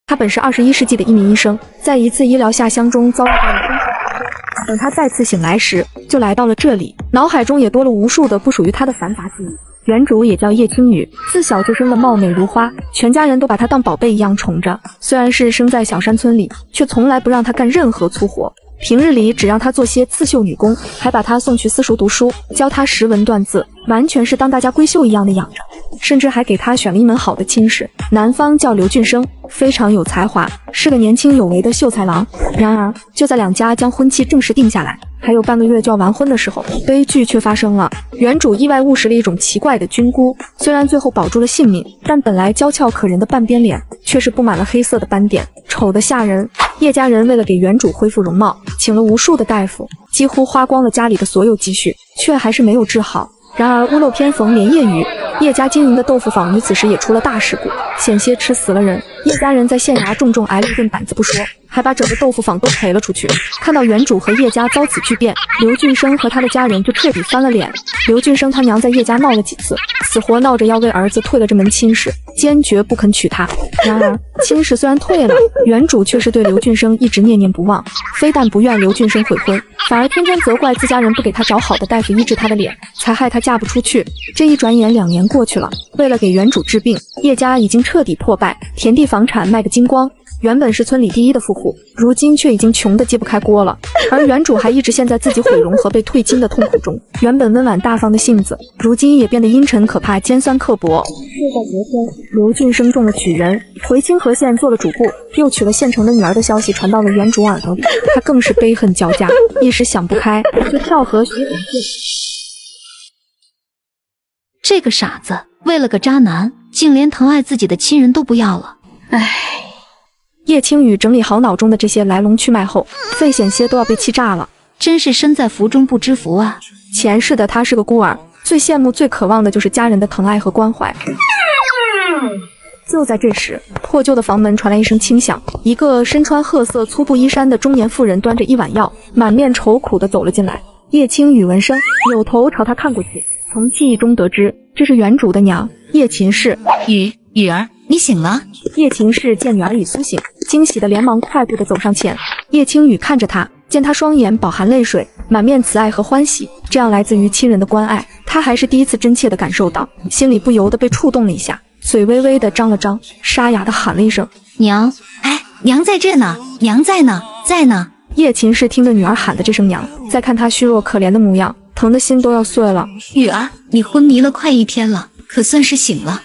他本是21世纪的一名医生，在一次医疗下乡中遭遇到了疯狂。等他再次醒来时，就来到了这里，脑海中也多了无数的不属于他的繁杂记忆。原主也叫叶青雨，自小就生得貌美如花，全家人都把她当宝贝一样宠着。虽然是生在小山村里，却从来不让她干任何粗活。平日里只让她做些刺绣女工，还把她送去私塾读书，教她识文断字，完全是当大家闺秀一样的养着。甚至还给她选了一门好的亲事，男方叫刘俊生，非常有才华，是个年轻有为的秀才郎。然而，就在两家将婚期正式定下来，还有半个月就要完婚的时候，悲剧却发生了。原主意外误食了一种奇怪的菌菇，虽然最后保住了性命，但本来娇俏可人的半边脸却是布满了黑色的斑点，丑得吓人。叶家人为了给原主恢复容貌，请了无数的大夫，几乎花光了家里的所有积蓄，却还是没有治好。然而屋漏偏逢连夜雨，叶家经营的豆腐坊于此时也出了大事故，险些吃死了人。叶家人在县衙重重挨了一顿板子不说，还把整个豆腐坊都赔了出去。看到原主和叶家遭此巨变，刘俊生和他的家人就彻底翻了脸。刘俊生他娘在叶家闹了几次，死活闹着要为儿子退了这门亲事，坚决不肯娶她。然而亲事虽然退了，原主却是对刘俊生一直念念不忘，非但不愿刘俊生悔婚，反而天天责怪自家人不给他找好的大夫医治他的脸，才害他嫁不出去。这一转眼2年过去了，为了给原主治病，叶家已经彻底破败，田地房产卖个精光。原本是村里第一的富户，如今却已经穷得揭不开锅了。而原主还一直陷在自己毁容和被退亲的痛苦中，原本温婉大方的性子，如今也变得阴沉可怕、尖酸刻薄。就在昨天，刘俊生中了举人，回清河县做了主簿，又娶了县城的女儿的消息传到了原主耳朵里，他更是悲恨交加，一时想不开，就跳河寻死。这个傻子为了个渣男，竟连疼爱自己的亲人都不要了。唉。叶青雨整理好脑中的这些来龙去脉后，肺险些都要被气炸了。真是身在福中不知福啊！前世的他是个孤儿，最羡慕最渴望的就是家人的疼爱和关怀。就在这时，破旧的房门传来一声轻响，一个身穿褐色粗布衣衫的中年妇人端着一碗药，满面愁苦地走了进来。叶青雨闻声，扭头朝他看过去，从记忆中得知这是原主的娘叶秦氏。雨儿，你醒了。叶秦氏见女儿已苏醒，惊喜的连忙快步的走上前。叶青雨看着她，见她双眼饱含泪水，满面慈爱和欢喜，这样来自于亲人的关爱，她还是第一次真切的感受到，心里不由得被触动了一下，嘴微微的张了张，沙哑的喊了一声娘。哎，娘在这呢，娘在呢，在呢。叶秦氏听着女儿喊的这声娘，再看她虚弱可怜的模样，疼的心都要碎了。雨儿，你昏迷了快1天了，可算是醒了。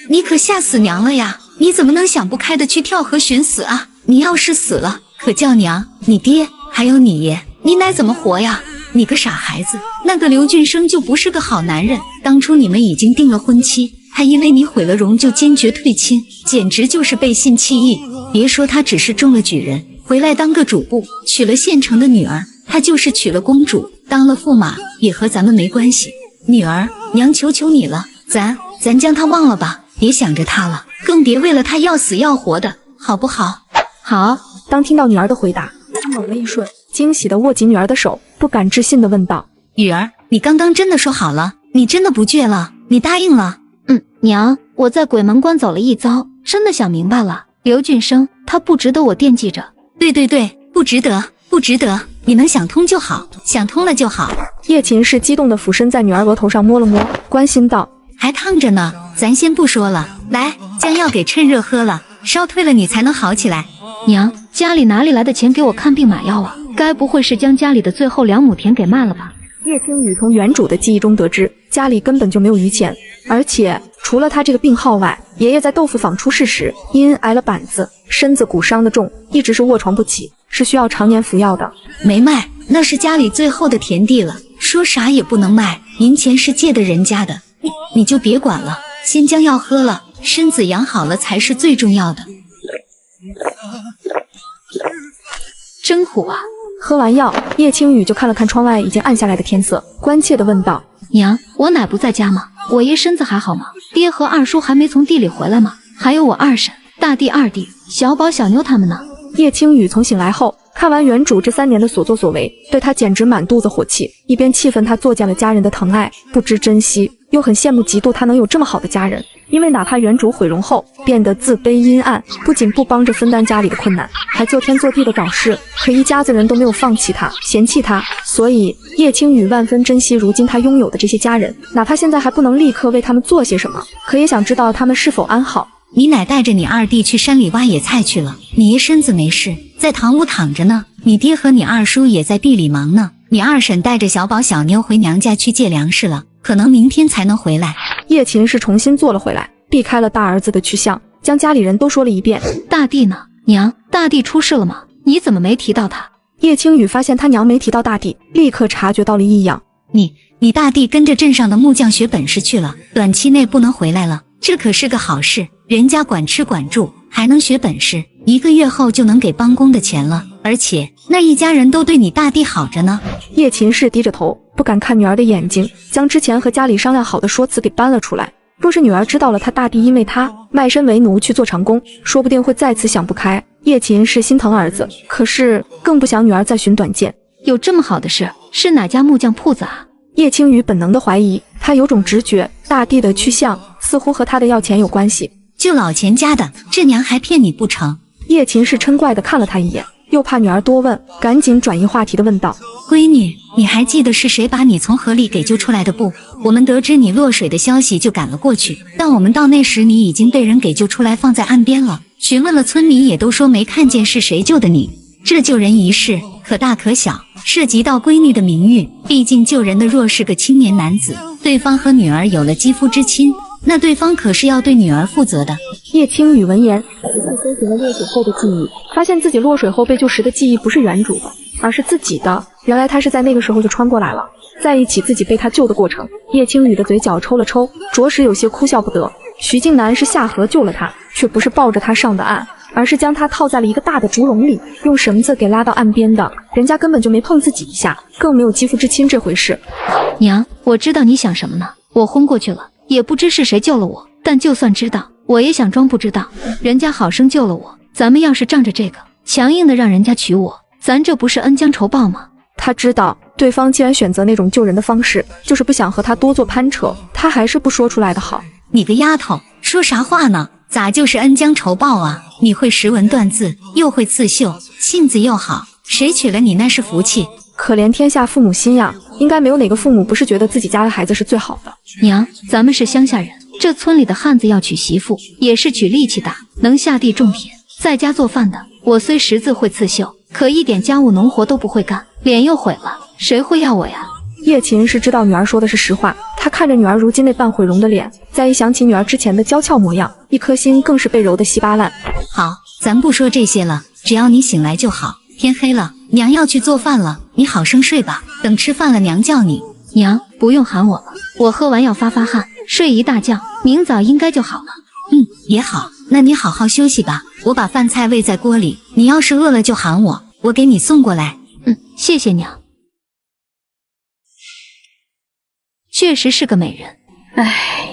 你可吓死娘了呀！你怎么能想不开的去跳河寻死啊？你要是死了，可叫娘、你爹还有你爷，你乃怎么活呀？你个傻孩子，那个刘俊生就不是个好男人。当初你们已经定了婚期，还因为你毁了容就坚决退亲，简直就是背信弃义。别说他只是中了举人，回来当个主簿，娶了县城的女儿，他就是娶了公主，当了驸马，也和咱们没关系。女儿，娘求求你了，咱将他忘了吧。别想着他了，更别为了他要死要活的，好不好？好。当听到女儿的回答，他猛了一瞬，惊喜地握紧女儿的手，不敢置信地问道：雨儿，你刚刚真的说好了？你真的不倔了？你答应了？娘，我在鬼门关走了一遭，真的想明白了，刘俊生他不值得我惦记着。对，不值得，你能想通就好，想通了就好。叶秦氏激动地俯身在女儿额头上摸了摸，关心道：还烫着呢，咱先不说了，来，将药给趁热喝了，烧退了你才能好起来。娘，家里哪里来的钱给我看病买药啊？该不会是将家里的最后2亩田给卖了吧？叶青雨从原主的记忆中得知，家里根本就没有余钱，而且除了他这个病号外，爷爷在豆腐坊出事时因挨了板子，身子骨伤得重，一直是卧床不起，是需要常年服药的。没卖，那是家里最后的田地了，说啥也不能卖，银钱是借的人家的。你就别管了，先将药喝了，身子养好了才是最重要的。真苦啊！喝完药，叶青雨就看了看窗外已经暗下来的天色，关切地问道：娘，我奶不在家吗？我爷身子还好吗？爹和二叔还没从地里回来吗？还有我二婶、大弟、二弟、小宝、小妞他们呢？叶青雨从醒来后看完原主这3年的所作所为，对他简直满肚子火气，一边气愤他作践了家人的疼爱，不知珍惜，又很羡慕嫉妒他能有这么好的家人。因为哪怕原主毁容后变得自卑阴暗，不仅不帮着分担家里的困难，还做天做地的找事，可一家子人都没有放弃他，嫌弃他。所以叶青雨万分珍惜如今他拥有的这些家人，哪怕现在还不能立刻为他们做些什么，可也想知道他们是否安好。你奶带着你二弟去山里挖野菜去了，你爷身子没事，在堂屋躺着呢。你爹和你二叔也在地里忙呢。你二婶带着小宝小妞回娘家去借粮食了，可能明天才能回来。叶琴是重新坐了回来，避开了大儿子的去向，将家里人都说了一遍。大弟呢？娘，大弟出事了吗？你怎么没提到他？叶青雨发现他娘没提到大弟，立刻察觉到了异样。你大弟跟着镇上的木匠学本事去了，短期内不能回来了，这可是个好事。人家管吃管住，还能学本事，1个月后就能给帮工的钱了。而且那一家人都对你大弟好着呢。叶琴是低着头，不敢看女儿的眼睛，将之前和家里商量好的说辞给搬了出来。若是女儿知道了他大弟因为他卖身为奴去做长工，说不定会再次想不开。叶琴是心疼儿子，可是更不想女儿再寻短见。有这么好的事？是哪家木匠铺子啊？叶青雨本能的怀疑，他有种直觉，大弟的去向似乎和他的要钱有关系。就老钱家的，这娘还骗你不成？叶琴是嗔怪的看了他一眼，又怕女儿多问，赶紧转移话题的问道：闺女，你还记得是谁把你从河里给救出来的不？我们得知你落水的消息就赶了过去，但我们到那时你已经被人给救出来放在岸边了。询问了村民也都说没看见是谁救的你。这救人一事可大可小，涉及到闺女的名誉，毕竟救人的若是个青年男子，对方和女儿有了肌肤之亲，那对方可是要对女儿负责的。叶青雨闻言，搜寻了落水后的记忆，发现自己落水后被救时的记忆不是原主的，而是自己的。原来他是在那个时候就穿过来了。在一起自己被他救的过程，叶青雨的嘴角抽了抽，着实有些哭笑不得。徐静南是下河救了他，却不是抱着他上的岸，而是将他套在了一个大的竹笼里，用绳子给拉到岸边的。人家根本就没碰自己一下，更没有肌肤之亲这回事。娘，我知道你想什么呢。我昏过去了，也不知是谁救了我，但就算知道，我也想装不知道。人家好生救了我，咱们要是仗着这个强硬的让人家娶我，咱这不是恩将仇报吗？他知道对方既然选择那种救人的方式，就是不想和他多做攀扯，他还是不说出来的好。你个丫头，说啥话呢？咋就是恩将仇报啊？你会识文断字，又会刺绣，性子又好，谁娶了你那是福气。可怜天下父母心呀，应该没有哪个父母不是觉得自己家的孩子是最好的。娘，咱们是乡下人，这村里的汉子要娶媳妇，也是娶力气大，能下地种田，在家做饭的。我虽识字会刺绣，可一点家务农活都不会干，脸又毁了，谁会要我呀？叶琴是知道女儿说的是实话，她看着女儿如今那半毁容的脸，再一想起女儿之前的娇俏模样，一颗心更是被揉得稀巴烂。好，咱不说这些了，只要你醒来就好。天黑了，娘要去做饭了，你好生睡吧，等吃饭了娘叫你。娘，不用喊我了，我喝完药发汗，睡一大觉，明早应该就好了。也好，那你好好休息吧，我把饭菜煨在锅里，你要是饿了就喊我，我给你送过来。谢谢娘。确实是个美人，唉，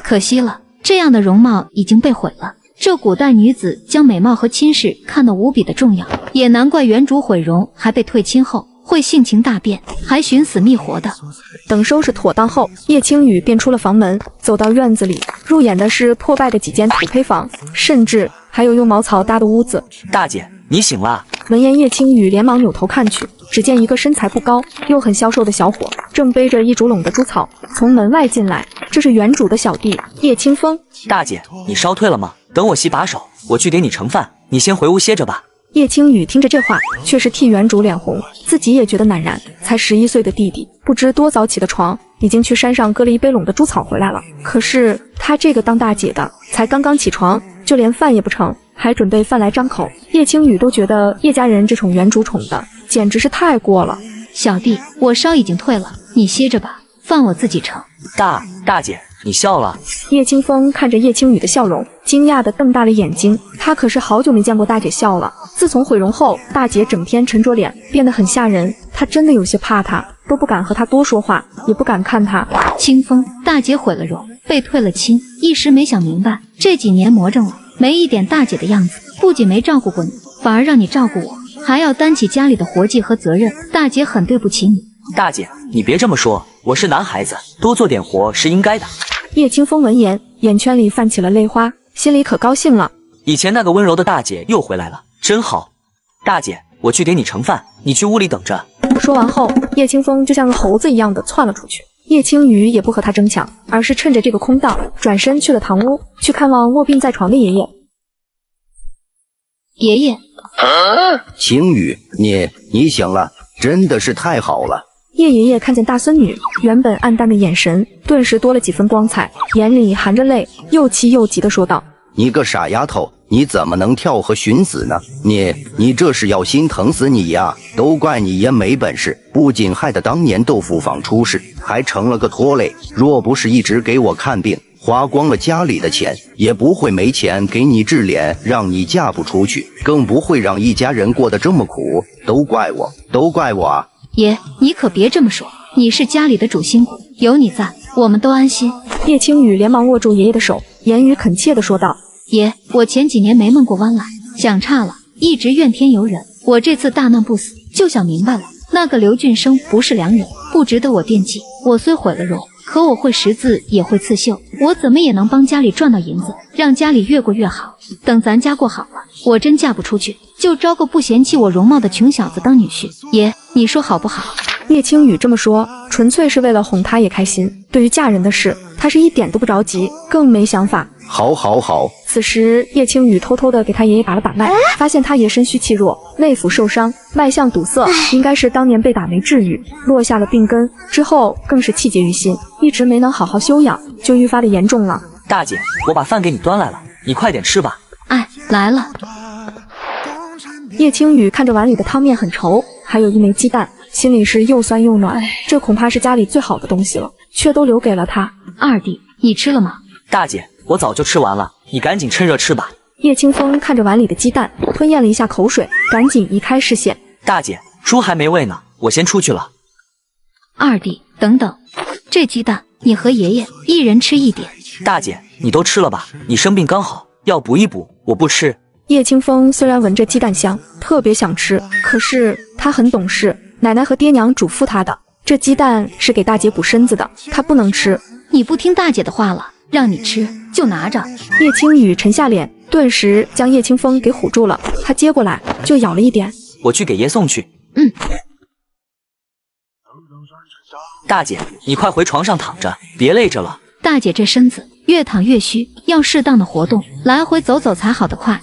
可惜了，这样的容貌已经被毁了。这古代女子将美貌和亲事看得无比的重要，也难怪原主毁容还被退亲后会性情大变，还寻死觅活的。等收拾妥当后，叶青雨便出了房门，走到院子里，入眼的是破败的几间土坯房，甚至还有用茅草搭的屋子。大姐，你醒了。闻言，叶青雨连忙扭头看去，只见一个身材不高又很消瘦的小伙，正背着一竹笼的猪草从门外进来。这是原主的小弟叶清风。大姐，你烧退了吗？等我洗把手，我去给你盛饭，你先回屋歇着吧。叶青雨听着这话，却是替原主脸红，自己也觉得赧然。才11岁的弟弟，不知多早起的床，已经去山上割了一背垄的猪草回来了。可是他这个当大姐的，才刚刚起床，就连饭也不成，还准备饭来张口。叶青雨都觉得叶家人这宠原主宠的简直是太过了。小弟，我烧已经退了，你歇着吧，饭我自己盛。大姐，你笑了。叶清风看着叶青雨的笑容，惊讶地瞪大了眼睛。他可是好久没见过大姐笑了。自从毁容后，大姐整天沉着脸，变得很吓人。他真的有些怕她，都不敢和她多说话，也不敢看她。清风，大姐毁了容，被退了亲，一时没想明白，这几年魔怔了，没一点大姐的样子，不仅没照顾过你，反而让你照顾我，还要担起家里的活计和责任，大姐很对不起你。大姐，你别这么说，我是男孩子，多做点活是应该的。叶清风闻言，眼圈里泛起了泪花，心里可高兴了。以前那个温柔的大姐又回来了，真好。大姐，我去给你盛饭，你去屋里等着。说完后，叶清风就像个猴子一样的窜了出去。叶青雨也不和他争抢，而是趁着这个空档，转身去了堂屋，去看望卧病在床的爷爷。爷爷，青雨，你醒了，真的是太好了。叶爷爷看见大孙女，原本暗淡的眼神顿时多了几分光彩，眼里含着泪，又气又急地说道：“你个傻丫头，你怎么能跳河寻死呢？你这是要心疼死你呀！都怪你爷没本事，不仅害得当年豆腐坊出事，还成了个拖累。若不是一直给我看病，花光了家里的钱，也不会没钱给你治脸，让你嫁不出去，更不会让一家人过得这么苦。都怪我啊！”爷，你可别这么说，你是家里的主心骨，有你在，我们都安心。叶青雨连忙握住爷爷的手，言语恳切地说道：“爷，我前几年没闷过弯来，想差了，一直怨天尤人。我这次大难不死，就想明白了，那个刘俊生不是良人，不值得我惦记。我虽毁了容，可我会识字，也会刺绣，我怎么也能帮家里赚到银子，让家里越过越好。等咱家过好了，我真嫁不出去，就招个不嫌弃我容貌的穷小子当女婿。爷，你说好不好？”叶青雨这么说，纯粹是为了哄他也开心。对于嫁人的事，他是一点都不着急，更没想法。好。此时，叶青雨偷偷地给他爷爷把了把脉，发现他爷身虚气弱，内腑受伤，脉象堵塞，应该是当年被打没治愈，落下了病根。之后更是气结于心，一直没能好好休养，就愈发的严重了。大姐，我把饭给你端来了，你快点吃吧。哎，来了。叶青雨看着碗里的汤面很稠，还有一枚鸡蛋，心里是又酸又暖。这恐怕是家里最好的东西了，却都留给了他。二弟，你吃了吗？大姐，我早就吃完了，你赶紧趁热吃吧。叶清风看着碗里的鸡蛋，吞咽了一下口水，赶紧移开视线。大姐，猪还没喂呢，我先出去了。二弟，等等，这鸡蛋你和爷爷一人吃一点。大姐，你都吃了吧，你生病刚好，要补一补，我不吃。叶清风虽然闻着鸡蛋香，特别想吃，可是他很懂事，奶奶和爹娘嘱咐他的，这鸡蛋是给大姐补身子的，他不能吃。你不听大姐的话了，让你吃就拿着。叶青雨沉下脸，顿时将叶清风给唬住了，他接过来就咬了一点。我去给爷送去。大姐，你快回床上躺着，别累着了。大姐这身子越躺越虚，要适当的活动，来回走走才好得快。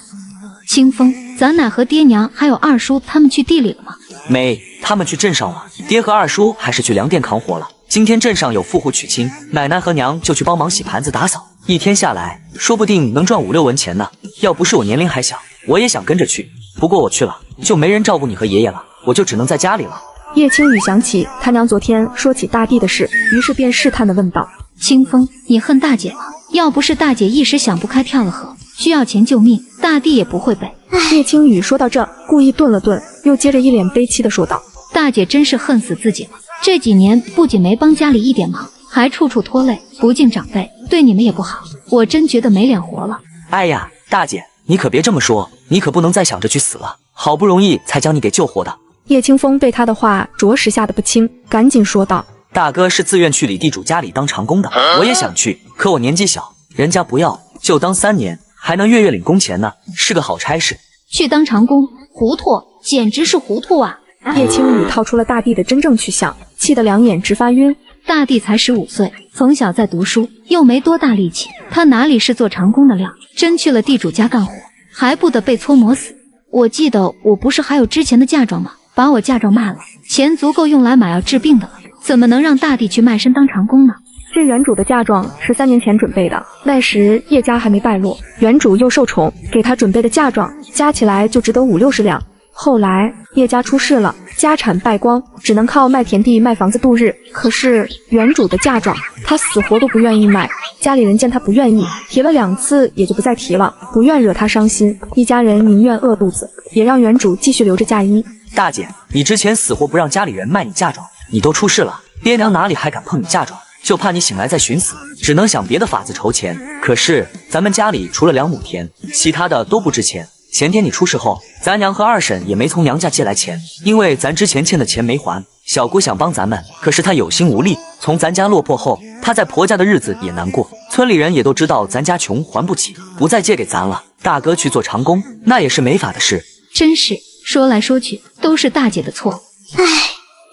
清风，咱奶和爹娘还有二叔他们去地里了吗？没，他们去镇上了。爹和二叔还是去粮店扛活了。今天镇上有富户娶亲，奶奶和娘就去帮忙洗盘子打扫，一天下来说不定能赚5、6文钱呢。要不是我年龄还小，我也想跟着去，不过我去了就没人照顾你和爷爷了，我就只能在家里了。叶青雨想起他娘昨天说起大地的事，于是便试探地问道：“清风，你恨大姐了？要不是大姐一时想不开跳了河，需要钱救命，大地也不会背。”叶青雨说到这，故意顿了顿，又接着一脸悲戚地说道：“大姐真是恨死自己了，这几年不仅没帮家里一点忙，还处处拖累，不敬长辈，对你们也不好，我真觉得没脸活了。”哎呀，大姐，你可别这么说，你可不能再想着去死了，好不容易才将你给救活的。叶清风被他的话着实吓得不轻，赶紧说道：“大哥是自愿去李地主家里当长工的，我也想去，可我年纪小，人家不要，就当3年，还能月月领工钱呢，是个好差事。”去当长工，糊涂，简直是糊涂啊！叶青雨套出了大地的真正去向，气得两眼直发晕。大地才15岁，从小在读书，又没多大力气，他哪里是做长工的料？真去了地主家干活，还不得被搓磨死？我记得我不是还有之前的嫁妆吗？把我嫁妆卖了，钱足够用来买药治病的了，怎么能让大地去卖身当长工呢？这原主的嫁妆是3年前准备的，那时叶家还没败落，原主又受宠，给他准备的嫁妆加起来就值得50、60两。后来叶家出事了，家产败光，只能靠卖田地卖房子度日。可是原主的嫁妆他死活都不愿意卖，家里人见他不愿意，提了2次也就不再提了，不愿惹他伤心，一家人宁愿饿肚子，也让原主继续留着嫁衣。大姐，你之前死活不让家里人卖你嫁妆，你都出事了，爹娘哪里还敢碰你嫁妆？就怕你醒来再寻死，只能想别的法子筹钱。可是咱们家里除了2亩田，其他的都不值钱。前天你出事后，咱娘和二婶也没从娘家借来钱，因为咱之前欠的钱没还。小姑想帮咱们，可是她有心无力。从咱家落魄后，她在婆家的日子也难过。村里人也都知道咱家穷，还不起，不再借给咱了。大哥去做长工，那也是没法的事。真是说来说去都是大姐的错。唉，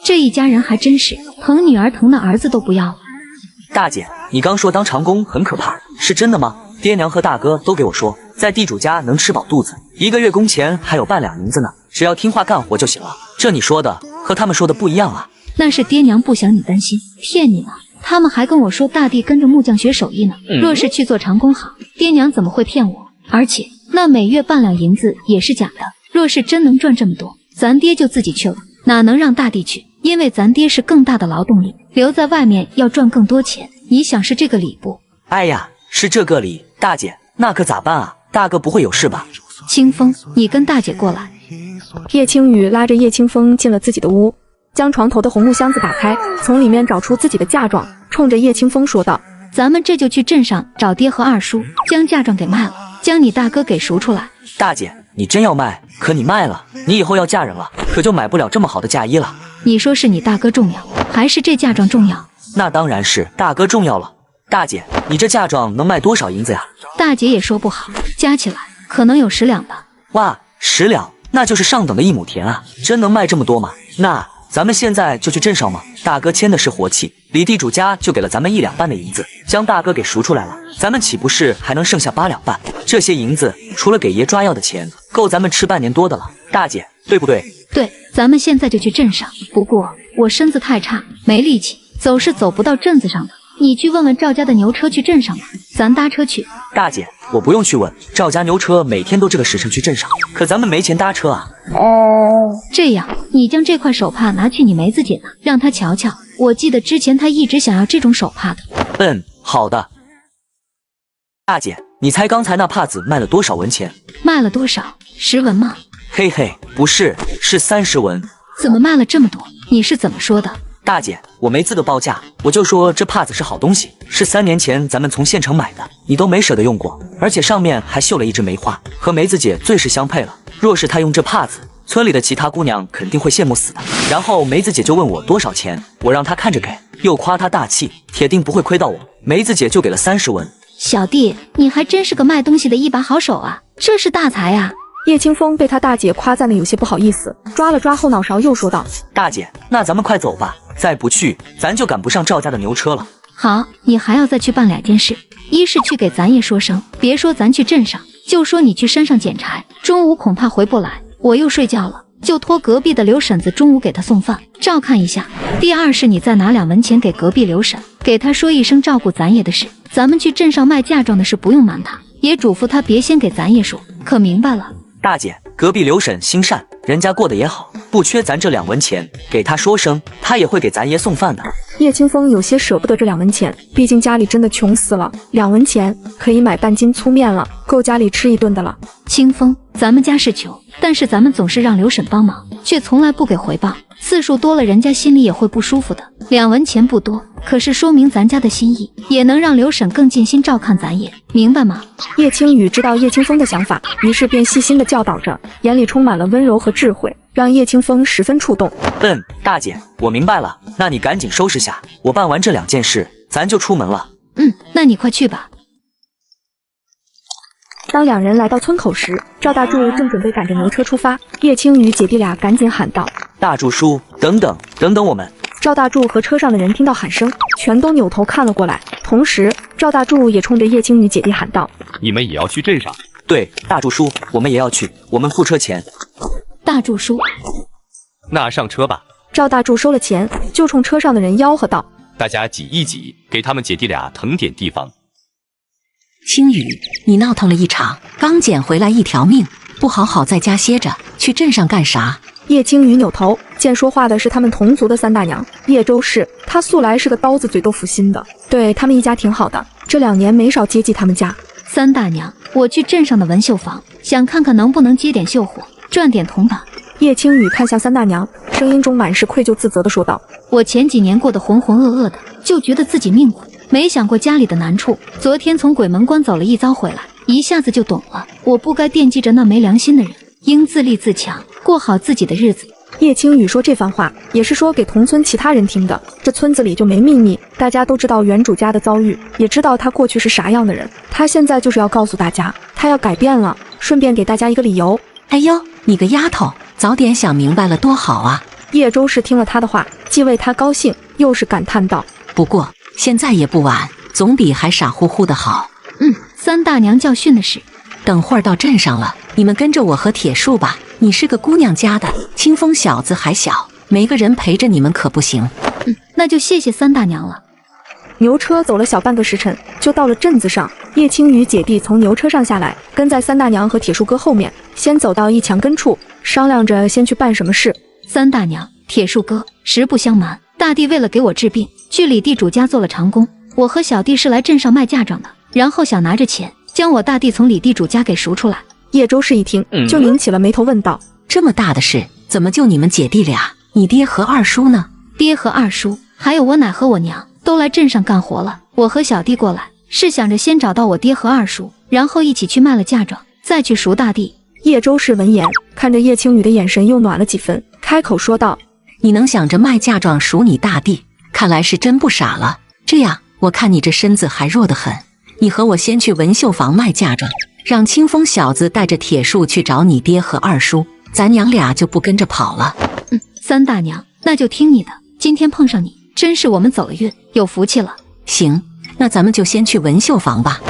这一家人还真是疼女儿疼的儿子都不要了。大姐，你刚说当长工很可怕，是真的吗？爹娘和大哥都给我说，在地主家能吃饱肚子，1个月工钱还有半两银子呢，只要听话干活就行了。这你说的和他们说的不一样啊。那是爹娘不想你担心，骗你呢。他们还跟我说大弟跟着木匠学手艺呢，若是去做长工好，爹娘怎么会骗我？而且那每月半两银子也是假的，若是真能赚这么多，咱爹就自己去了，哪能让大弟去？因为咱爹是更大的劳动力，留在外面要赚更多钱。你想是这个理不？哎呀，是这个理。大姐，那可咋办啊？大哥不会有事吧？清风，你跟大姐过来。叶青雨拉着叶清风进了自己的屋，将床头的红木箱子打开，从里面找出自己的嫁妆，冲着叶清风说道：咱们这就去镇上找爹和二叔，将嫁妆给卖了，将你大哥给赎出来。大姐，你真要卖？可你卖了，你以后要嫁人了，可就买不了这么好的嫁衣了。你说是你大哥重要，还是这嫁妆重要？那当然是大哥重要了。大姐，你这嫁妆能卖多少银子呀？大姐也说不好，加起来可能有10两吧。哇，10两，那就是上等的1亩田啊！真能卖这么多吗？那咱们现在就去镇上吗？大哥签的是活契，李地主家就给了咱们1两半的银子，将大哥给赎出来了，咱们岂不是还能剩下8两半？这些银子除了给爷抓药的钱，够咱们吃半年多的了。大姐，对不对？对，咱们现在就去镇上。不过我身子太差，没力气，走是走不到镇子上的。你去问问赵家的牛车去镇上吧，咱搭车去。大姐，我不用去问，赵家牛车每天都这个时辰去镇上，可咱们没钱搭车啊。这样，你将这块手帕拿去你梅子姐那，让她瞧瞧。我记得之前她一直想要这种手帕的。好的。大姐，你猜刚才那帕子卖了多少文钱？卖了多少？10文吗？嘿嘿，不是，是30文。怎么卖了这么多？你是怎么说的？大姐，我没资格报价，我就说这帕子是好东西，是3年前咱们从县城买的，你都没舍得用过，而且上面还绣了一枝梅花，和梅子姐最是相配了。若是她用这帕子，村里的其他姑娘肯定会羡慕死的。然后梅子姐就问我多少钱，我让她看着给，又夸她大气，铁定不会亏到我。梅子姐就给了30文。小弟，你还真是个卖东西的一把好手啊，这是大财啊！叶清风被他大姐夸赞的有些不好意思，抓了抓后脑勺又说道：大姐，那咱们快走吧，再不去咱就赶不上赵家的牛车了。好，你还要再去办2件事，一是去给咱爷说声，别说咱去镇上，就说你去山上捡柴，中午恐怕回不来，我又睡觉了，就托隔壁的刘婶子中午给他送饭，照看一下。第二是你再拿2文钱给隔壁刘婶，给他说一声照顾咱爷的事，咱们去镇上卖嫁妆的事不用瞒他，也嘱咐他别先给咱爷说，可明白了？大姐，隔壁刘婶心善，人家过得也好，不缺咱这2文钱，给他说声，他也会给咱爷送饭的。叶清风有些舍不得这2文钱，毕竟家里真的穷死了，2文钱可以买半斤粗面了，够家里吃一顿的了。清风，咱们家是穷，但是咱们总是让刘婶帮忙，却从来不给回报，次数多了人家心里也会不舒服的。2文钱不多，可是说明咱家的心意，也能让刘婶更尽心照看咱爷，明白吗？叶青雨知道叶清风的想法，于是便细心的教导着，眼里充满了温柔和智慧，让叶清风十分触动。大姐，我明白了，那你赶紧收拾下，我办完这2件事，咱就出门了。那你快去吧。当2人来到村口时，赵大柱正准备赶着牛车出发，叶青雨姐弟俩赶紧喊道：大柱叔，等等我们。赵大柱和车上的人听到喊声，全都扭头看了过来，同时赵大柱也冲着叶青雨姐弟喊道：你们也要去镇上？对，大柱叔，我们也要去，我们付车钱。大柱叔，那上车吧。赵大柱收了钱，就冲车上的人吆喝道：大家挤一挤，给他们姐弟俩腾点地方。青雨，你闹腾了一场，刚捡回来1条命，不好好在家歇着，去镇上干啥？叶青雨扭头见说话的是他们同族的3大娘叶周氏，她素来是个刀子嘴豆腐心的，对他们一家挺好的，这2年没少接济他们家。3大娘，我去镇上的纹绣坊，想看看能不能接点绣活，赚点铜板。叶青雨看向3大娘，声音中满是愧疚自责的说道：我前几年过得浑浑噩噩的，就觉得自己命苦，没想过家里的难处。昨天从鬼门关走了一遭回来，一下子就懂了，我不该惦记着那没良心的人，应自立自强，过好自己的日子。叶青雨说这番话也是说给同村其他人听的。这村子里就没秘密，大家都知道原主家的遭遇，也知道他过去是啥样的人。他现在就是要告诉大家，他要改变了，顺便给大家一个理由。哎呦，你个丫头，早点想明白了多好啊！叶周氏听了他的话，既为他高兴，又是感叹道：不过现在也不晚，总比还傻乎乎的好。三大娘教训的是，等会儿到镇上了，你们跟着我和铁树吧。你是个姑娘家的，清风小子还小，没个人陪着你们可不行。那就谢谢三大娘了。牛车走了小半个时辰，就到了镇子上。叶青雨姐弟从牛车上下来，跟在三大娘和铁树哥后面，先走到一墙根处，商量着先去办什么事。三大娘、铁树哥，实不相瞒，大弟为了给我治病，去李地主家做了长工。我和小弟是来镇上卖嫁妆的，然后想拿着钱将我大弟从李地主家给赎出来。叶周氏一听，就拧起了眉头，问道：这么大的事，怎么就你们姐弟俩？你爹和二叔呢？爹和二叔，还有我奶和我娘，都来镇上干活了。我和小弟过来，是想着先找到我爹和二叔，然后一起去卖了嫁妆，再去赎大弟。叶周氏闻言，看着叶青雨的眼神又暖了几分，开口说道：你能想着卖嫁妆赎你大弟，看来是真不傻了。这样，我看你这身子还弱得很，你和我先去文绣坊卖嫁妆，让清风小子带着铁树去找你爹和二叔，咱娘俩就不跟着跑了。三大娘，那就听你的。今天碰上你，真是我们走了运，有福气了。行，那咱们就先去文绣坊吧。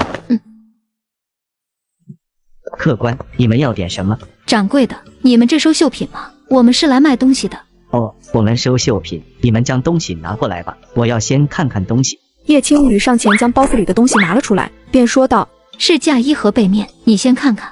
客官，你们要点什么？掌柜的，你们这收绣品吗？我们是来卖东西的。哦，我们收绣品，你们将东西拿过来吧，我要先看看东西。叶青雨上前将包袱里的东西拿了出来，便说道：是嫁衣和被面，你先看看。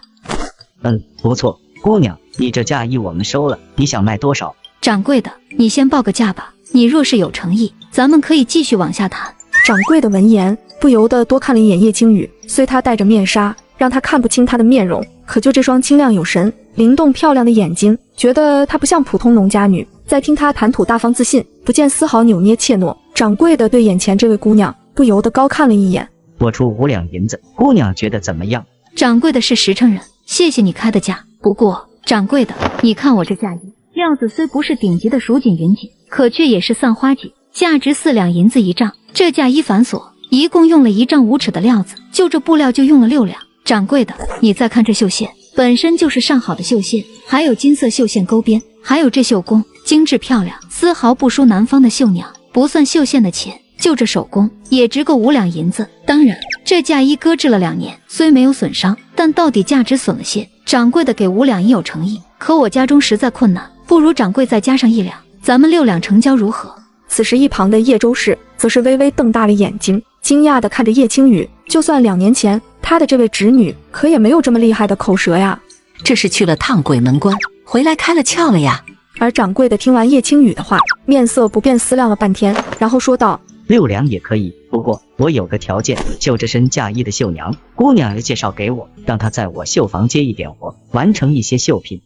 不错，姑娘，你这嫁衣我们收了，你想卖多少？掌柜的，你先报个价吧。你若是有诚意，咱们可以继续往下谈。掌柜的闻言，不由得多看了一眼叶青雨，虽他戴着面纱，让他看不清他的面容，可就这双清亮有神、灵动漂亮的眼睛，觉得她不像普通农家女。再听她谈吐大方自信，不见丝毫扭捏怯懦。掌柜的对眼前这位姑娘不由得高看了一眼。我出5两银子，姑娘觉得怎么样？掌柜的是实诚人，谢谢你开的价。不过，掌柜的，你看我这嫁衣，料子虽不是顶级的蜀锦云锦，可却也是散花锦，价值4两银子一丈。这嫁衣繁琐，一共用了1丈5尺的料子，就这布料就用了6两。掌柜的，你再看这绣线，本身就是上好的绣线，还有金色绣线钩边，还有这绣工精致漂亮，丝毫不输南方的绣娘。不算绣线的钱，就这手工也值个5两银子。当然，这嫁衣搁置了2年，虽没有损伤，但到底价值损了些。掌柜的给5两已有诚意，可我家中实在困难，不如掌柜再加上1两，咱们6两成交如何？此时一旁的叶周氏则是微微瞪大了眼睛，惊讶地看着叶青雨。就算2年前他的这位侄女，可也没有这么厉害的口舌呀。这是去了趟鬼门关，回来开了窍了呀。而掌柜的听完叶青雨的话，面色不变，思量了半天，然后说道：6两也可以，不过我有个条件，就这身嫁衣的绣娘，姑娘要介绍给我，让她在我绣坊接一点活，完成一些绣品。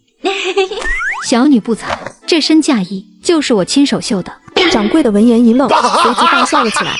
小女不才，这身嫁衣就是我亲手绣的。掌柜的闻言一愣，随即大笑了起来。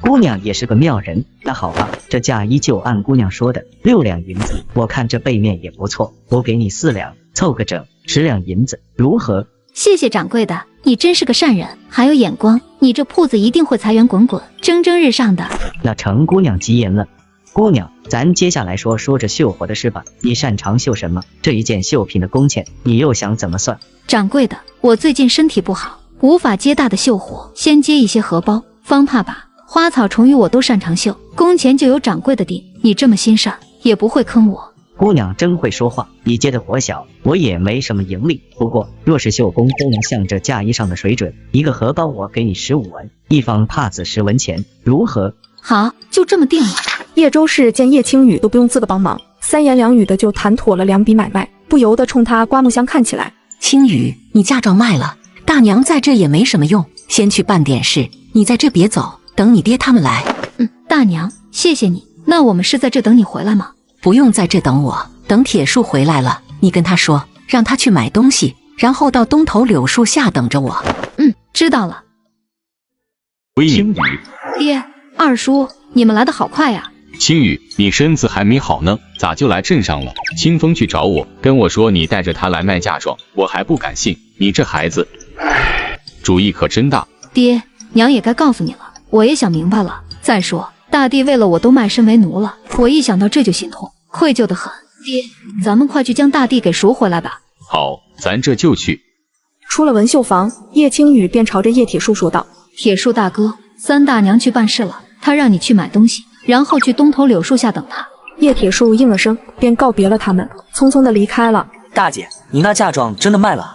姑娘也是个妙人，那好吧，这嫁衣就按姑娘说的6两银子，我看这背面也不错，我给你4两，凑个整10两银子，如何？谢谢掌柜的，你真是个善人，还有眼光，你这铺子一定会财源滚滚，蒸蒸日上的。那程姑娘吉言了。姑娘，咱接下来说这绣活的事吧，你擅长绣什么？这一件绣品的工钱，你又想怎么算？掌柜的，我最近身体不好，无法接大的绣活，先接一些荷包、方帕把、花草虫鱼我都擅长绣，工钱就由掌柜的定。你这么心善，也不会坑我。姑娘真会说话，你接的活小，我也没什么盈利。不过若是绣工都能像这嫁衣上的水准，一个荷包我给你15文，一方帕子10文钱，如何？好，就这么定了。叶周氏见叶青雨都不用自个帮忙，3言2语的就谈妥了2笔买卖，不由得冲他刮目相看起来。青雨，你嫁妆卖了，大娘在这也没什么用，先去办点事，你在这别走，等你爹他们来。大娘，谢谢你。那我们是在这等你回来吗？不用在这等我，等铁树回来了，你跟他说，让他去买东西，然后到东头柳树下等着我。知道了。青雨，爹，二叔，你们来得好快呀！青雨，你身子还没好呢，咋就来镇上了？清风去找我，跟我说你带着他来卖嫁妆，我还不敢信。你这孩子，主意可真大。爹，娘也该告诉你了，我也想明白了。再说，大弟为了我都卖身为奴了，我一想到这就心痛，愧疚的很。爹，咱们快去将大弟给赎回来吧。好，咱这就去。出了文绣房，叶青雨便朝着叶铁树说道：“铁树大哥，三大娘去办事了，她让你去买东西，然后去东头柳树下等她。”叶铁树应了声，便告别了他们，匆匆的离开了。大姐，你那嫁妆真的卖了？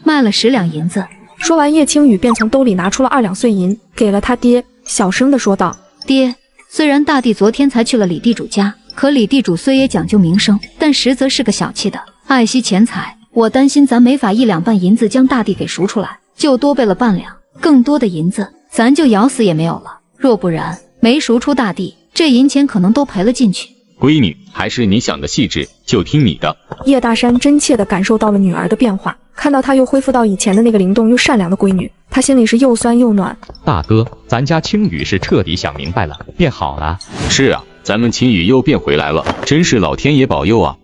卖了10两银子。说完，叶青雨便从兜里拿出了2两碎银，给了他爹，小声的说道：“爹，虽然大弟昨天才去了李地主家，可李地主虽也讲究名声，但实则是个小气的，爱惜钱财。我担心咱没法1两半银子将大弟给赎出来，就多备了半两，更多的银子咱就咬死也没有了。若不然，没赎出大弟，这银钱可能都赔了进去。”闺女，还是你想的细致，就听你的。叶大山真切地感受到了女儿的变化，看到她又恢复到以前的那个灵动又善良的闺女，他心里是又酸又暖。大哥，咱家青雨是彻底想明白了，变好了。是啊，咱们青雨又变回来了，真是老天爷保佑啊！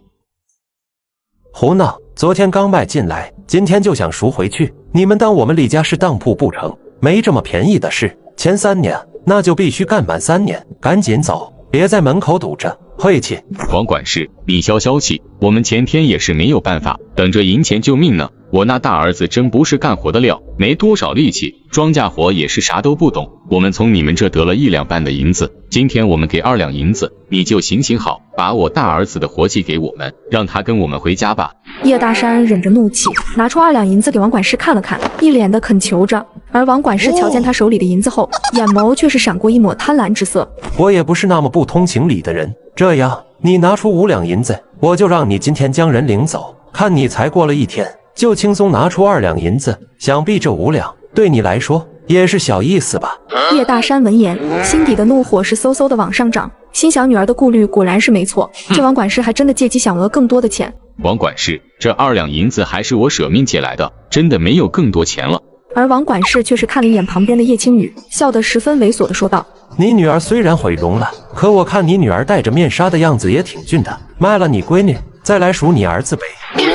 胡闹！昨天刚卖进来，今天就想赎回去，你们当我们李家是当铺不成？没这么便宜的事。前3年，那就必须干满3年，赶紧走，别在门口堵着。晦气！王管事，你消消气，我们前天也是没有办法，等着银钱救命呢。我那大儿子真不是干活的料，没多少力气，庄稼活也是啥都不懂。我们从你们这得了1两半的银子，今天我们给2两银子，你就行好，把我大儿子的活计给我们，让他跟我们回家吧。叶大山忍着怒气，拿出2两银子给王管事看了看，一脸的恳求着。而王管事瞧见他手里的银子后，眼眸却是闪过一抹贪婪之色。我也不是那么不通情理的人，这样，你拿出5两银子，我就让你今天将人领走。看你才过了1天，就轻松拿出2两银子，想必这5两对你来说也是小意思吧？叶大山闻言，心底的怒火是嗖嗖的往上涨，心想女儿的顾虑果然是没错，这王管事还真的借机想讹更多的钱。王管事，这2两银子还是我舍命借来的，真的没有更多钱了。而王管事却是看了一眼旁边的叶青雨，笑得十分猥琐的说道：“你女儿虽然毁容了，可我看你女儿戴着面纱的样子也挺俊的，卖了你闺女，再来赎你儿子呗。”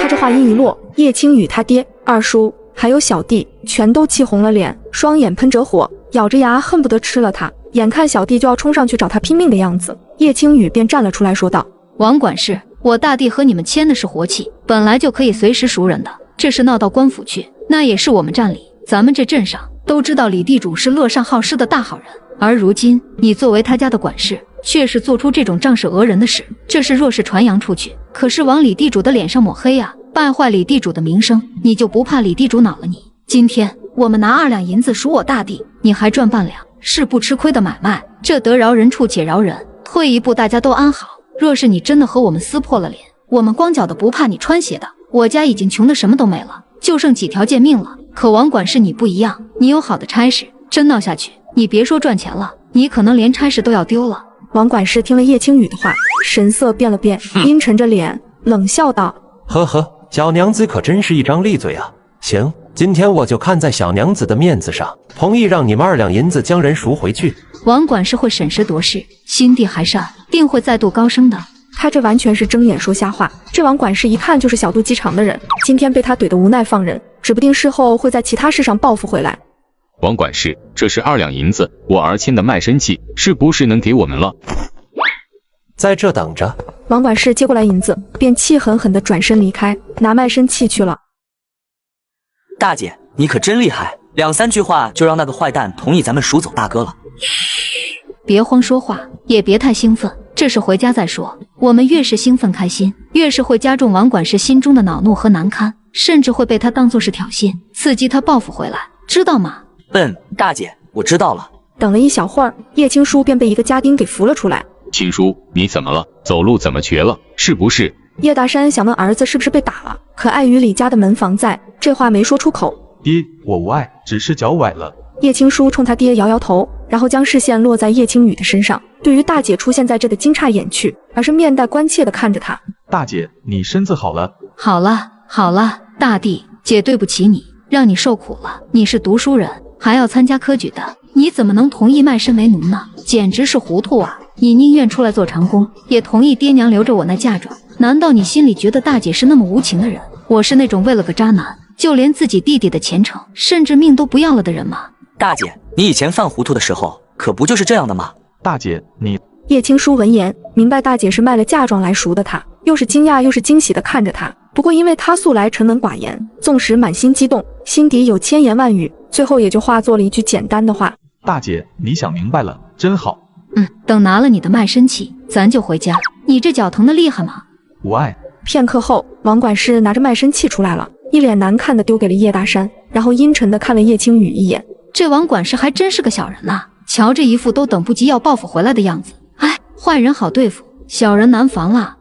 他这话音一落，叶青雨他爹、二叔还有小弟全都气红了脸，双眼喷着火，咬着牙恨不得吃了他。眼看小弟就要冲上去找他拼命的样子，叶青雨便站了出来说道：“王管事，我大弟和你们签的是活契，本来就可以随时赎人的，这事闹到官府去，那也是我们占理。咱们这镇上都知道李地主是乐善好施的大好人，而如今你作为他家的管事，却是做出这种仗势讹人的事，这事若是传扬出去，可是往李地主的脸上抹黑啊，败坏李地主的名声，你就不怕李地主恼了你？今天我们拿2两银子赎我大弟，你还赚半两，是不吃亏的买卖，这得饶人处且饶人，退一步大家都安好。若是你真的和我们撕破了脸，我们光脚的不怕你穿鞋的，我家已经穷得什么都没了，就剩几条贱命了。可王管事你不一样，你有好的差事，真闹下去，你别说赚钱了，你可能连差事都要丢了。”王管事听了叶青雨的话，神色变了变，阴沉着脸冷笑道：“呵呵，小娘子可真是一张利嘴啊！行，今天我就看在小娘子的面子上，同意让你们2两银子将人赎回去。”王管事会审时度势，心地还善，定会再度高升的。他这完全是睁眼说瞎话，这王管事一看就是小肚鸡肠的人，今天被他怼得无奈放人，指不定事后会在其他事上报复回来。王管事，这是2两银子，我儿签的卖身契，是不是能给我们了？在这等着。王管事接过来银子，便气狠狠地转身离开，拿卖身契去了。大姐，你可真厉害，2、3句话就让那个坏蛋同意咱们赎走大哥了。别慌说话，也别太兴奋，这事回家再说。我们越是兴奋开心，越是会加重王管事心中的恼怒和难堪，甚至会被他当作是挑衅，刺激他报复回来，知道吗？大姐，我知道了。等了一小会儿，叶青书便被一个家丁给扶了出来。青书，你怎么了？走路怎么瘸了？是不是？叶大山想问儿子是不是被打了，可碍于李家的门房在，这话没说出口。爹，我无碍，只是脚崴了。叶青书冲他爹摇摇头，然后将视线落在叶青雨的身上，对于大姐出现在这的惊诧掩去，而是面带关切地看着他。大姐，你身子好了？好了，大弟，姐对不起你，让你受苦了。你是读书人，还要参加科举的，你怎么能同意卖身为奴呢？简直是糊涂啊！你宁愿出来做长工，也同意爹娘留着我那嫁妆。难道你心里觉得大姐是那么无情的人？我是那种为了个渣男，就连自己弟弟的前程，甚至命都不要了的人吗？大姐，你以前犯糊涂的时候，可不就是这样的吗？大姐，你……叶青书闻言，明白大姐是卖了嫁妆来赎的他，又是惊讶又是惊喜地看着他。不过因为他素来沉稳寡言，纵使满心激动，心底有千言万语，最后也就化作了一句简单的话：大姐，你想明白了，真好。等拿了你的卖身契，咱就回家。你这脚疼得厉害吗？无碍。片刻后，王管事拿着卖身契出来了，一脸难看的丢给了叶大山，然后阴沉的看了叶青雨一眼。这王管事还真是个小人呐，瞧这一副都等不及要报复回来的样子。哎，坏人好对付，小人难防啦。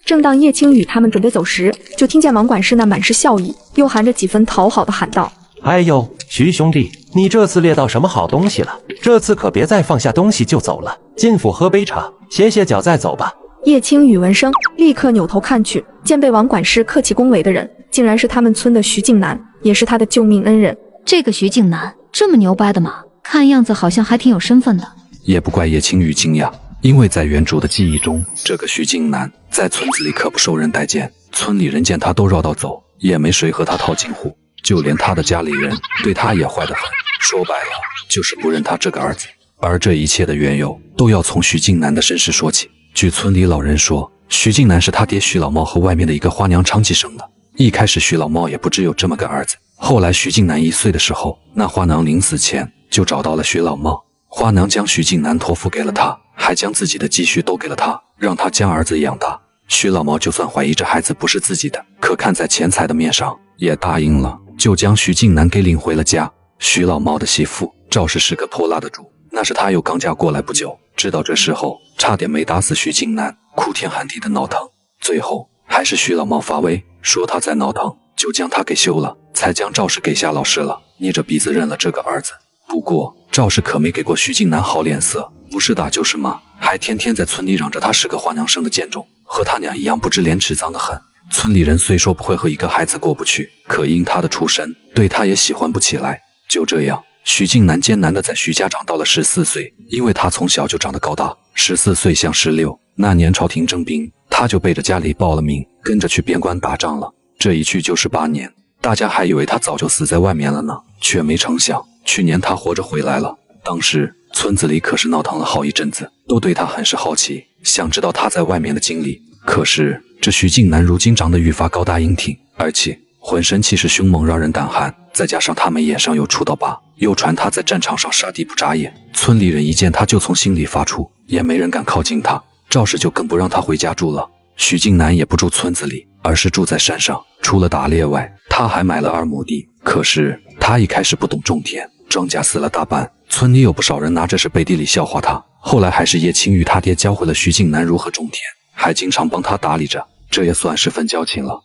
正当叶青雨他们准备走时，就听见王管事那满是笑意，又含着几分讨好的喊道：哎呦，徐兄弟，你这次猎到什么好东西了？这次可别再放下东西就走了，进府喝杯茶，歇歇脚再走吧。叶青雨闻声，立刻扭头看去，见被王管事客气恭维的人，竟然是他们村的徐静南，也是他的救命恩人。这个徐静南这么牛掰的吗？看样子好像还挺有身份的。也不怪叶青雨惊讶，因为在原主的记忆中，这个徐静南在村子里可不受人待见，村里人见他都绕道走，也没谁和他套近乎，就连他的家里人对他也坏得很，说白了就是不认他这个儿子。而这一切的缘由都要从徐静南的身世说起。据村里老人说，徐静南是他爹徐老茂和外面的一个花娘长期生的。一开始徐老茂也不只有这么个儿子，后来徐静南1岁的时候，那花娘临死前就找到了徐老茂，花娘将徐静南托付给了他，还将自己的积蓄都给了他，让他将儿子养大。徐老茂就算怀疑这孩子不是自己的，可看在钱财的面上也答应了，就将徐静南给领回了家。徐老茂的媳妇赵氏是个泼辣的主，那是他又刚嫁过来不久，知道这时候差点没打死徐静南，哭天喊地的闹腾，最后还是徐老茂发威，说他在闹腾，就将他给休了，才将赵氏给下老师了，捏着鼻子认了这个儿子。不过赵氏可没给过徐静南好脸色，不是打就是骂，还天天在村里嚷着他是个花娘生的贱种，和他娘一样不知廉耻，脏得很。村里人虽说不会和一个孩子过不去，可因他的出身，对他也喜欢不起来。就这样，徐静南艰难地在徐家长到了14岁，因为他从小就长得高大，14岁像16。那年朝廷征兵，他就背着家里报了名，跟着去边关打仗了。这一去就是8年，大家还以为他早就死在外面了呢，却没成想，去年他活着回来了。当时村子里可是闹腾了好一阵子，都对他很是好奇，想知道他在外面的经历。可是这徐静南如今长得愈发高大英挺，而且浑身气势凶猛，让人胆寒，再加上他们眼上有出刀疤，又传他在战场上杀敌不眨眼，村里人一见他就从心里发怵，也没人敢靠近他。赵氏就更不让他回家住了。徐静南也不住村子里，而是住在山上，除了打猎外，他还买了2亩地。可是他一开始不懂种田，庄稼死了大半，村里有不少人拿这事背地里笑话他。后来还是叶青雨他爹教会了徐静南如何种田，还经常帮他打理着，这也算是份交情了。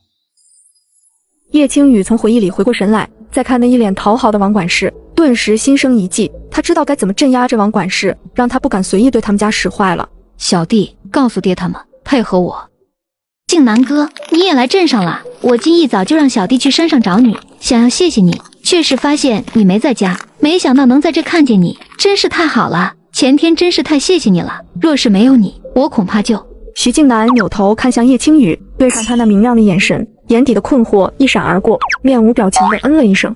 叶青雨从回忆里回过神来，再看那一脸讨好的王管事，顿时心生一计。他知道该怎么镇压这王管事，让他不敢随意对他们家使坏了。小弟，告诉爹他们配合我。静南哥，你也来镇上了？我今一早就让小弟去山上找你，想要谢谢你，却是发现你没在家，没想到能在这看见你，真是太好了。前天真是太谢谢你了，若是没有你，我恐怕就……徐静南扭头看向叶青雨，对上他那明亮的眼神，眼底的困惑一闪而过，面无表情地嗯了一声。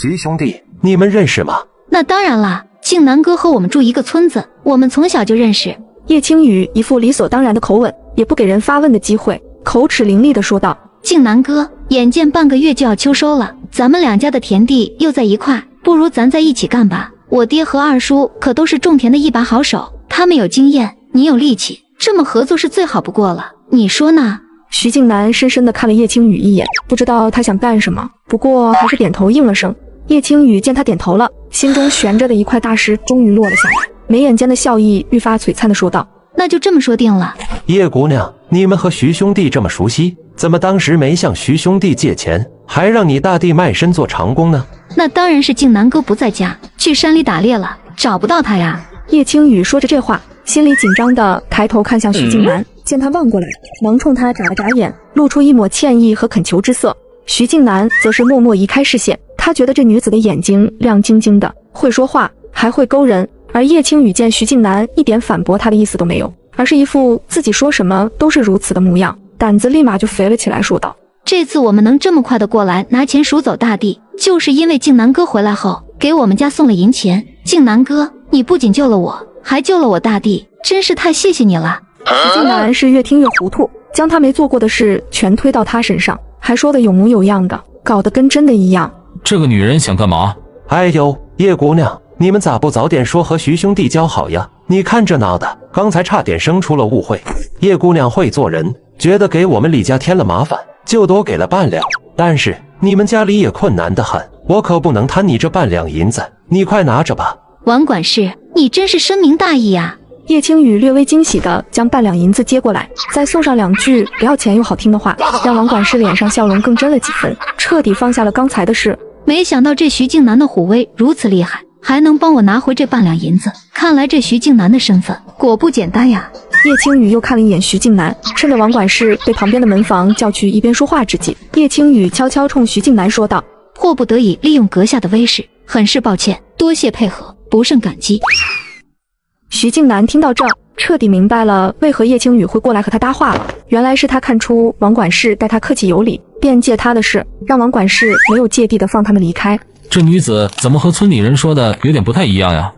徐兄弟，你们认识吗？那当然啦，静南哥和我们住一个村子，我们从小就认识。叶青雨一副理所当然的口吻，也不给人发问的机会，口齿伶俐地说道：静南哥，眼见半个月就要秋收了，咱们2家的田地又在一块，不如咱在一起干吧。我爹和二叔可都是种田的一把好手，他们有经验，你有力气，这么合作是最好不过了，你说呢？徐静南深深地看了叶青雨一眼，不知道他想干什么，不过还是点头应了声。叶青雨见他点头了，心中悬着的一块大石终于落了下来，眉眼间的笑意愈发璀璨地说道：那就这么说定了。叶姑娘，你们和徐兄弟这么熟悉，怎么当时没向徐兄弟借钱，还让你大弟卖身做长工呢？那当然是静南哥不在家，去山里打猎了，找不到他呀。叶青雨说着这话，心里紧张地抬头看向徐静南，见他望过来，忙冲他眨了眨眼，露出一抹歉意和恳求之色。徐静南则是默默移开视线，他觉得这女子的眼睛亮晶晶的，会说话，还会勾人。而叶青雨见徐静南一点反驳他的意思都没有，而是一副自己说什么都是如此的模样，胆子立马就肥了起来，说道：这次我们能这么快的过来拿钱赎走大地，就是因为静南哥回来后给我们家送了银钱。静南哥，你不仅救了我，还救了我大地，真是太谢谢你了。徐静南是越听越糊涂，将他没做过的事全推到他身上，还说的有模有样的，搞得跟真的一样。这个女人想干嘛？哎呦，叶姑娘，你们咋不早点说和徐兄弟交好呀？你看这闹的，刚才差点生出了误会。叶姑娘会做人，觉得给我们李家添了麻烦，就多给了半两。但是你们家里也困难得很，我可不能贪你这半两银子，你快拿着吧。王管事，你真是深明大义啊！叶青雨略微惊喜地将半两银子接过来，再送上两句不要钱又好听的话，让王管事脸上笑容更真了几分，彻底放下了刚才的事。没想到这徐静南的虎威如此厉害，还能帮我拿回这半两银子，看来这徐静南的身份果不简单呀。叶青雨又看了一眼徐静南，趁着王管事被旁边的门房叫去一边说话之际，叶青雨悄悄冲徐静南说道：迫不得已利用阁下的威势，很是抱歉，多谢配合，不胜感激。徐静南听到这，彻底明白了为何叶青雨会过来和他搭话了。原来是他看出王管事待他客气有礼，便借他的事，让王管事没有芥蒂的放他们离开。这女子怎么和村里人说的有点不太一样呀？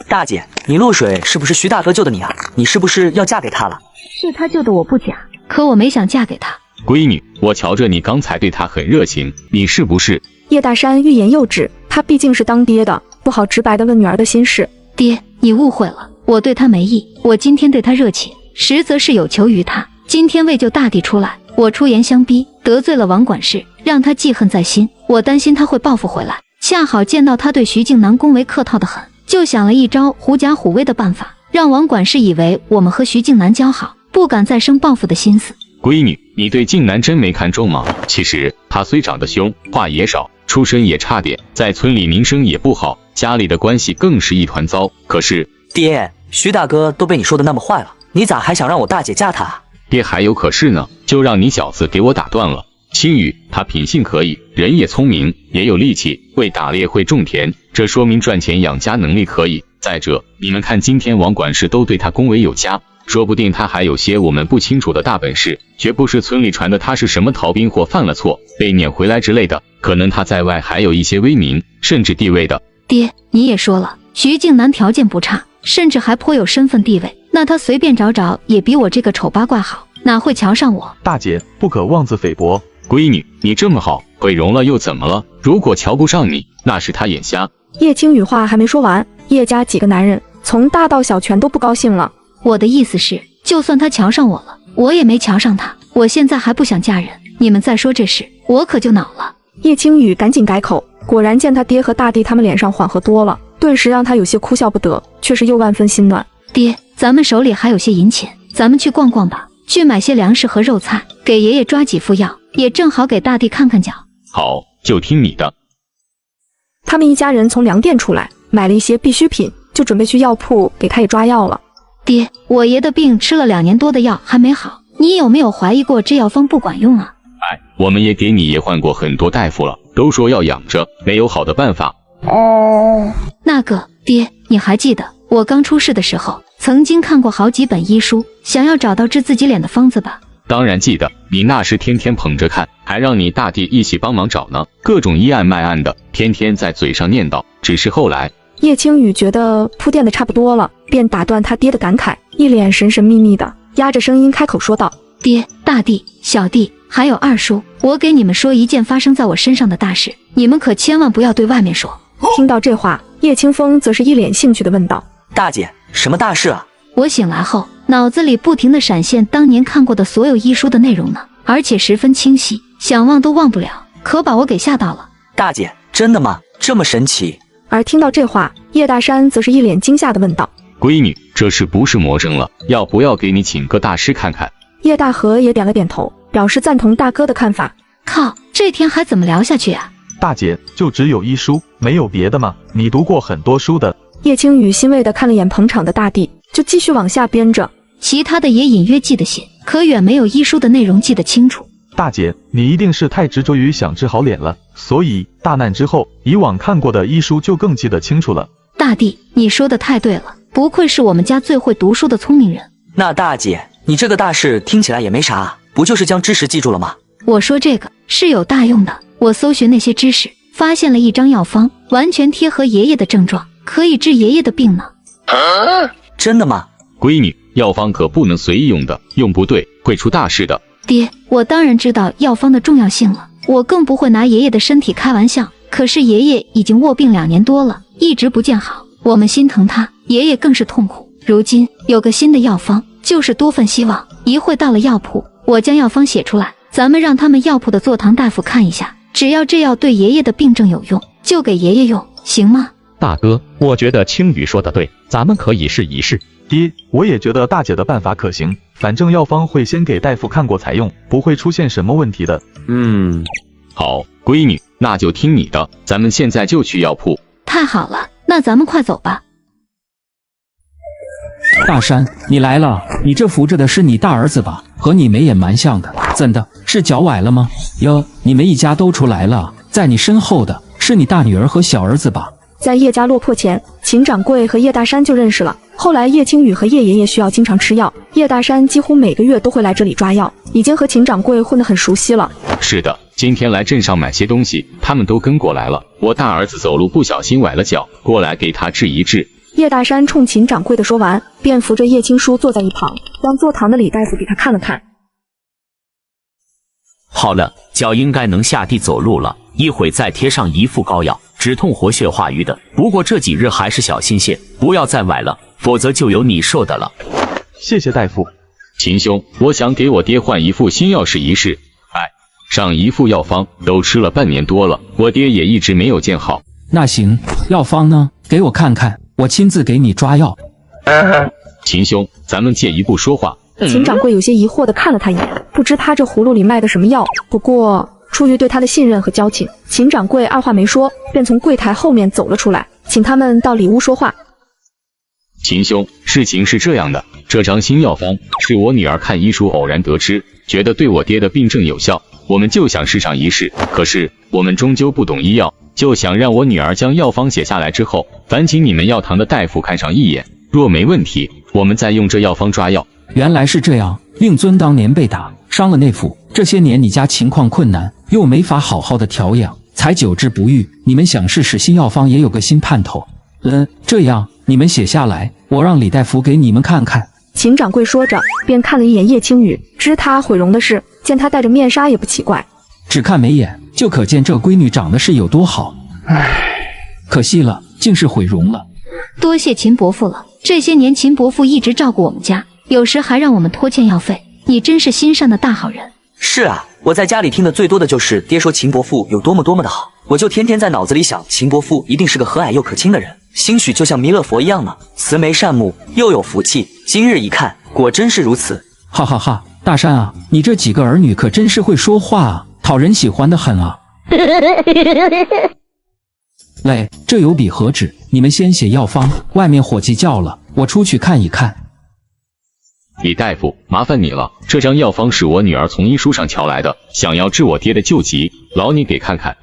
大姐，你落水是不是徐大哥救的你啊？你是不是要嫁给他了？是他救的我不假，可我没想嫁给他。闺女，我瞧着你刚才对他很热情，你是不是？叶大山欲言又止，他毕竟是当爹的，不好直白的问女儿的心事。爹，你误会了，我对他没意，我今天对他热情，实则是有求于他。今天为救大地出来，我出言相逼，得罪了王管事，让他记恨在心，我担心他会报复回来。恰好见到他对徐静南恭维客套的很，就想了一招狐假虎威的办法，让王管事以为我们和徐静南交好，不敢再生报复的心思。闺女，你对静南真没看中吗？其实他虽长得凶，话也少，出身也差点，在村里名声也不好，家里的关系更是一团糟。可是爹，徐大哥都被你说的那么坏了，你咋还想让我大姐嫁他啊？爹还有可是呢，就让你小子给我打断了。青雨他品性可以，人也聪明，也有力气，会打猎会种田，这说明赚钱养家能力可以。再者，你们看今天王管事都对他恭维有加，说不定他还有些我们不清楚的大本事，绝不是村里传的他是什么逃兵或犯了错被撵回来之类的，可能他在外还有一些威名甚至地位的。爹，你也说了，徐静南条件不差，甚至还颇有身份地位，那他随便找找也比我这个丑八怪好，哪会瞧上我？大姐不可妄自菲薄。闺女，你这么好，毁容了又怎么了？如果瞧不上你，那是他眼瞎。叶青雨话还没说完，叶家几个男人从大到小全都不高兴了。我的意思是，就算他瞧上我了，我也没瞧上他，我现在还不想嫁人，你们再说这事，我可就恼了。叶青雨赶紧改口，果然见他爹和大弟他们脸上缓和多了，顿时让他有些哭笑不得，却是又万分心暖。爹，咱们手里还有些银钱，咱们去逛逛吧，去买些粮食和肉菜，给爷爷抓几副药，也正好给大弟看看脚。好，就听你的。他们一家人从粮店出来，买了一些必需品，就准备去药铺给他也抓药了。爹，我爷的病吃了2年多的药还没好，你有没有怀疑过这药方不管用啊？哎，我们也给你爷换过很多大夫了，都说要养着，没有好的办法。那个，爹，你还记得我刚出世的时候，曾经看过好几本医书，想要找到治自己脸的方子吧？当然记得，你那时天天捧着看，还让你大弟一起帮忙找呢，各种医案卖案的，天天在嘴上念叨。只是后来，叶青雨觉得铺垫的差不多了，便打断他爹的感慨，一脸神神秘秘的，压着声音开口说道：爹，大弟，小弟，还有二叔，我给你们说一件发生在我身上的大事，你们可千万不要对外面说。听到这话，叶清风则是一脸兴趣的问道：大姐，什么大事啊？我醒来后，脑子里不停地闪现当年看过的所有医书的内容呢，而且十分清晰，想忘都忘不了，可把我给吓到了。大姐，真的吗？这么神奇？而听到这话，叶大山则是一脸惊吓地问道：闺女，这是不是魔怔了？要不要给你请个大师看看？叶大和也点了点头，表示赞同大哥的看法。靠，这天还怎么聊下去啊？大姐，就只有医书，没有别的吗？你读过很多书的。叶青雨欣慰地看了眼捧场的大地，就继续往下编着。其他的也隐约记得些，可远没有医书的内容记得清楚。大姐，你一定是太执着于想治好脸了，所以大难之后，以往看过的医书就更记得清楚了。大弟，你说的太对了，不愧是我们家最会读书的聪明人。那大姐，你这个大事听起来也没啥，不就是将知识记住了吗？我说这个是有大用的，我搜寻那些知识，发现了一张药方，完全贴合爷爷的症状，可以治爷爷的病呢。真的吗？闺女，药方可不能随意用的，用不对会出大事的。爹，我当然知道药方的重要性了，我更不会拿爷爷的身体开玩笑。可是爷爷已经卧病2年多了，一直不见好，我们心疼他，爷爷更是痛苦。如今有个新的药方，就是多份希望。一会到了药铺，我将药方写出来，咱们让他们药铺的坐堂大夫看一下，只要这药对爷爷的病症有用，就给爷爷用，行吗？大哥，我觉得青雨说的对，咱们可以试一试。爹，我也觉得大姐的办法可行，反正药方会先给大夫看过才用，不会出现什么问题的。好，闺女，那就听你的，咱们现在就去药铺。太好了，那咱们快走吧。大山，你来了，你这扶着的是你大儿子吧？和你眉眼蛮像的，怎的？是脚崴了吗？哟，你们一家都出来了，在你身后的是你大女儿和小儿子吧？在叶家落魄前，秦掌柜和叶大山就认识了。后来叶青雨和叶爷爷需要经常吃药，叶大山几乎每个月都会来这里抓药，已经和秦掌柜混得很熟悉了。是的，今天来镇上买些东西，他们都跟过来了。我大儿子走路不小心崴了脚，过来给他治一治。叶大山冲秦掌柜的说完，便扶着叶青书坐在一旁，让坐堂的李大夫给他看了看。好了，脚应该能下地走路了，一会再贴上一副膏药，止痛活血化瘀的。不过这几日还是小心些，不要再崴了，否则就有你受的了。谢谢大夫。秦兄，我想给我爹换一副新药试一试。上一副药方都吃了半年多了，我爹也一直没有见好。那行，药方呢？给我看看，我亲自给你抓药。秦兄，咱们借一步说话。秦掌柜有些疑惑地看了他一眼，不知他这葫芦里卖的什么药。不过出于对他的信任和交情，秦掌柜二话没说，便从柜台后面走了出来，请他们到里屋说话。秦兄，事情是这样的，这张新药方是我女儿看医书偶然得知，觉得对我爹的病症有效，我们就想试上一试。可是我们终究不懂医药，就想让我女儿将药方写下来之后，烦请你们药堂的大夫看上一眼，若没问题，我们再用这药方抓药。原来是这样，令尊当年被打伤了内腑，这些年你家情况困难，又没法好好的调养，才久治不愈。你们想试试新药方，也有个新盼头。这样你们写下来，我让李大夫给你们看看。秦掌柜说着，便看了一眼叶青雨，知他毁容的事，见他戴着面纱也不奇怪。只看眉眼，就可见这闺女长得是有多好。可惜了，竟是毁容了。多谢秦伯父了，这些年秦伯父一直照顾我们家，有时还让我们拖欠药费，你真是心善的大好人。是啊，我在家里听的最多的就是爹说秦伯父有多么多么的好，我就天天在脑子里想，秦伯父一定是个和蔼又可亲的人，兴许就像弥勒佛一样呢，慈眉善目又有福气。今日一看，果真是如此。哈哈哈，大山啊，你这几个儿女可真是会说话啊，讨人喜欢的很啊。嘞，这有笔和纸，你们先写药方，外面伙计叫了，我出去看一看。李大夫，麻烦你了，这张药方是我女儿从医书上瞧来的，想要治我爹的旧疾，劳你给看看。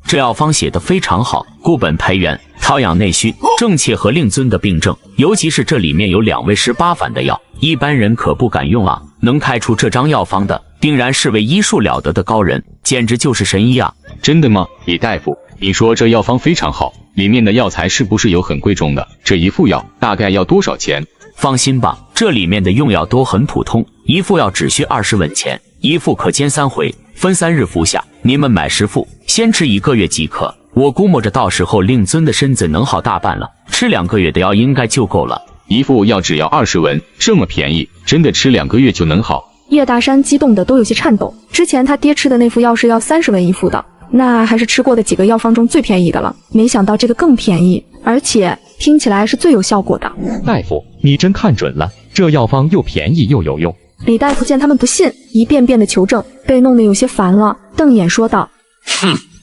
这药方写得非常好，固本培元，调养内需，正切合令尊的病症。尤其是这里面有2味18反的药，一般人可不敢用啊。能开出这张药方的，定然是位医术了得的高人，简直就是神医啊！真的吗？李大夫，你说这药方非常好，里面的药材是不是有很贵重的？这一副药大概要多少钱？放心吧，这里面的用药都很普通，一副药只需20文钱，一副可煎3回，分3日服下。你们买10副，先吃1个月即可。我估摸着到时候令尊的身子能好大半了，吃2个月的药应该就够了。一副药只要20文，这么便宜，真的吃2个月就能好？叶大山激动的都有些颤抖，之前他爹吃的那副药是要30文一副的，那还是吃过的几个药方中最便宜的了，没想到这个更便宜，而且听起来是最有效果的。大夫，你真看准了，这药方又便宜又有用。李大夫见他们不信，一遍遍的求证，被弄得有些烦了，瞪眼说道：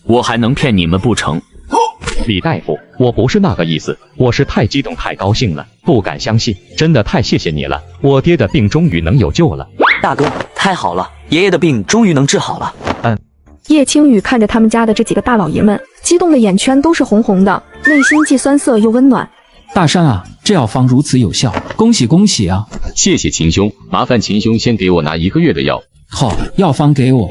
我还能骗你们不成？李大夫，我不是那个意思，我是太激动太高兴了，不敢相信，真的太谢谢你了，我爹的病终于能有救了。大哥，太好了，爷爷的病终于能治好了。叶青雨看着他们家的这几个大老爷们，激动的眼圈都是红红的，内心既酸涩又温暖。大山啊，这药方如此有效，恭喜恭喜啊！谢谢秦兄，麻烦秦兄先给我拿1个月的药。好，药方给我，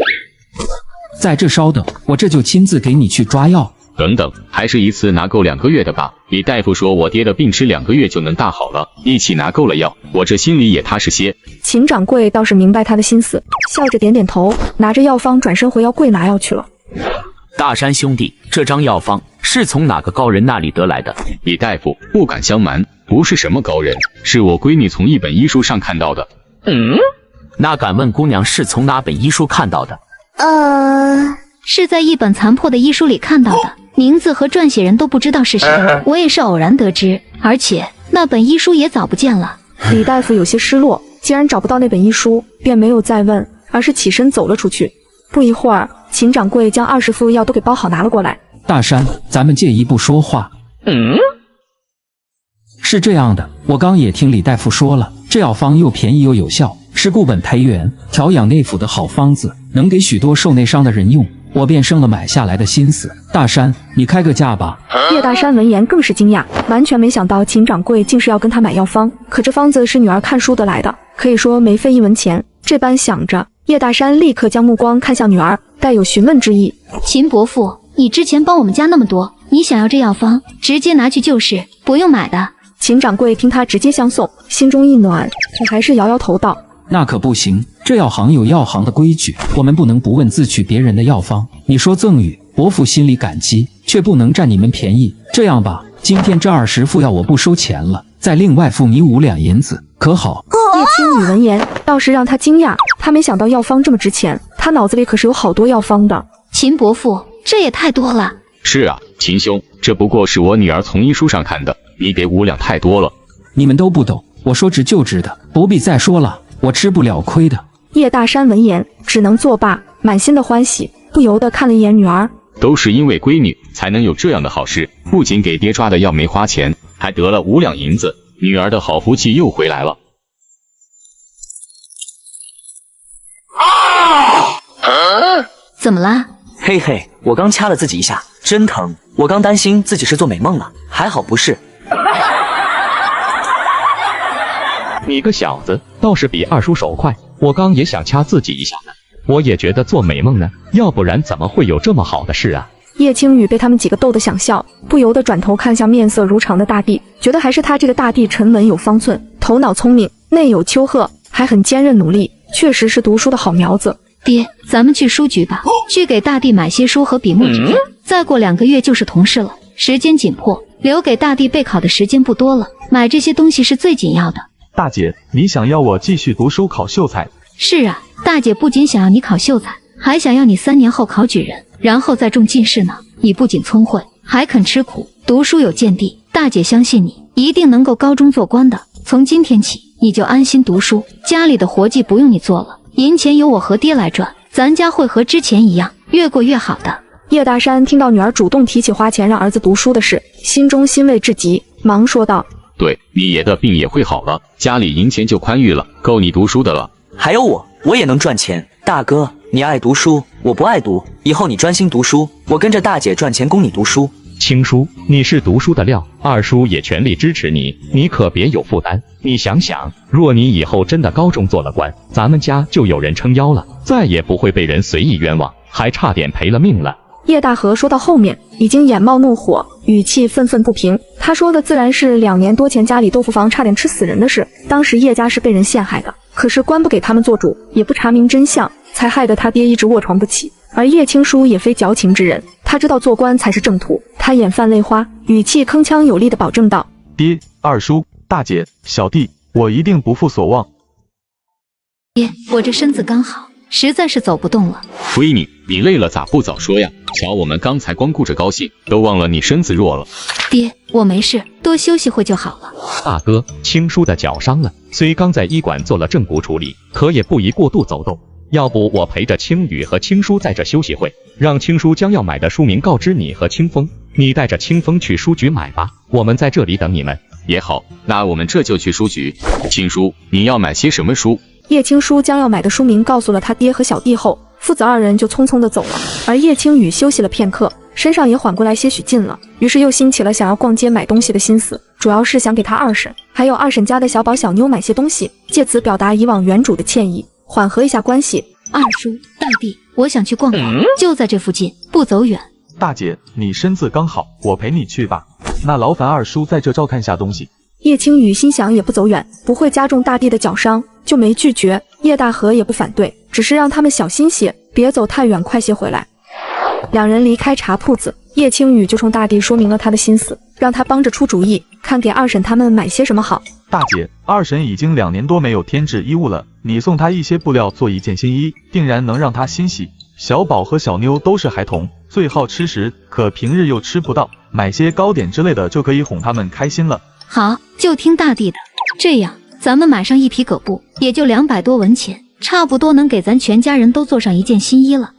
在这稍等，我这就亲自给你去抓药。等等，还是一次拿够2个月的吧。李大夫说我爹的病吃2个月就能大好了，一起拿够了药，我这心里也踏实些。秦掌柜倒是明白他的心思，笑着点点头，拿着药方转身回药柜拿药去了。大山兄弟，这张药方是从哪个高人那里得来的？李大夫，不敢相瞒，不是什么高人，是我闺女从一本医书上看到的。那敢问姑娘是从哪本医书看到的？是在一本残破的医书里看到的，名字和撰写人都不知道是谁，我也是偶然得知，而且那本医书也早不见了。李大夫有些失落，既然找不到那本医书，便没有再问，而是起身走了出去。不一会儿，秦掌柜将20副药都给包好拿了过来。大山，咱们借一步说话。是这样的，我刚也听李大夫说了，这药方又便宜又有效，是固本培元、调养内腑的好方子，能给许多受内伤的人用。我便生了买下来的心思。大山，你开个价吧。叶大山闻言更是惊讶，完全没想到秦掌柜竟是要跟他买药方，可这方子是女儿看书得来的，可以说没费1文钱。这般想着，叶大山立刻将目光看向女儿，带有询问之意。秦伯父，你之前帮我们家那么多，你想要这药方，直接拿去就是，不用买的。秦掌柜听他直接相送，心中一暖，可还是摇摇头道：那可不行，这药行有药行的规矩，我们不能不问自取别人的药方。你说赠与，伯父心里感激，却不能占你们便宜。这样吧，今天这20副药我不收钱了，再另外付你5两银子，可好？叶青雨闻言倒是让他惊讶，他没想到药方这么值钱，他脑子里可是有好多药方的。秦伯父，这也太多了。是啊，秦兄，这不过是我女儿从医书上看的，你给5两太多了。你们都不懂，我说值就值的，不必再说了，我吃不了亏的。叶大山闻言只能作罢，满心的欢喜，不由得看了一眼女儿。都是因为闺女才能有这样的好事，不仅给爹抓的药没花钱，还得了5两银子，女儿的好福气又回来了。怎么啦？嘿嘿，我刚掐了自己一下，真疼。我刚担心自己是做美梦了，还好不是。你个小子，倒是比二叔手快。我刚也想掐自己一下呢，我也觉得做美梦呢，要不然怎么会有这么好的事啊？叶青雨被他们几个逗得想笑，不由得转头看向面色如常的大地，觉得还是他这个大弟沉稳有方寸，头脑聪明，内有丘壑，还很坚韧努力，确实是读书的好苗子。爹，咱们去书局吧，去给大弟买些书和笔墨纸砚。再过2个月就是同试了，时间紧迫，留给大弟备考的时间不多了，买这些东西是最紧要的。大姐，你想要我继续读书考秀才？是啊，大姐不仅想要你考秀才，还想要你3年后考举人，然后再中进士呢。你不仅聪慧，还肯吃苦，读书有见地，大姐相信你一定能够高中做官的。从今天起，你就安心读书，家里的活计不用你做了，银钱由我和爹来赚，咱家会和之前一样，越过越好的。叶大山听到女儿主动提起花钱让儿子读书的事，心中欣慰至极，忙说道：对，你爷的病也会好了，家里银钱就宽裕了，够你读书的了。还有我也能赚钱。大哥，你爱读书，我不爱读，以后你专心读书，我跟着大姐赚钱供你读书。青叔，你是读书的料，二叔也全力支持你，你可别有负担。你想想，若你以后真的高中做了官，咱们家就有人撑腰了，再也不会被人随意冤枉，还差点赔了命了。叶大河说到后面，已经眼冒怒火，语气愤愤不平。他说的自然是2年多前家里豆腐房差点吃死人的事。当时叶家是被人陷害的，可是官不给他们做主，也不查明真相，才害得他爹一直卧床不起。而叶青书也非矫情之人，他知道做官才是正途。他眼泛泪花，语气铿锵有力地保证道：爹、二叔、大姐、小弟，我一定不负所望。爹，我这身子刚好，实在是走不动了。闺女，你累了咋不早说呀？瞧我们刚才光顾着高兴，都忘了你身子弱了。爹，我没事，多休息会就好了。大哥，青叔的脚伤了，虽刚在医馆做了正骨处理，可也不宜过度走动。要不我陪着青雨和青叔在这休息会，让青叔将要买的书名告知你和清风，你带着清风去书局买吧，我们在这里等你们。也好，那我们这就去书局。青叔，你要买些什么书？叶青书将要买的书名告诉了他爹和小弟后，父子二人就匆匆的走了。而叶青雨休息了片刻，身上也缓过来些许劲了，于是又兴起了想要逛街买东西的心思，主要是想给他二婶还有二婶家的小宝小妞买些东西，借此表达以往原主的歉意，缓和一下关系。二叔，大弟，我想去逛逛，就在这附近，不走远。大姐，你身子刚好，我陪你去吧。那劳烦二叔在这照看下东西。叶青雨心想也不走远，不会加重大弟的脚伤，就没拒绝。叶大河也不反对，只是让他们小心些，别走太远，快些回来。两人离开茶铺子，叶青雨就冲大弟说明了他的心思，让他帮着出主意，看给二婶他们买些什么好。大姐，二婶已经2年多没有添置衣物了，你送她一些布料做一件新衣，定然能让她欣喜。小宝和小妞都是孩童，最好吃食，可平日又吃不到，买些糕点之类的就可以哄他们开心了。好，就听大弟的。这样，咱们买上一匹葛布，也就200多文钱，差不多能给咱全家人都做上一件新衣了。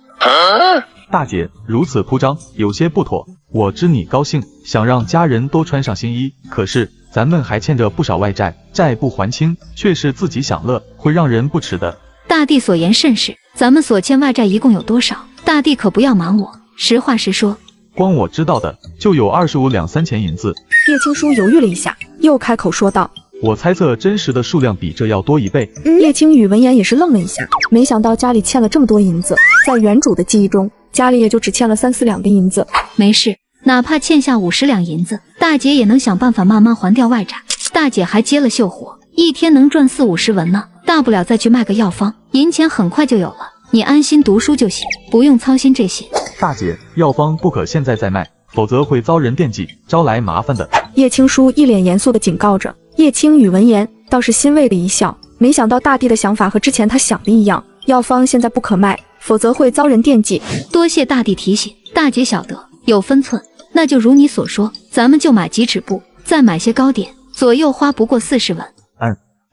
大姐，如此铺张有些不妥，我知你高兴，想让家人都穿上新衣，可是咱们还欠着不少外债，债不还清，却是自己享乐，会让人不齿的。大弟所言甚是，咱们所欠外债一共有多少？大弟可不要瞒我，实话实说。光我知道的就有25两3钱银子。叶青书犹豫了一下，又开口说道：我猜测真实的数量比这要多1倍。叶青雨闻言也是愣了一下，没想到家里欠了这么多银子，在原主的记忆中，家里也就只欠了3、4两的银子。没事，哪怕欠下50两银子，大姐也能想办法慢慢还掉外债。大姐还接了秀活，一天能赚40、50文呢，大不了再去卖个药方，银钱很快就有了。你安心读书就行，不用操心这些。大姐，药方不可现在再卖，否则会遭人惦记，招来麻烦的。叶青书一脸严肃地警告着。叶青雨闻言倒是欣慰的一笑，没想到大弟的想法和之前他想的一样，药方现在不可卖，否则会遭人惦记。多谢大弟提醒，大姐晓得，有分寸。那就如你所说，咱们就买几纸布，再买些糕点，左右花不过40文。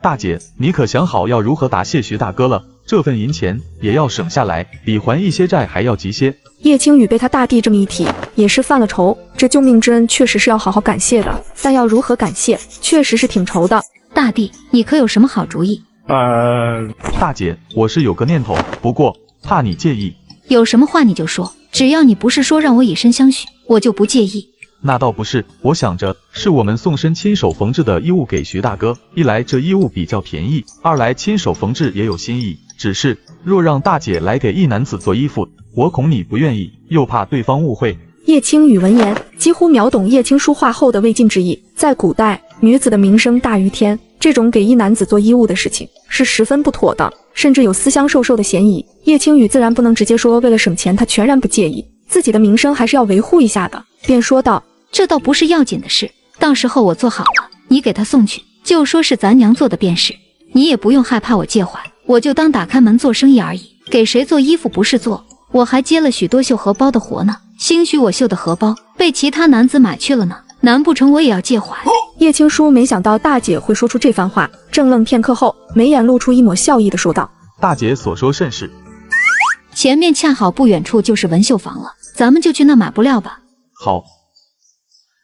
大姐，你可想好要如何答谢徐大哥了？这份银钱也要省下来，比还一些债还要急些。叶青雨被他大弟这么一提，也是犯了愁。这救命之恩确实是要好好感谢的，但要如何感谢，确实是挺愁的。大弟，你可有什么好主意？大姐，我是有个念头，不过怕你介意。有什么话你就说，只要你不是说让我以身相许，我就不介意。那倒不是，我想着是我们送身亲手缝制的衣物给徐大哥，一来这衣物比较便宜，二来亲手缝制也有新意。只是若让大姐来给一男子做衣服，我恐你不愿意，又怕对方误会。叶青雨闻言，几乎秒懂叶青书话后的未尽之意。在古代，女子的名声大于天，这种给一男子做衣物的事情是十分不妥的，甚至有私相授受的嫌疑。叶青雨自然不能直接说为了省钱他全然不介意，自己的名声还是要维护一下的，便说道：这倒不是要紧的事，到时候我做好了，你给他送去，就说是咱娘做的便是。你也不用害怕我介怀，我就当打开门做生意而已。给谁做衣服不是做，我还接了许多绣荷包的活呢。兴许我绣的荷包被其他男子买去了呢，难不成我也要介怀？叶青书没想到大姐会说出这番话，怔愣片刻后，眉眼露出一抹笑意的说道：大姐所说甚是。前面恰好不远处就是文绣坊了，咱们就去那买布料吧。好。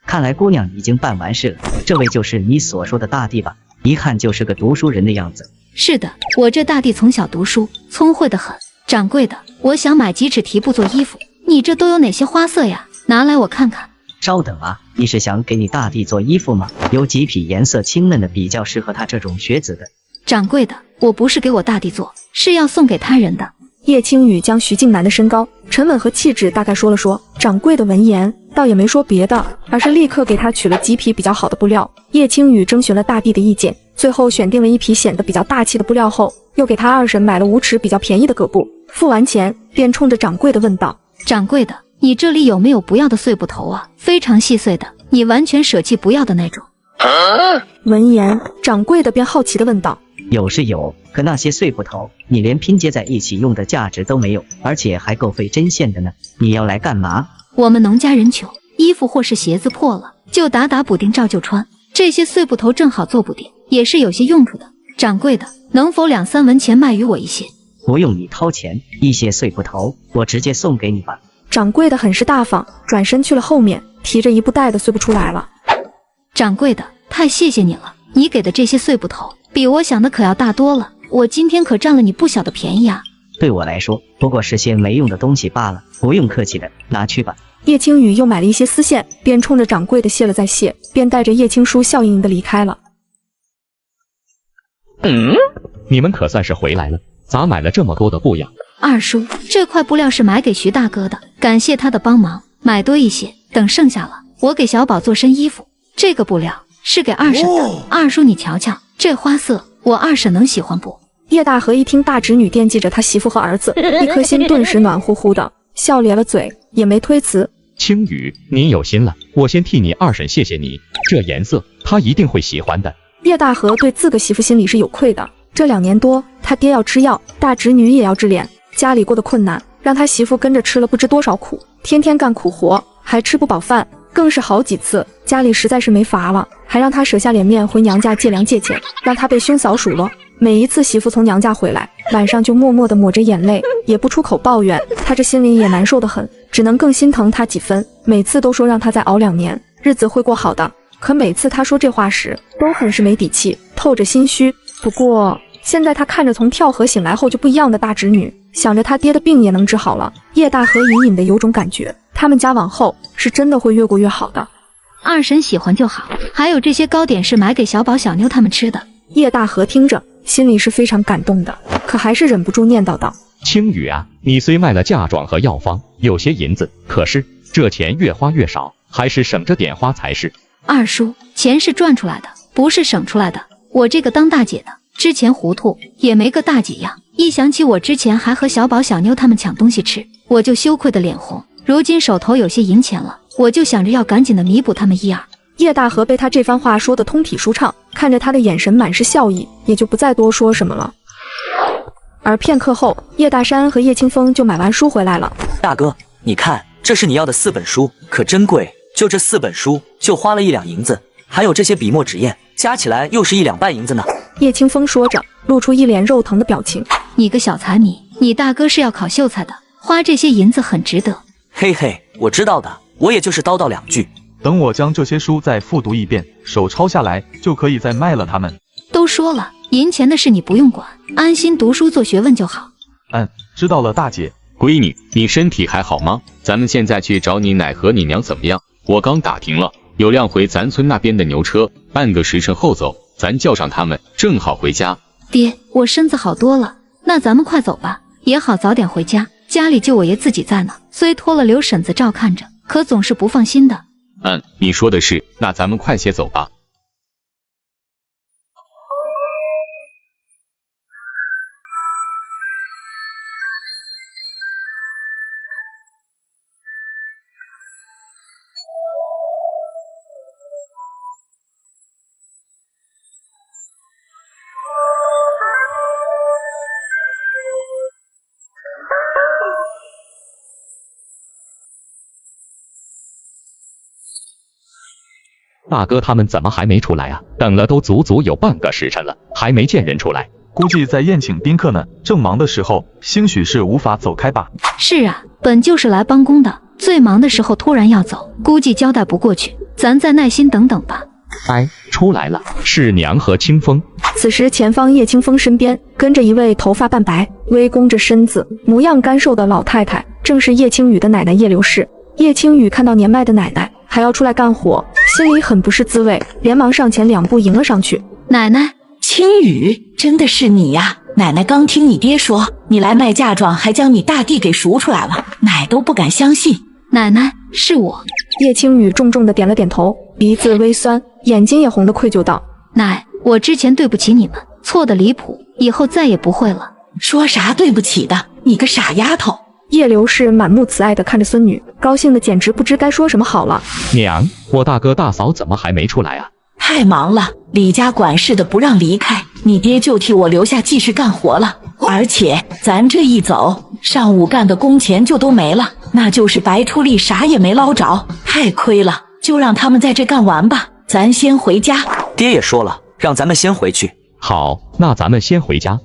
看来姑娘已经办完事了，这位就是你所说的大弟吧？一看就是个读书人的样子。是的，我这大弟从小读书，聪慧得很。掌柜的，我想买几尺提布做衣服，你这都有哪些花色呀？拿来我看看。稍等啊，你是想给你大弟做衣服吗？有几匹颜色清嫩的，比较适合他这种学子的。掌柜的，我不是给我大弟做，是要送给他人的。叶青雨将徐静南的身高、沉稳和气质大概说了说，掌柜的闻言倒也没说别的，而是立刻给他取了几匹比较好的布料。叶青雨征询了大弟的意见，最后选定了一匹显得比较大气的布料后，又给他二婶买了5尺比较便宜的葛布。付完钱，便冲着掌柜的问道：掌柜的，你这里有没有不要的碎布头啊？非常细碎的，你完全舍弃不要的那种。闻言，掌柜的便好奇的问道：有是有，可那些碎布头，你连拼接在一起用的价值都没有，而且还够费针线的呢。你要来干嘛？我们农家人穷，衣服或是鞋子破了，就打补丁照旧穿。这些碎布头正好做补丁，也是有些用处的。掌柜的，能否2、3文钱卖与我一些？不用你掏钱，一些碎布头，我直接送给你吧。掌柜的很是大方，转身去了后面，提着一布袋的碎布出来了。掌柜的，太谢谢你了，你给的这些碎布头比我想的可要大多了。我今天可占了你不小的便宜啊。对我来说，不过是些没用的东西罢了，不用客气的，拿去吧。叶青雨又买了一些丝线，边冲着掌柜的谢了再谢，便带着叶青书笑盈盈的离开了。你们可算是回来了，咋买了这么多的布呀？二叔，这块布料是买给徐大哥的，感谢他的帮忙，买多一些，等剩下了，我给小宝做身衣服。这个布料是给二婶的，二叔你瞧瞧，这花色，我二婶能喜欢不？叶大和一听大侄女惦记着他媳妇和儿子，一颗心顿时暖乎乎的，笑咧了嘴，也没推辞。青雨，你有心了，我先替你二婶谢谢你，这颜色她一定会喜欢的。叶大和对自个媳妇心里是有愧的，这2年多，他爹要吃药，大侄女也要治脸，家里过得困难，让他媳妇跟着吃了不知多少苦，天天干苦活，还吃不饱饭，更是好几次家里实在是没法了，还让他舍下脸面回娘家借粮借钱，让他被兄嫂数落。每一次媳妇从娘家回来，晚上就默默地抹着眼泪，也不出口抱怨，他这心里也难受得很，只能更心疼他几分。每次都说让他再熬2年，日子会过好的，可每次他说这话时，都很是没底气，透着心虚。不过现在他看着从跳河醒来后就不一样的大侄女，想着他爹的病也能治好了，叶大和隐隐的有种感觉，他们家往后是真的会越过越好的。二婶喜欢就好，还有这些糕点是买给小宝小妞他们吃的。叶大和听着心里是非常感动的，可还是忍不住念叨道：青雨啊，你虽卖了嫁妆和药方，有些银子，可是这钱越花越少，还是省着点花才是。二叔，钱是赚出来的，不是省出来的。我这个当大姐的，之前糊涂也没个大姐样，一想起我之前还和小宝小妞他们抢东西吃，我就羞愧的脸红。如今手头有些银钱了，我就想着要赶紧的弥补他们一二。叶大和被他这番话说得通体舒畅，看着他的眼神满是笑意，也就不再多说什么了。而片刻后，叶大山和叶清风就买完书回来了。大哥，你看，这是你要的4本书，可真贵，就这4本书就花了1两银子，还有这些笔墨纸砚，加起来又是1两半银子呢。叶清风说着，露出一脸肉疼的表情。你个小财迷，你大哥是要考秀才的，花这些银子很值得。嘿嘿，我知道的，我也就是叨叨2句。等我将这些书再复读一遍，手抄下来，就可以再卖了它们。都说了，银钱的事你不用管，安心读书做学问就好。知道了，大姐。闺女，你身体还好吗？咱们现在去找你奶和你娘怎么样？我刚打听了，有辆回咱村那边的牛车，半个时辰后走，咱叫上他们，正好回家。爹，我身子好多了，那咱们快走吧，也好早点回家。家里就我爷自己在呢，虽托了刘婶子照看着，可总是不放心的。你说的是，那咱们快些走吧。大哥他们怎么还没出来啊？等了都足足有半个时辰了，还没见人出来。估计在宴请宾客呢，正忙的时候，兴许是无法走开吧。是啊，本就是来帮工的，最忙的时候突然要走，估计交代不过去，咱再耐心等等吧。出来了，是娘和清风。此时前方叶清风身边跟着一位头发半白、微弓着身子、模样干瘦的老太太，正是叶青雨的奶奶叶刘氏。叶青雨看到年迈的奶奶还要出来干活，心里很不是滋味，连忙上前2步迎了上去。奶奶，青雨，真的是你呀！奶奶刚听你爹说你来卖嫁妆，还将你大弟给赎出来了，奶都不敢相信。奶奶，是我。叶青雨重重的点了点头，鼻子微酸，眼睛也红的愧疚道：奶，我之前对不起你们，错的离谱，以后再也不会了。说啥对不起的，你个傻丫头。叶刘氏满目慈爱地看着孙女，高兴的简直不知该说什么好了。娘，我大哥大嫂怎么还没出来啊？太忙了，李家管事的不让离开，你爹就替我留下继续干活了。而且咱这一走，上午干的工钱就都没了，那就是白出力，啥也没捞着，太亏了。就让他们在这干完吧，咱先回家。爹也说了，让咱们先回去。好，那咱们先回家。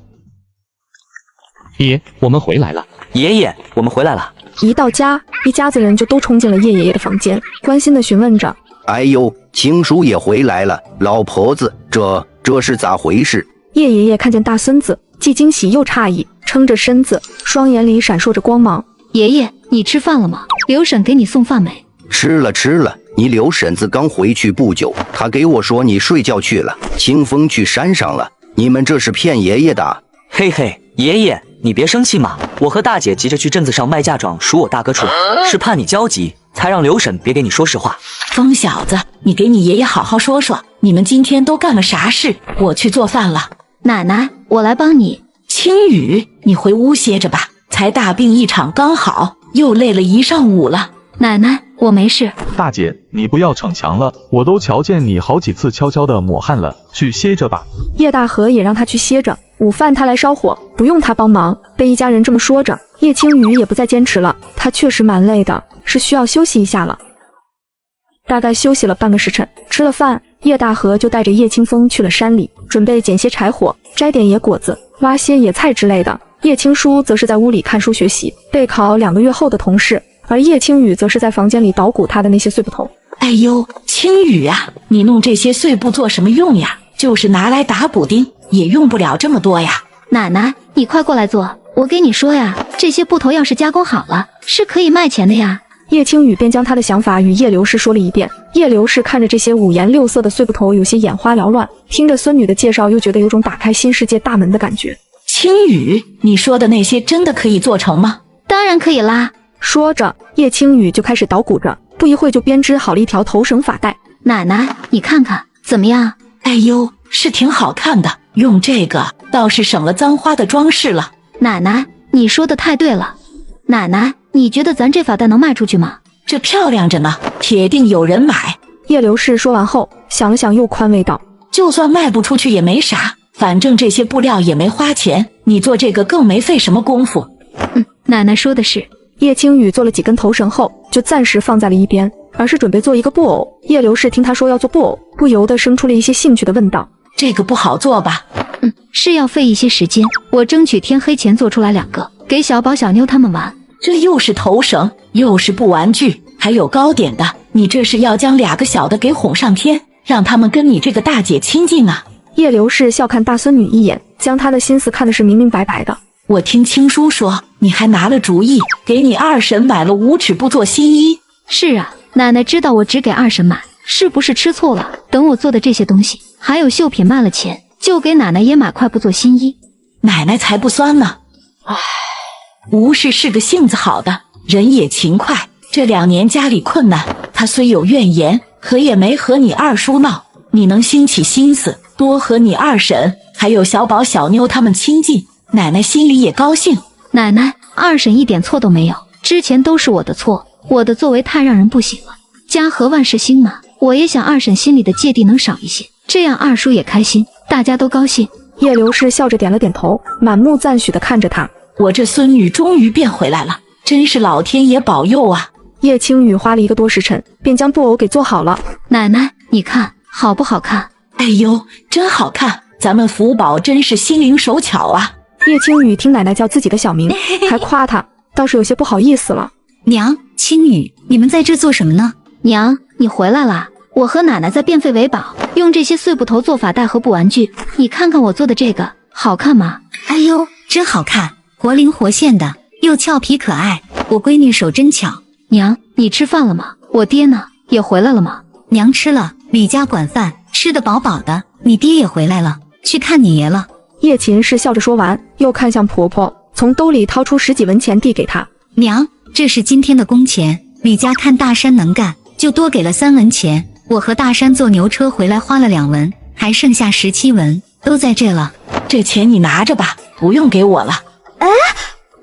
爹，我们回来了。爷爷，我们回来了。一到家，一家子人就都冲进了叶爷爷的房间，关心地询问着：哎呦，青叔也回来了，老婆子，这是咋回事？叶爷爷看见大孙子，既惊喜又诧异，撑着身子，双眼里闪烁着光芒。爷爷，你吃饭了吗？刘婶给你送饭没？吃了吃了，你刘婶子刚回去不久，她给我说你睡觉去了，清风去山上了。你们这是骗爷爷的。嘿嘿，爷爷，你别生气嘛，我和大姐急着去镇子上卖嫁妆赎我大哥出来，是怕你焦急，才让刘婶别给你说实话。疯小子，你给你爷爷好好说说，你们今天都干了啥事？我去做饭了。奶奶，我来帮你。青雨，你回屋歇着吧，才大病一场刚好，又累了一上午了。奶奶，我没事。大姐，你不要逞强了，我都瞧见你好几次悄悄的抹汗了，去歇着吧。叶大河也让他去歇着，午饭他来烧火，不用他帮忙。被一家人这么说着，叶青雨也不再坚持了，他确实蛮累的，是需要休息一下了。大概休息了半个时辰，吃了饭，叶大河就带着叶清风去了山里，准备捡些柴火，摘点野果子，挖些野菜之类的。叶青书则是在屋里看书学习，备考2个月后的同试，而叶青雨则是在房间里捣鼓他的那些碎布头。哎呦，青雨啊，你弄这些碎布做什么用呀？就是拿来打补丁，也用不了这么多呀。奶奶，你快过来坐，我跟你说呀，这些布头要是加工好了，是可以卖钱的呀。叶青雨便将他的想法与叶刘氏说了一遍。叶刘氏看着这些五颜六色的碎布头，有些眼花缭乱，听着孙女的介绍，又觉得有种打开新世界大门的感觉。青雨，你说的那些真的可以做成吗？当然可以啦。说着，叶青雨就开始捣鼓着，不一会就编织好了一条头绳发带。奶奶，你看看怎么样？哎呦，是挺好看的，用这个倒是省了簪花的装饰了。奶奶，你说的太对了。奶奶，你觉得咱这发带能卖出去吗？这漂亮着呢，铁定有人买。叶刘氏说完后，想了想，又宽慰道：就算卖不出去也没啥，反正这些布料也没花钱，你做这个更没费什么功夫。奶奶说的是。叶青雨做了几根头绳后，就暂时放在了一边，而是准备做一个布偶。叶刘氏听他说要做布偶，不由得生出了一些兴趣的问道：这个不好做吧？是要费一些时间，我争取天黑前做出来2个，给小宝小妞他们玩。这又是头绳，又是布玩具，还有糕点的，你这是要将2个小的给哄上天，让他们跟你这个大姐亲近啊？叶刘氏笑看大孙女一眼，将她的心思看的是明明白白的。我听青叔说，你还拿了主意，给你二婶买了5尺布做新衣。是啊，奶奶知道我只给二婶买，是不是吃醋了？等我做的这些东西还有绣品卖了钱，就给奶奶也买块布做新衣。奶奶才不酸呢。唉，吴氏是个性子好的人，也勤快。这2年家里困难，她虽有怨言，可也没和你二叔闹。你能兴起心思，多和你二婶还有小宝小妞他们亲近，奶奶心里也高兴。奶奶，二婶一点错都没有，之前都是我的错，我的作为太让人不喜了。家和万事兴嘛，我也想二婶心里的芥蒂能少一些，这样二叔也开心，大家都高兴。叶刘氏笑着点了点头，满目赞许地看着他。我这孙女终于变回来了，真是老天爷保佑啊！叶青雨花了1个多时辰，便将布偶给做好了。奶奶，你看好不好看？哎呦，真好看！咱们福宝真是心灵手巧啊！叶青雨听奶奶叫自己的小名，还夸她，倒是有些不好意思了。娘，青雨，你们在这做什么呢？娘，你回来啦！我和奶奶在变废为宝，用这些碎布头做发带和布玩具。你看看我做的这个，好看吗？哎呦，真好看，活灵活现的，又俏皮可爱。我闺女手真巧。娘，你吃饭了吗？我爹呢？也回来了吗？娘吃了，李家管饭，吃得饱饱的。你爹也回来了，去看你爷了。叶秦氏笑着说完，又看向婆婆，从兜里掏出10几文钱递给她。娘，这是今天的工钱，李家看大山能干，就多给了3文钱。我和大山坐牛车回来花了2文，还剩下17文，都在这了。这钱你拿着吧，不用给我了。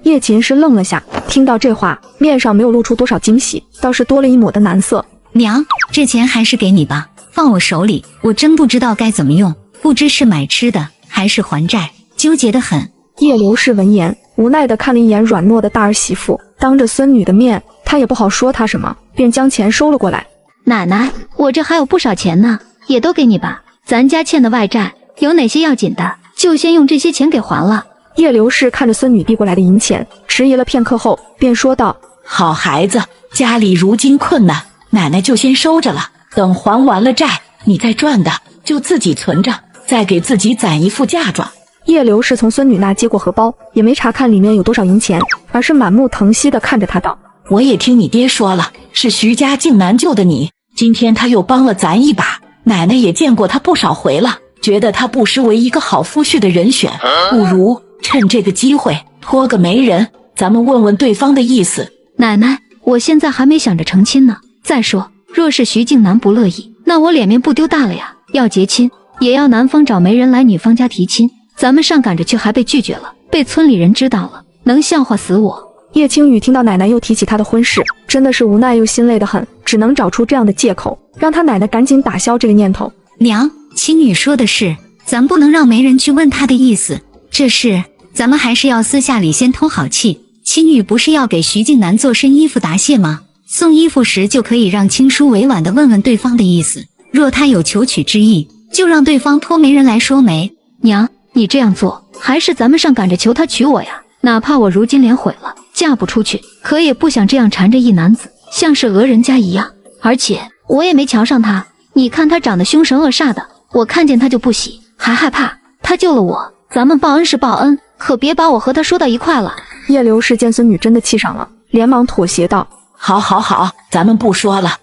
叶秦氏愣了下，听到这话，面上没有露出多少惊喜，倒是多了一抹的难色。娘，这钱还是给你吧，放我手里，我真不知道该怎么用，不知是买吃的还是还债，纠结得很。叶刘氏闻言，无奈地看了一眼软糯的大儿媳妇，当着孙女的面，她也不好说她什么，便将钱收了过来。奶奶，我这还有不少钱呢，也都给你吧。咱家欠的外债有哪些要紧的，就先用这些钱给还了。叶刘氏看着孙女递过来的银钱，迟疑了片刻后，便说道：好孩子，家里如今困难，奶奶就先收着了，等还完了债，你再赚的就自己存着，再给自己攒一副嫁妆。叶刘是从孙女那接过荷包，也没查看里面有多少银钱，而是满目疼惜地看着她道：“我也听你爹说了，是徐家靖南救的你，今天他又帮了咱一把，奶奶也见过他不少回了，觉得他不失为一个好夫婿的人选，不如趁这个机会托个媒人，咱们问问对方的意思。”奶奶，我现在还没想着成亲呢。再说，若是徐靖南不乐意，那我脸面不丢大了呀。要结亲，也要男方找媒人来女方家提亲，咱们上赶着去还被拒绝了，被村里人知道了，能笑话死我。叶青雨听到奶奶又提起她的婚事，真的是无奈又心累得很，只能找出这样的借口，让她奶奶赶紧打消这个念头。娘，青雨说的是，咱不能让媒人去问他的意思，这事咱们还是要私下里先通好气。青雨不是要给徐靖南做身衣服答谢吗？送衣服时就可以让青叔委婉地问问对方的意思，若他有求娶之意，就让对方托媒人来说媒。娘，你这样做，还是咱们上赶着求他娶我呀？哪怕我如今脸毁了，嫁不出去，可也不想这样缠着一男子，像是讹人家一样。而且我也没瞧上他，你看他长得凶神恶煞的，我看见他就不喜，还害怕。他救了我，咱们报恩是报恩，可别把我和他说到一块了。叶刘氏见孙女真的气上了，连忙妥协道：“好，咱们不说了。”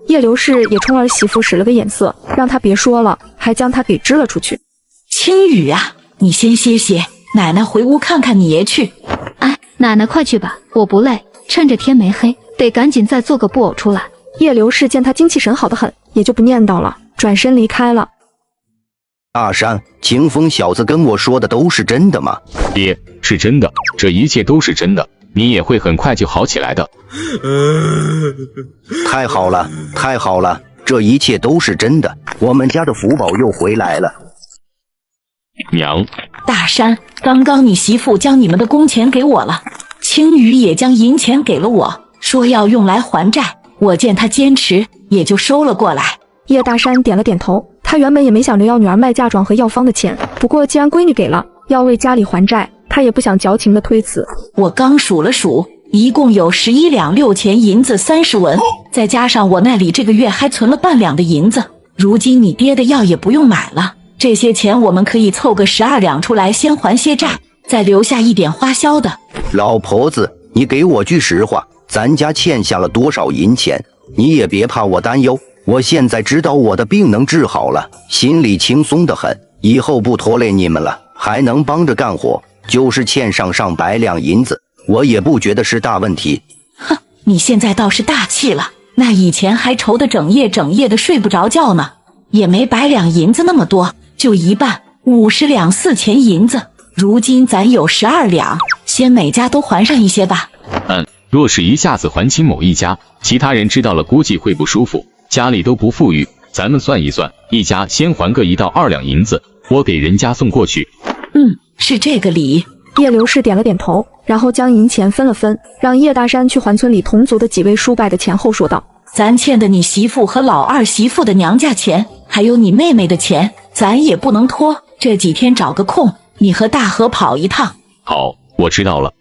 叶刘氏也冲儿媳妇使了个眼色，让她别说了，还将她给支了出去。青雨啊，你先歇歇，奶奶回屋看看你爷去。哎，奶奶快去吧，我不累，趁着天没黑，得赶紧再做个布偶出来。叶刘氏见她精气神好得很，也就不念叨了，转身离开了。大山，清风小子跟我说的都是真的吗？爹，是真的，这一切都是真的，你也会很快就好起来的。太好了，太好了，这一切都是真的，我们家的福宝又回来了。娘，大山，刚刚你媳妇将你们的工钱给我了，青雨也将银钱给了我，说要用来还债，我见他坚持，也就收了过来。叶大山点了点头，他原本也没想着要女儿卖嫁妆和药方的钱，不过既然闺女给了，要为家里还债，他也不想矫情的推辞。我刚数了数，一共有11两6钱银子30文，再加上我那里这个月还存了半两的银子，如今你爹的药也不用买了，这些钱我们可以凑个12两出来先还些债，再留下一点花销的。老婆子，你给我句实话，咱家欠下了多少银钱？你也别怕我担忧，我现在知道我的病能治好了，心里轻松得很，以后不拖累你们了，还能帮着干活，就是欠上100两银子，我也不觉得是大问题。哼，你现在倒是大气了，那以前还愁得整夜的睡不着觉呢，也没100两银子那么多，就一半，50两4钱银子，如今咱有12两，先每家都还上一些吧。若是一下子还清某一家，其他人知道了估计会不舒服，家里都不富裕，咱们算一算，一家先还个1到2两银子，我给人家送过去。是这个理。叶刘氏点了点头，然后将银钱分了分，让叶大山去还村里同族的几位叔伯的钱后说道：“咱欠的你媳妇和老二媳妇的娘家钱，还有你妹妹的钱，咱也不能拖，这几天找个空，你和大河跑一趟。”好，我知道了。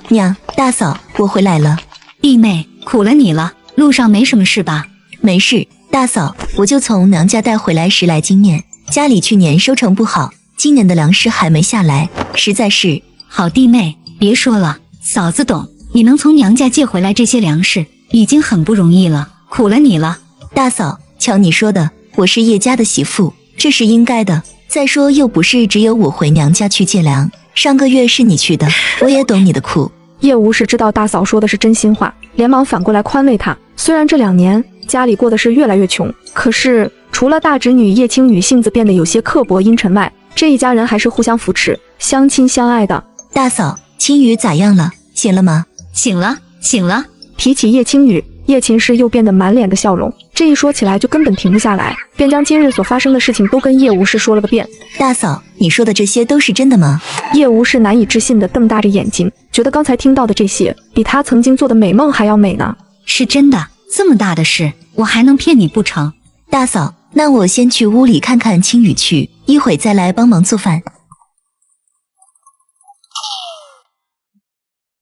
娘，大嫂，我回来了。弟妹，苦了你了，路上没什么事吧？没事，大嫂，我就从娘家带回来10来斤面，家里去年收成不好，今年的粮食还没下来，实在是……好弟妹，别说了，嫂子懂，你能从娘家借回来这些粮食，已经很不容易了，苦了你了。大嫂，瞧你说的，我是叶家的媳妇，这是应该的。再说又不是只有我回娘家去借粮，上个月是你去的，我也懂你的苦。叶无是知道大嫂说的是真心话，连忙反过来宽慰她。虽然这2年家里过得是越来越穷，可是除了大侄女叶青雨性子变得有些刻薄阴沉外，这一家人还是互相扶持，相亲相爱的。大嫂，青雨咋样了？醒了吗？醒了。提起叶青雨，叶秦氏又变得满脸的笑容，这一说起来就根本停不下来，便将今日所发生的事情都跟叶无事说了个遍。大嫂，你说的这些都是真的吗？叶无事难以置信地瞪大着眼睛，觉得刚才听到的这些比他曾经做的美梦还要美呢。是真的，这么大的事，我还能骗你不成？大嫂，那我先去屋里看看青雨去，一会再来帮忙做饭。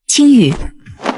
青雨，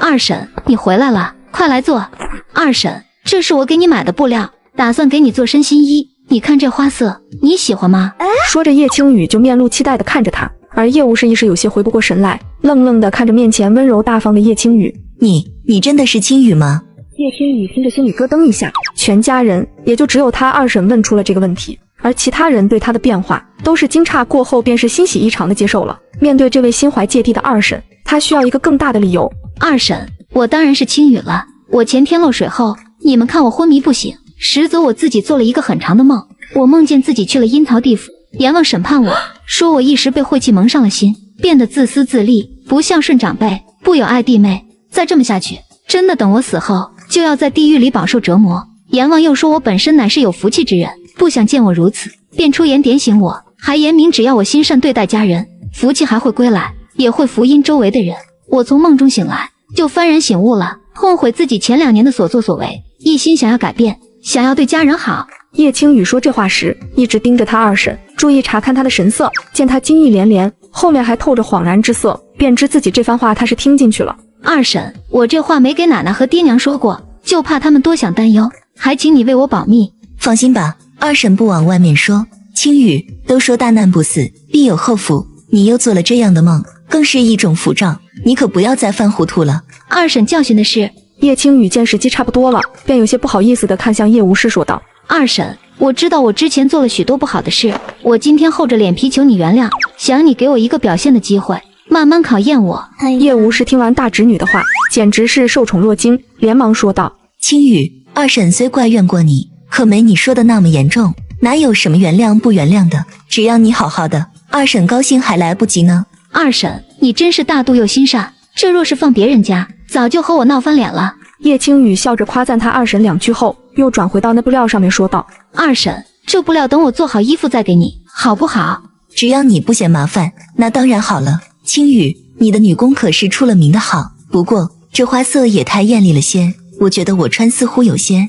二婶，你回来了，快来坐。二婶，这是我给你买的布料，打算给你做身新衣，你看这花色，你喜欢吗？说着，叶青雨就面露期待地看着他，而叶无事一时有些回不过神来，愣愣地看着面前温柔大方的叶青雨。你真的是青雨吗？叶青雨听着心里咯噔一下，全家人也就只有他二婶问出了这个问题，而其他人对他的变化都是惊诧过后便是欣喜异常的接受了。面对这位心怀芥蒂的二婶，他需要一个更大的理由。二婶，我当然是青雨了。我前天落水后，你们看我昏迷不醒，实则我自己做了一个很长的梦，我梦见自己去了阴曹地府，阎王审判我，说我一时被晦气蒙上了心，变得自私自利，不孝顺长辈，不友爱弟妹。再这么下去，真的等我死后就要在地狱里饱受折磨。阎王又说我本身乃是有福气之人，不想见我如此，便出言点醒我，还言明只要我心善对待家人，福气还会归来，也会福荫周围的人。我从梦中醒来，就幡然醒悟了，后悔自己前2年的所作所为，一心想要改变，想要对家人好。叶青雨说这话时，一直盯着他二婶，注意查看他的神色，见他惊异连连，后面还透着恍然之色，便知自己这番话他是听进去了。二婶，我这话没给奶奶和爹娘说过，就怕他们多想担忧，还请你为我保密。放心吧，二婶不往外面说。青雨，都说大难不死，必有后福，你又做了这样的梦，更是一种符兆，你可不要再犯糊涂了。二婶教训的是。叶青雨见时机差不多了，便有些不好意思地看向叶无事说道：二婶，我知道我之前做了许多不好的事，我今天厚着脸皮求你原谅，想你给我一个表现的机会，慢慢考验我。叶无事听完大侄女的话，简直是受宠若惊，连忙说道：青雨，二婶虽怪怨过你，可没你说的那么严重，哪有什么原谅不原谅的，只要你好好的，二婶高兴还来不及呢。二婶，你真是大度又心善，这若是放别人家，早就和我闹翻脸了。叶青雨笑着夸赞他二婶2句后，又转回到那布料上面说道：二婶，这布料等我做好衣服再给你，好不好？只要你不嫌麻烦，那当然好了。青雨，你的女工可是出了名的好，不过这花色也太艳丽了些，我觉得我穿似乎有些……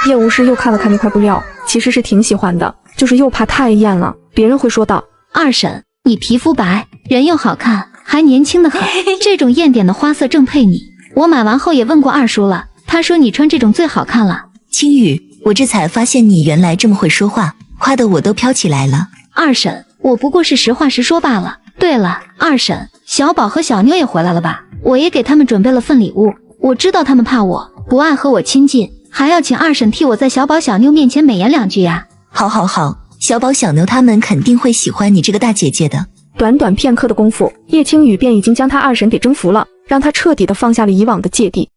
叶无事又看了看那块布料，其实是挺喜欢的，就是又怕太艳了，别人会说道：二婶，你皮肤白，人又好看，还年轻得很，这种艳点的花色正配你。我买完后也问过二叔了，他说你穿这种最好看了。青雨，我这才发现你原来这么会说话，夸得我都飘起来了。二婶，我不过是实话实说罢了。对了，二婶，小宝和小妞也回来了吧？我也给他们准备了份礼物，我知道他们怕我，不爱和我亲近，还要请二婶替我在小宝小妞面前美言2句呀。好好好，小宝小妞他们肯定会喜欢你这个大姐姐的。短短片刻的功夫，叶青雨便已经将他二婶给征服了，让他彻底的放下了以往的芥蒂。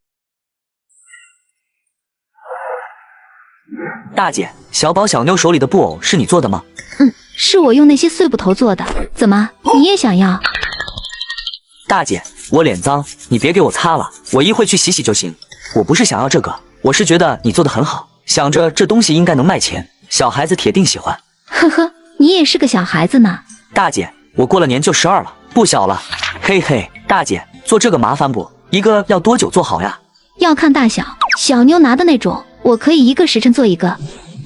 大姐，小宝小妞手里的布偶是你做的吗？是我用那些碎布头做的，怎么你也想要？大姐，我脸脏，你别给我擦了，我一会去洗洗就行。我不是想要这个，我是觉得你做的很好，想着这东西应该能卖钱，小孩子铁定喜欢。呵呵，你也是个小孩子呢。大姐，我过了年就12了，不小了。嘿嘿，大姐，做这个麻烦不？一个要多久做好呀？要看大小，小妞拿的那种，我可以1个时辰做一个。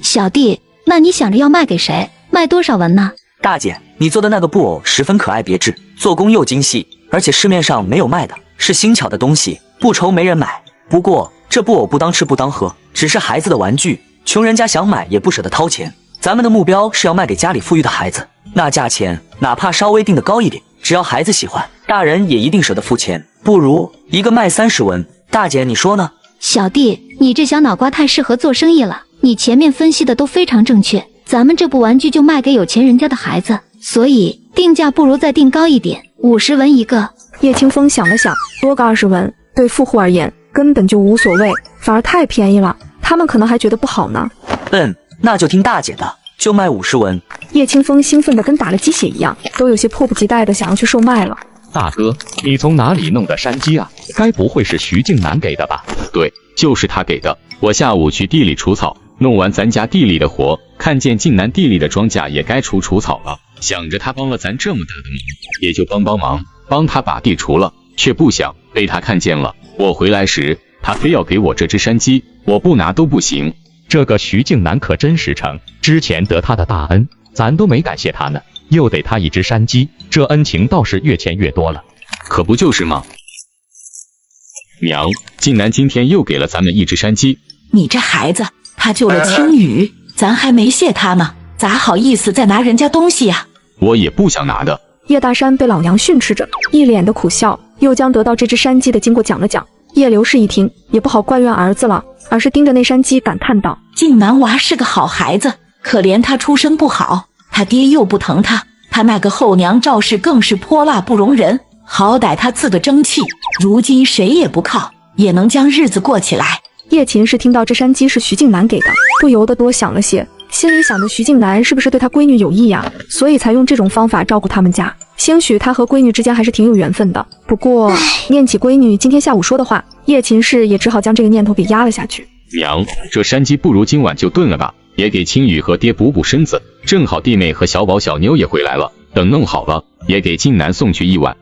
小弟，那你想着要卖给谁？卖多少文呢？大姐，你做的那个布偶十分可爱别致，做工又精细，而且市面上没有卖的，是新巧的东西，不愁没人买。不过这布偶不当吃不当喝，只是孩子的玩具，穷人家想买也不舍得掏钱。咱们的目标是要卖给家里富裕的孩子，那价钱哪怕稍微定的高一点，只要孩子喜欢，大人也一定舍得付钱。不如一个卖30文，大姐你说呢？小弟，你这小脑瓜太适合做生意了，你前面分析的都非常正确，咱们这部玩具就卖给有钱人家的孩子，所以定价不如再定高一点，50文一个。叶清风想了想，多个20文对富户而言根本就无所谓，反而太便宜了，他们可能还觉得不好呢。那就听大姐的，就卖50文。叶清风兴奋的跟打了鸡血一样，都有些迫不及待的想要去售卖了。大哥，你从哪里弄的山鸡啊？该不会是徐静南给的吧？对，就是他给的。我下午去地里除草，弄完咱家地里的活，看见静南地里的庄稼也该除草了，想着他帮了咱这么大的忙，也就帮忙，帮他把地除了，却不想被他看见了。我回来时，他非要给我这只山鸡，我不拿都不行。这个徐静南可真实诚，之前得他的大恩，咱都没感谢他呢，又得他一只山鸡，这恩情倒是越欠越多了。可不就是吗？娘，静南今天又给了咱们一只山鸡。你这孩子，他救了青雨，咱还没谢他呢，咋好意思再拿人家东西呀？我也不想拿的。叶大山被老娘训斥着，一脸的苦笑，又将得到这只山鸡的经过讲了讲。叶刘氏一听，也不好怪怨儿子了，而是盯着那山鸡感叹道：靖南娃是个好孩子，可怜他出身不好，他爹又不疼他，他那个后娘赵氏更是泼辣不容人，好歹他自个争气，如今谁也不靠，也能将日子过起来。叶琴是听到这山鸡是徐静南给的，不由得多想了些，心里想着徐静南是不是对他闺女有意呀，所以才用这种方法照顾他们家。兴许他和闺女之间还是挺有缘分的。不过念起闺女今天下午说的话，叶琴氏也只好将这个念头给压了下去。娘，这山鸡不如今晚就炖了吧，也给青雨和爹补补身子。正好弟妹和小宝小妞也回来了，等弄好了也给静南送去一碗。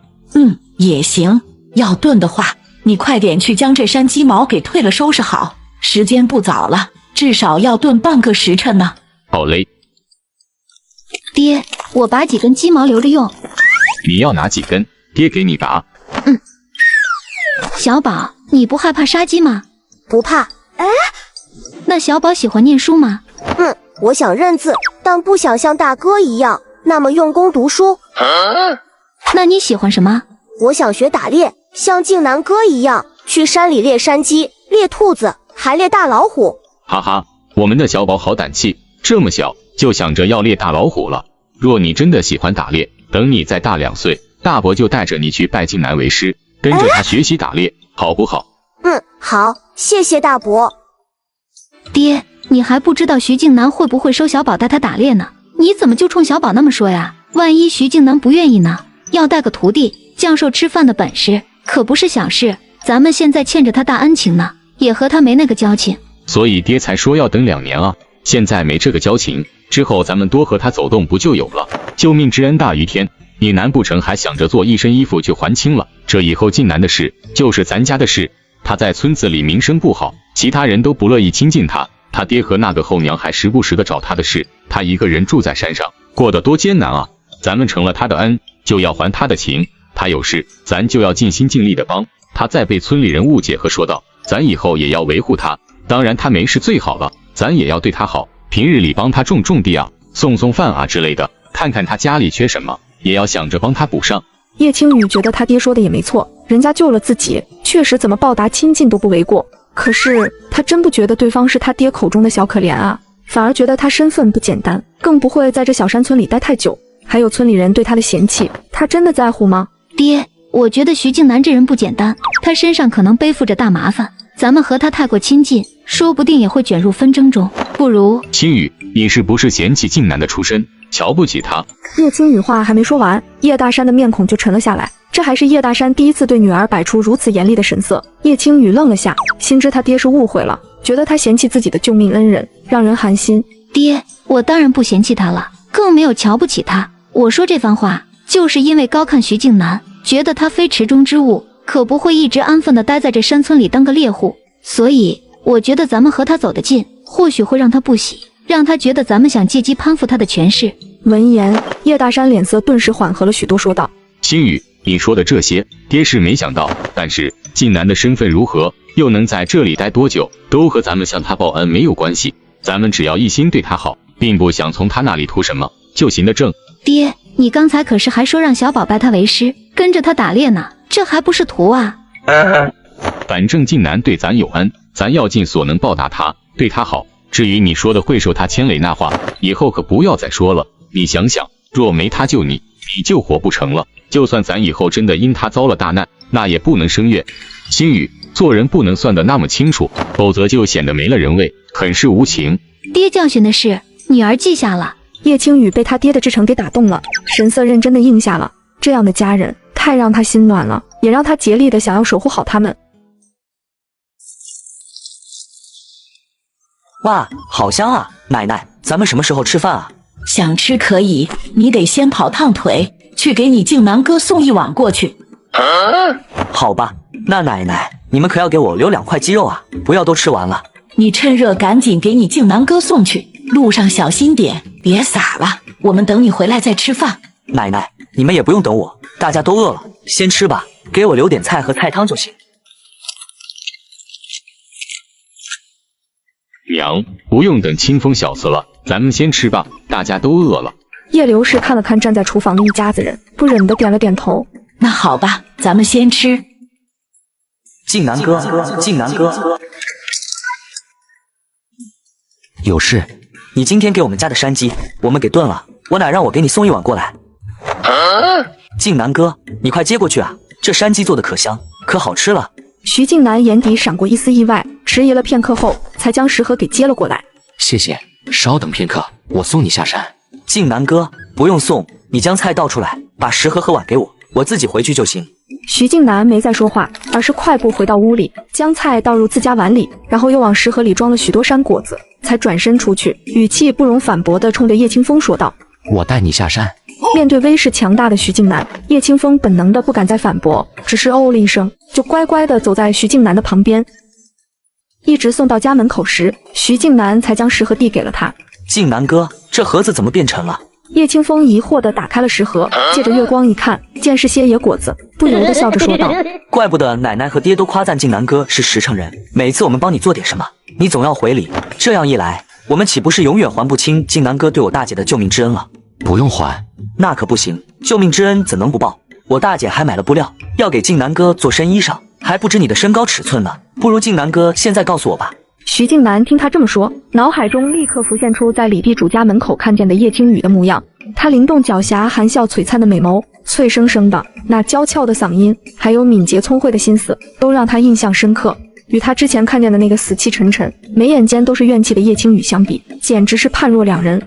也行，要炖的话你快点去将这山鸡毛给退了收拾好，时间不早了，至少要炖半个时辰呢。好嘞。爹，我拔几根鸡毛留着用。你要拿几根？爹给你拔。小宝，你不害怕杀鸡吗？不怕。那小宝喜欢念书吗？我想认字，但不想像大哥一样那么用功读书。那你喜欢什么？我想学打猎，像靖南哥一样去山里猎山鸡、猎兔子，还猎大老虎。哈哈，我们的小宝好胆气，这么小就想着要猎大老虎了。若你真的喜欢打猎，等你再大2岁，大伯就带着你去拜靖南为师，跟着他学习打猎，好不好？好，谢谢大伯。爹，你还不知道徐静南会不会收小宝带他打猎呢？你怎么就冲小宝那么说呀？万一徐静南不愿意呢？要带个徒弟，教授吃饭的本事可不是小事。咱们现在欠着他大恩情呢，也和他没那个交情。所以爹才说要等2年啊，现在没这个交情，之后咱们多和他走动不就有了？救命之恩大于天，你难不成还想着做一身衣服去还清了？这以后靖南的事就是咱家的事。他在村子里名声不好，其他人都不乐意亲近他，他爹和那个后娘还时不时的找他的事，他一个人住在山上，过得多艰难啊！咱们成了他的恩，就要还他的情，他有事咱就要尽心尽力的帮他。再被村里人误解和说道，咱以后也要维护他。当然他没事最好了，咱也要对他好，平日里帮他种地啊，送饭啊之类的，看看他家里缺什么，也要想着帮他补上。叶青雨觉得他爹说的也没错，人家救了自己，确实怎么报答亲近都不为过。可是他真不觉得对方是他爹口中的小可怜啊，反而觉得他身份不简单，更不会在这小山村里待太久。还有村里人对他的嫌弃，他真的在乎吗？爹，我觉得徐静南这人不简单，他身上可能背负着大麻烦，咱们和他太过亲近，说不定也会卷入纷争中。不如……青雨，你是不是嫌弃靖南的出身，瞧不起他？叶青雨话还没说完，叶大山的面孔就沉了下来。这还是叶大山第一次对女儿摆出如此严厉的神色。叶青雨愣了下，心知他爹是误会了，觉得他嫌弃自己的救命恩人，让人寒心。爹，我当然不嫌弃他了，更没有瞧不起他。我说这番话，就是因为高看徐静南，觉得他非池中之物，可不会一直安分的待在这山村里当个猎户。所以我觉得咱们和他走得近，或许会让他不喜，让他觉得咱们想借机攀附他的权势。闻言，叶大山脸色顿时缓和了许多，说道：青雨，你说的这些，爹是没想到，但是靖南的身份如何，又能在这里待多久，都和咱们向他报恩没有关系。咱们只要一心对他好，并不想从他那里图什么，就行得正。爹，你刚才可是还说让小宝拜他为师，跟着他打猎呢，这还不是图啊？反正靖南对咱有恩，咱要尽所能报答他，对他好。至于你说的会受他牵累那话，以后可不要再说了。你想想，若没他救你，你就活不成了。就算咱以后真的因他遭了大难，那也不能生怨。星宇，做人不能算得那么清楚，否则就显得没了人味，很是无情。爹教训的事，女儿记下了。叶青雨被他爹的至诚给打动了，神色认真的应下了。这样的家人太让他心暖了，也让他竭力的想要守护好他们。哇，好香啊！奶奶，咱们什么时候吃饭啊？想吃可以，你得先跑趟腿，去给你靖南哥送一碗过去。好吧，那奶奶，你们可要给我留2块鸡肉啊，不要都吃完了。你趁热赶紧给你靖南哥送去，路上小心点，别洒了。我们等你回来再吃饭。奶奶，你们也不用等我，大家都饿了，先吃吧，给我留点菜和菜汤就行。娘，不用等清风小子了，咱们先吃吧，大家都饿了。叶刘氏看了看站在厨房的一家子人，不忍地点了点头。那好吧，咱们先吃。靖南哥，靖南哥，有事？你今天给我们家的山鸡，我们给炖了，我奶让我给你送一碗过来。靖南哥，你快接过去啊！这山鸡做的可香，可好吃了。徐靖南眼底闪过一丝意外，迟疑了片刻后，才将食盒给接了过来。谢谢，稍等片刻，我送你下山。靖南哥，不用送，你将菜倒出来，把食盒和碗给我，我自己回去就行。徐靖南没再说话，而是快步回到屋里，将菜倒入自家碗里，然后又往食盒里装了许多山果子，才转身出去，语气不容反驳地冲着叶清风说道：“我带你下山。”面对威势强大的徐靖南，叶清风本能的不敢再反驳，只是哦了一声，就乖乖地走在徐靖南的旁边。一直送到家门口时，徐靖南才将食盒递给了他。靖南哥，这盒子怎么变沉了？叶清风疑惑地打开了食盒，借着月光一看，见是些野果子，不由得笑着说道：“怪不得奶奶和爹都夸赞靖南哥是实诚人，每次我们帮你做点什么，你总要回礼。这样一来，我们岂不是永远还不清靖南哥对我大姐的救命之恩了？”不用还，那可不行，救命之恩怎能不报？我大姐还买了布料，要给靖南哥做身衣裳，还不知你的身高尺寸呢。不如靖南哥现在告诉我吧。徐靖南听他这么说，脑海中立刻浮现出在李地主家门口看见的叶青雨的模样。他灵动狡黠、含笑璀璨的美眸，脆生生的那娇俏的嗓音，还有敏捷聪慧的心思，都让他印象深刻。与他之前看见的那个死气沉沉、眉眼间都是怨气的叶青雨相比，简直是判若两人。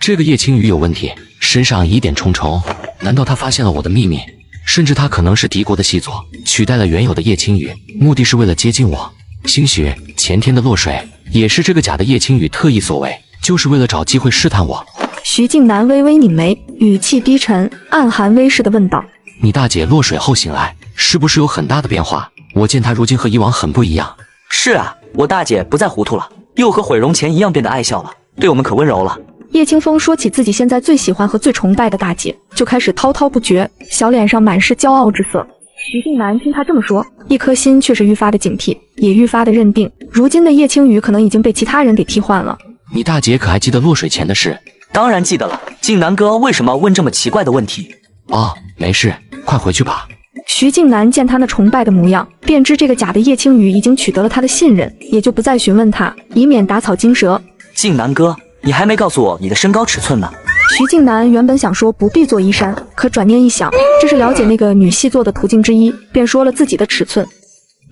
这个叶青雨有问题，身上疑点重重。难道他发现了我的秘密？甚至他可能是敌国的细作，取代了原有的叶青雨，目的是为了接近我。兴许前天的落水也是这个假的叶青雨特意所为，就是为了找机会试探我。徐靖南微微拧眉，语气低沉，暗含威势地问道：“你大姐落水后醒来，是不是有很大的变化？我见她如今和以往很不一样。”是啊，我大姐不再糊涂了，又和毁容前一样变得爱笑了，对我们可温柔了。叶清风说起自己现在最喜欢和最崇拜的大姐，就开始滔滔不绝，小脸上满是骄傲之色。徐靖南听他这么说，一颗心却是愈发的警惕，也愈发的认定，如今的叶青雨可能已经被其他人给替换了。你大姐可还记得落水前的事？当然记得了。靖南哥为什么问这么奇怪的问题？哦，没事，快回去吧。徐靖南见他那崇拜的模样，便知这个假的叶青雨已经取得了他的信任，也就不再询问他，以免打草惊蛇。靖南哥，你还没告诉我你的身高尺寸呢。徐靖南原本想说不必做衣衫，可转念一想，这是了解那个女细作的途径之一，便说了自己的尺寸。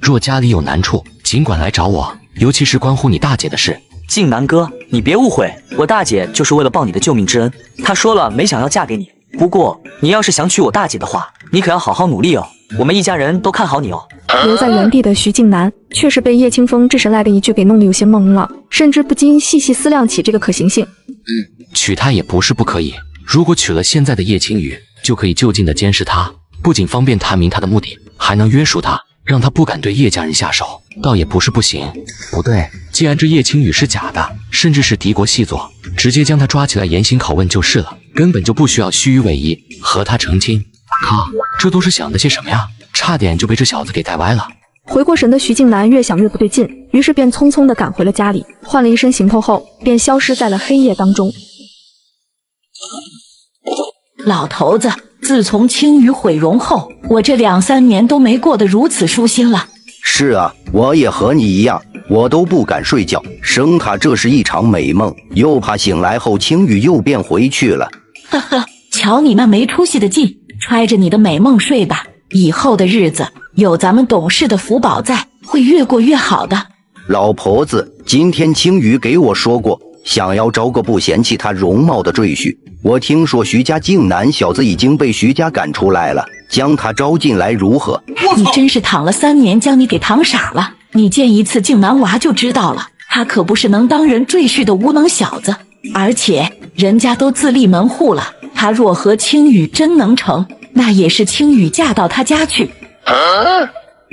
若家里有难处，尽管来找我，尤其是关乎你大姐的事。靖南哥，你别误会，我大姐就是为了报你的救命之恩。她说了没想要嫁给你，不过你要是想娶我大姐的话，你可要好好努力哦，我们一家人都看好你哦。留在原地的徐靖南却是被叶清风这神来的一句给弄得有些懵了，甚至不禁细细思量起这个可行性。娶她也不是不可以，如果娶了现在的叶青雨，就可以就近的监视她，不仅方便探明她的目的，还能约束她，让她不敢对叶家人下手，倒也不是不行。不对，既然这叶青雨是假的，甚至是敌国细作，直接将她抓起来严刑拷问就是了，根本就不需要虚与委蛇和她成亲。靠，这都是想的些什么呀？差点就被这小子给带歪了。回过神的徐靖南越想越不对劲，于是便匆匆地赶回了家里，换了一身行头后，便消失在了黑夜当中。老头子，自从青羽毁容后，我这2、3年都没过得如此舒心了。是啊，我也和你一样，我都不敢睡觉，生怕这是一场美梦，又怕醒来后青羽又变回去了。呵呵，瞧你那没出息的劲，揣着你的美梦睡吧，以后的日子有咱们董事的福宝在，会越过越好的。老婆子，今天青羽给我说过，想要招个不嫌弃她容貌的赘婿。我听说徐家靖南小子已经被徐家赶出来了，将他招进来如何？你真是躺了3年，将你给躺傻了。你见一次靖南娃就知道了，他可不是能当人赘婿的无能小子，而且人家都自立门户了，他若和青羽真能成，那也是青羽嫁到他家去。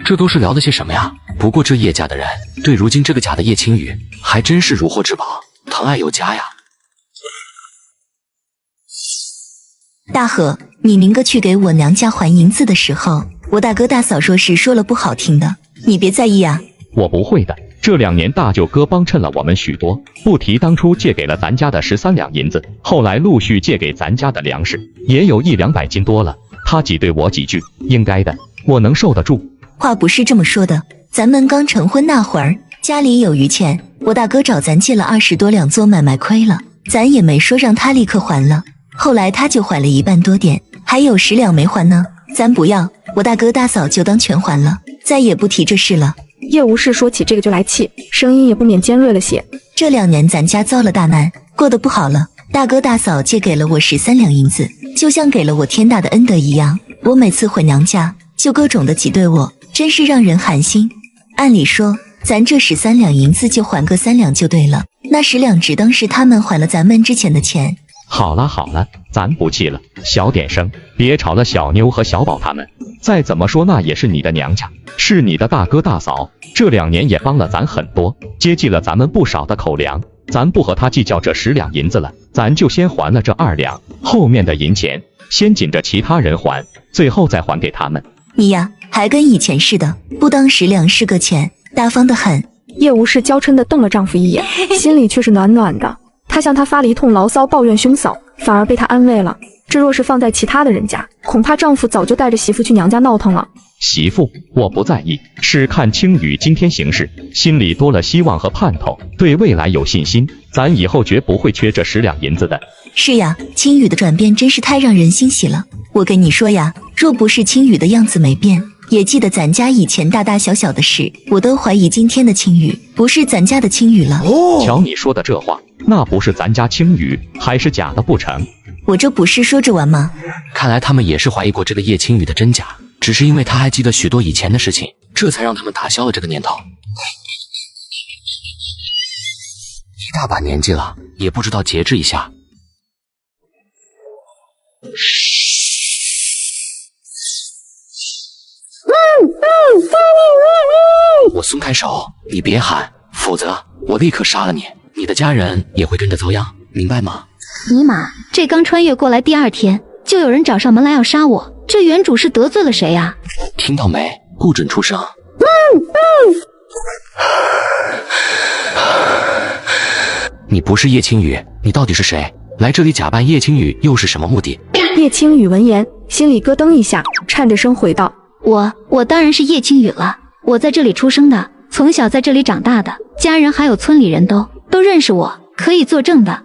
这都是聊的些什么呀？不过这叶家的人对如今这个假的叶青羽还真是如获至宝，疼爱有加呀。大和，你明哥去给我娘家还银子的时候，我大哥大嫂说是说了不好听的，你别在意啊。我不会的，这2年大舅哥帮衬了我们许多，不提当初借给了咱家的13两银子，后来陆续借给咱家的粮食也有100-200斤多了。他挤兑我几句，应该的，我能受得住。话不是这么说的，咱们刚成婚那会儿，家里有余钱，我大哥找咱借了20多两做买卖亏了，咱也没说让他立刻还了，后来他就还了1半多点，还有10两没还呢，咱不要，我大哥大嫂就当全还了，再也不提这事了。叶无事说起这个就来气，声音也不免尖锐了些。这2年咱家遭了大难，过得不好了，大哥大嫂借给了我13两银子，就像给了我天大的恩德一样，我每次回娘家就各种的挤兑我，真是让人寒心。按理说咱这13两银子就还个3两就对了，那10两只当是他们还了咱们之前的钱。好了好了，咱不气了，小点声，别吵了小妞和小宝他们。再怎么说那也是你的娘家，是你的大哥大嫂，这2年也帮了咱很多，接济了咱们不少的口粮。咱不和他计较这10两银子了，咱就先还了这2两，后面的银钱先紧着其他人还，最后再还给他们。你呀，还跟以前似的，不当10两是个钱，大方得很。叶无事娇嗔地瞪了丈夫一眼，心里却是暖暖的。她向他发了一通牢骚，抱怨兄嫂，反而被他安慰了。这若是放在其他的人家，恐怕丈夫早就带着媳妇去娘家闹腾了。媳妇，我不在意，是看青雨今天行事，心里多了希望和盼头，对未来有信心，咱以后绝不会缺这10两银子的。是呀，青雨的转变真是太让人欣喜了。我跟你说呀，若不是青雨的样子没变，也记得咱家以前大大小小的事，我都怀疑今天的青雨不是咱家的青雨了。瞧你说的这话，那不是咱家青雨，还是假的不成？我这不是说着玩吗？看来他们也是怀疑过这个叶青雨的真假，只是因为他还记得许多以前的事情，这才让他们打消了这个念头。一大把年纪了，也不知道节制一下。我松开手，你别喊，否则我立刻杀了你，你的家人也会跟着遭殃，明白吗？尼玛，这刚穿越过来第2天，就有人找上门来要杀我，这原主是得罪了谁呀？听到没？不准出声。你不是叶青雨，你到底是谁？来这里假扮叶青雨又是什么目的？叶青雨闻言，心里咯噔一下，颤着声回道：我当然是叶青雨了，我在这里出生的，从小在这里长大的，家人还有村里人都认识我，可以作证的。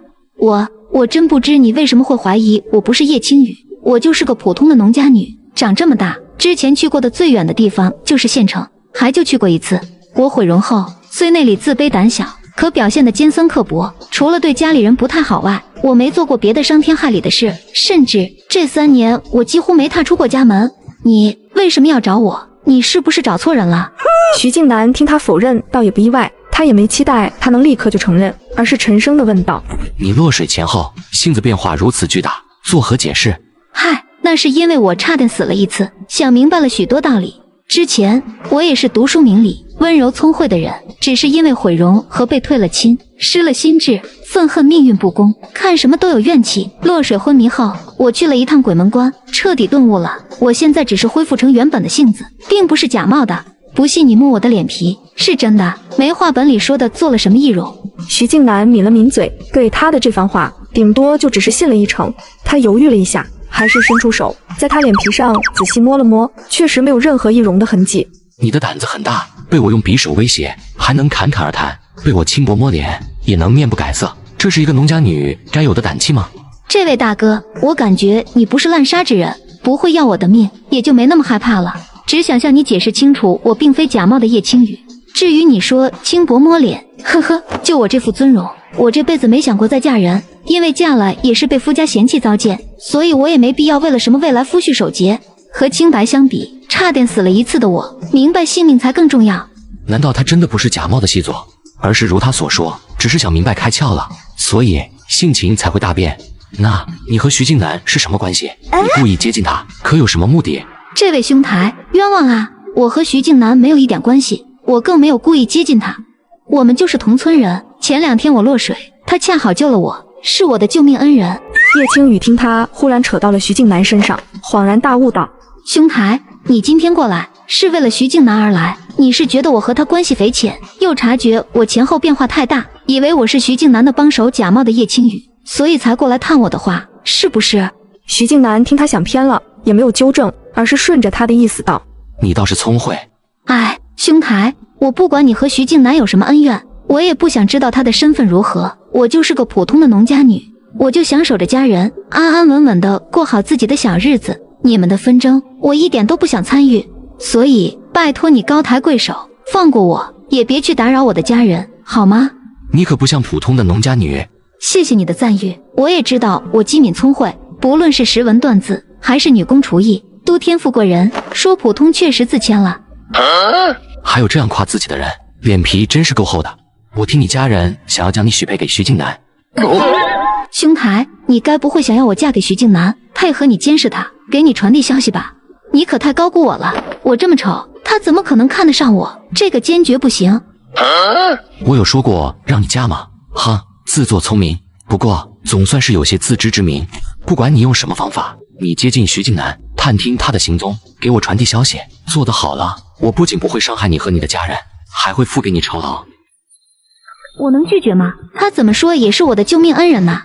我真不知你为什么会怀疑我不是叶青雨，我就是个普通的农家女，长这么大，之前去过的最远的地方就是县城，还就去过1次。我毁容后，虽内里自卑胆小，可表现得尖酸刻薄，除了对家里人不太好外，我没做过别的伤天害理的事，甚至这3年我几乎没踏出过家门。你为什么要找我？你是不是找错人了？徐静南听他否认，倒也不意外，他也没期待他能立刻就承认，而是沉声地问道：你落水前后性子变化如此巨大，作何解释？嗨，那是因为我差点死了1次，想明白了许多道理。之前我也是读书明理、温柔聪慧的人，只是因为毁容和被退了亲，失了心智，愤恨命运不公，看什么都有怨气。落水昏迷后，我去了一趟鬼门关，彻底顿悟了。我现在只是恢复成原本的性子，并不是假冒的。不信你摸我的脸皮，是真的，没话本里说的做了什么易容。徐静南抿了抿嘴，对他的这番话顶多就只是信了1成。他犹豫了一下，还是伸出手在他脸皮上仔细摸了摸，确实没有任何易容的痕迹。你的胆子很大，被我用匕首威胁还能侃侃而谈，被我轻薄摸脸也能面不改色，这是一个农家女该有的胆气吗？这位大哥，我感觉你不是滥杀之人，不会要我的命，也就没那么害怕了。只想向你解释清楚，我并非假冒的叶青雨。至于你说轻薄摸脸，呵呵，就我这副尊容，我这辈子没想过再嫁人，因为嫁了也是被夫家嫌弃糟践，所以我也没必要为了什么未来夫婿守节。和清白相比，差点死了1次的我，明白性命才更重要。难道他真的不是假冒的细作，而是如他所说，只是想明白开窍了，所以性情才会大变？那你和徐静南是什么关系？你故意接近他，可有什么目的？这位兄台，冤枉啊！我和徐静南没有一点关系，我更没有故意接近他，我们就是同村人。前2天我落水，他恰好救了我，是我的救命恩人。叶青雨听他忽然扯到了徐静南身上，恍然大悟道：兄台，你今天过来是为了徐静南而来。你是觉得我和他关系匪浅，又察觉我前后变化太大，以为我是徐静南的帮手，假冒的叶青雨，所以才过来探我的话，是不是？徐静南听他想偏了，也没有纠正，而是顺着他的意思道：你倒是聪慧。哎，兄台，我不管你和徐静南有什么恩怨，我也不想知道他的身份如何，我就是个普通的农家女，我就想守着家人，安安稳稳的过好自己的小日子。你们的纷争我一点都不想参与，所以拜托你高抬贵手，放过我，也别去打扰我的家人，好吗？你可不像普通的农家女。谢谢你的赞誉，我也知道我机敏聪慧，不论是识文断字还是女工厨艺，都天赋过人，说普通确实自谦了。还有这样夸自己的人，脸皮真是够厚的。我听你家人想要将你许配给徐静南。兄台，你该不会想要我嫁给徐静南，配合你监视他，给你传递消息吧？你可太高估我了，我这么丑，他怎么可能看得上我？这个坚决不行。我有说过让你嫁吗？哼，自作聪明，不过总算是有些自知之明。不管你用什么方法，你接近徐静南，探听他的行踪，给我传递消息，做得好了，我不仅不会伤害你和你的家人，还会付给你酬劳。我能拒绝吗？他怎么说也是我的救命恩人呐。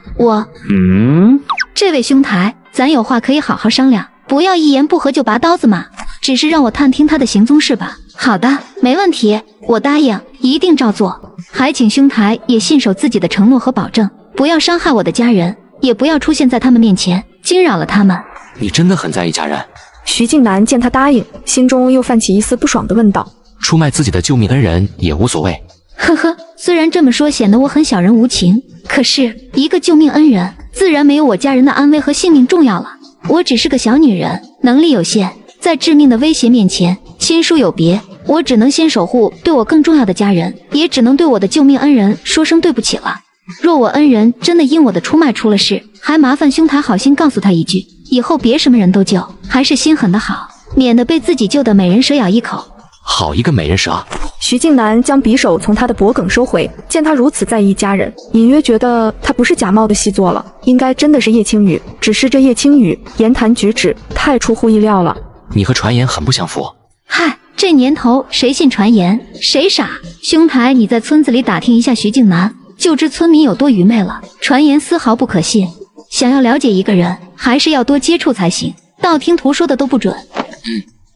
这位兄台，咱有话可以好好商量，不要一言不合就拔刀子嘛。只是让我探听他的行踪是吧？好的，没问题，我答应，一定照做。还请兄台也信守自己的承诺和保证，不要伤害我的家人，也不要出现在他们面前，惊扰了他们。你真的很在意家人？徐静南见他答应，心中又泛起一丝不爽的问道：出卖自己的救命恩人也无所谓？呵呵，虽然这么说显得我很小人无情，可是一个救命恩人，自然没有我家人的安危和性命重要了。我只是个小女人，能力有限，在致命的威胁面前，亲疏有别，我只能先守护对我更重要的家人，也只能对我的救命恩人说声对不起了。若我恩人真的因我的出卖出了事，还麻烦兄台好心告诉他一句，以后别什么人都救，还是心狠的好，免得被自己救的美人蛇咬一口。好一个美人蛇！徐静南将匕首从他的脖颈收回，见他如此在意家人，隐约觉得他不是假冒的细作了，应该真的是叶青雨。只是这叶青雨言谈举止太出乎意料了。你和传言很不相符。嗨，这年头谁信传言？谁傻？兄台，你在村子里打听一下徐静南，就知村民有多愚昧了。传言丝毫不可信。想要了解一个人，还是要多接触才行，道听途说的都不准。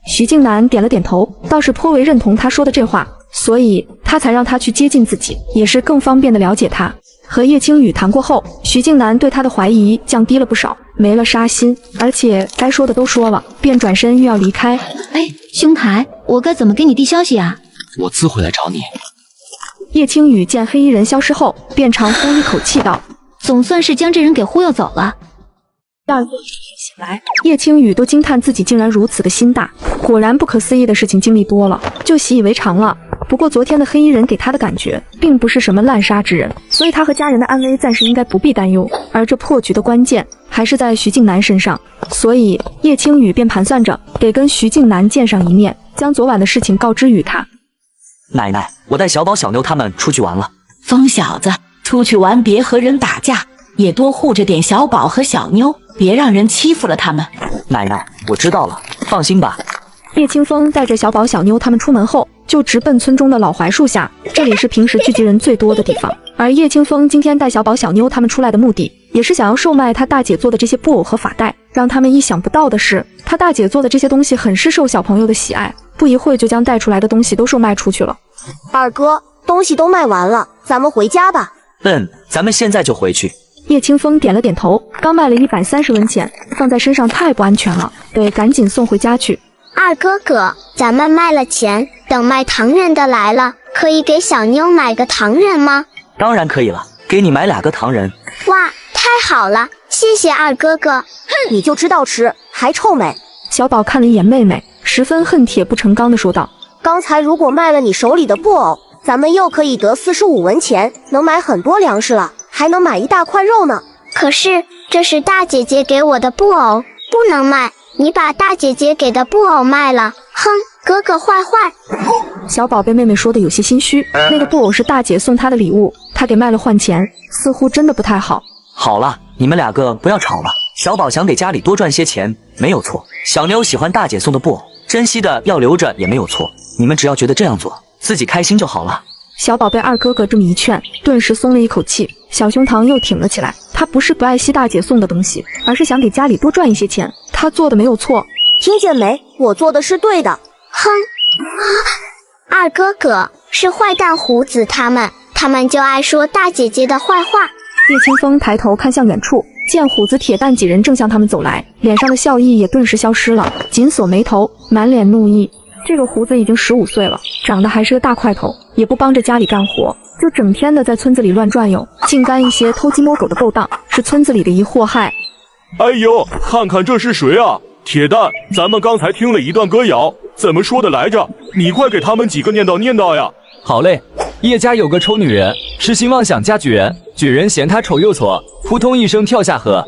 徐静南点了点头，倒是颇为认同他说的这话，所以他才让他去接近自己，也是更方便的了解他。和叶青雨谈过后，徐静南对他的怀疑降低了不少，没了杀心，而且该说的都说了，便转身欲要离开。哎，兄台，我该怎么给你递消息啊？我自会来找你。叶青雨见黑衣人消失后，便长呼一口气道：总算是将这人给忽悠走了。第二天醒来，叶青雨都惊叹自己竟然如此的心大，果然不可思议的事情经历多了，就习以为常了。不过昨天的黑衣人给他的感觉并不是什么滥杀之人，所以他和家人的安危暂时应该不必担忧。而这破局的关键还是在徐静南身上，所以叶青雨便盘算着得跟徐静南见上一面，将昨晚的事情告知于他。奶奶，我带小宝、小妞他们出去玩了。疯小子，出去玩别和人打架，也多护着点小宝和小妞，别让人欺负了他们。奶奶，我知道了，放心吧。叶清风带着小宝、小妞他们出门后，就直奔村中的老槐树下，这里是平时聚集人最多的地方。而叶清风今天带小宝、小妞他们出来的目的，也是想要售卖他大姐做的这些布偶和发带。让他们意想不到的是，他大姐做的这些东西很是受小朋友的喜爱，不一会就将带出来的东西都售卖出去了。二哥，东西都卖完了，咱们回家吧。咱们现在就回去。叶清风点了点头，刚卖了130文钱，放在身上太不安全了，得赶紧送回家去。二哥哥，咱们卖了钱，等卖糖人的来了，可以给小妞买个糖人吗？当然可以了，给你买2个糖人。哇，太好了，谢谢二哥哥。你就知道吃，还臭美。小宝看了一眼妹妹，十分恨铁不成钢地说道：刚才如果卖了你手里的布偶，咱们又可以得45文钱，能买很多粮食了，还能买一大块肉呢。可是这是大姐姐给我的布偶，不能卖。你把大姐姐给的布偶卖了，哼，哥哥坏坏。小宝被妹妹说的有些心虚，那个布偶是大姐送她的礼物，她给卖了换钱，似乎真的不太好。好了，你们2个不要吵了。小宝想给家里多赚些钱，没有错。小妞喜欢大姐送的布偶，珍惜的要留着也没有错，你们只要觉得这样做自己开心就好了。小宝被二哥哥这么一劝，顿时松了一口气，小胸膛又挺了起来。他不是不爱惜大姐送的东西，而是想给家里多赚一些钱。他做的没有错，听见没？我做的是对的。哼，二哥哥是坏蛋胡子他们就爱说大姐姐的坏话。叶清风抬头看向远处，见虎子铁蛋几人正向他们走来，脸上的笑意也顿时消失了，紧锁眉头，满脸怒意。这个胡子已经15岁了，长得还是个大块头，也不帮着家里干活，就整天的在村子里乱转悠，净干一些偷鸡摸狗的勾当，是村子里的一祸害。哎呦，看看这是谁啊？铁蛋，咱们刚才听了一段歌谣，怎么说的来着？你快给他们几个念叨呀！好嘞，叶家有个丑女人，痴心妄想嫁举人，举人嫌她丑又矬，扑通一声跳下河。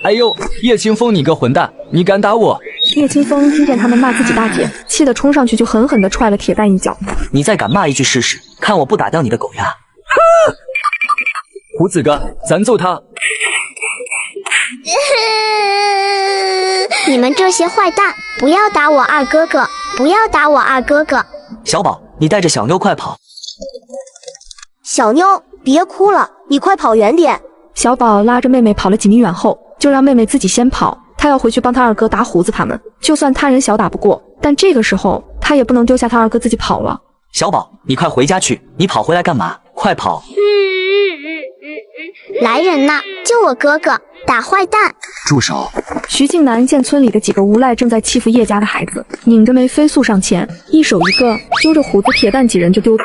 哎呦，叶清风，你个混蛋，你敢打我！叶清风听见他们骂自己大姐，气得冲上去就狠狠地踹了铁蛋一脚。你再敢骂一句试试，看我不打掉你的狗牙！胡子哥，咱揍他！你们这些坏蛋，不要打我二哥哥，不要打我二哥哥！小宝，你带着小妞快跑！小妞，别哭了，你快跑远点！小宝拉着妹妹跑了几米远后，就让妹妹自己先跑。他要回去帮他二哥打虎子他们。就算他人小打不过，但这个时候他也不能丢下他二哥自己跑了。小宝，你快回家去！你跑回来干嘛？快跑！来人呐，救我哥哥！打坏蛋！住手！徐静南见村里的几个无赖正在欺负叶家的孩子，拧着眉飞速上前，一手一个揪着虎子铁蛋几人就丢出，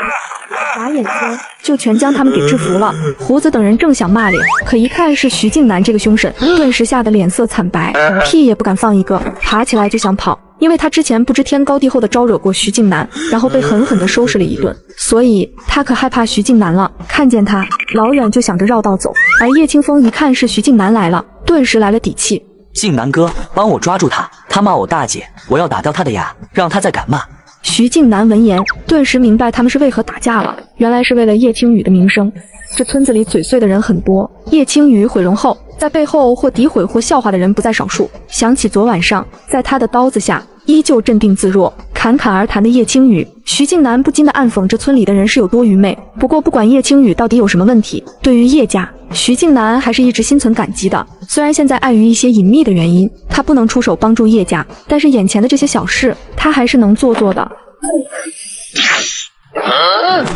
眨眼间就全将他们给制服了。胡子等人正想骂脸，可一看是徐静南这个凶神，顿时吓得脸色惨白，屁也不敢放一个，爬起来就想跑。因为他之前不知天高地厚的招惹过徐静南，然后被狠狠地收拾了一顿，所以他可害怕徐静南了。看见他，老远就想着绕道走。而叶清风一看是徐静南来了，顿时来了底气。静南哥，帮我抓住他！他骂我大姐，我要打掉他的牙，让他再敢骂。徐静南闻言，顿时明白他们是为何打架了，原来是为了叶青雨的名声。这村子里嘴碎的人很多，叶青雨毁容后，在背后或诋毁或笑话的人不在少数。想起昨晚上，在他的刀子下，依旧镇定自若、侃侃而谈的叶青雨，徐静南不禁的暗讽这村里的人是有多愚昧。不过不管叶青雨到底有什么问题，对于叶家，徐静南还是一直心存感激的。虽然现在碍于一些隐秘的原因，他不能出手帮助叶家，但是眼前的这些小事，他还是能做的。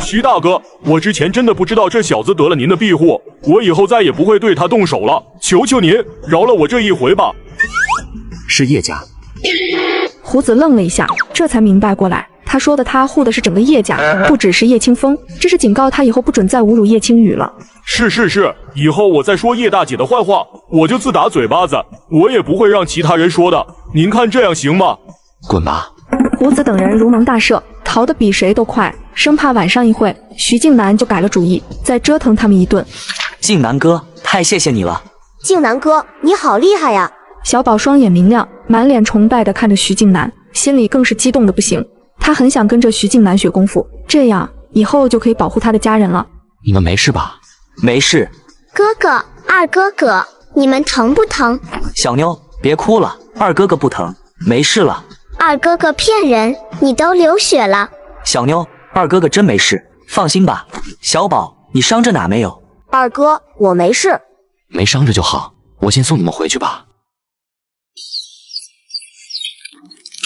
徐大哥，我之前真的不知道这小子得了您的庇护，我以后再也不会对他动手了，求求您饶了我这一回吧。是叶家。胡子愣了一下，这才明白过来，他说的他护的是整个叶家，不只是叶清风，这是警告他以后不准再侮辱叶青雨了。是，以后我再说叶大姐的坏话，我就自打嘴巴子，我也不会让其他人说的。您看这样行吗？滚吧！胡子等人如蒙大赦，逃得比谁都快，生怕晚上一会，徐静南就改了主意，再折腾他们一顿。静南哥，太谢谢你了！静南哥，你好厉害呀！小宝双眼明亮，满脸崇拜地看着徐静南，心里更是激动的不行。他很想跟着徐静南学功夫，这样以后就可以保护他的家人了。你们没事吧？没事。哥哥，二哥哥，你们疼不疼？小妞，别哭了，二哥哥不疼，没事了。二哥哥骗人，你都流血了。小妞，二哥哥真没事，放心吧。小宝，你伤着哪没有？二哥，我没事。没伤着就好，我先送你们回去吧。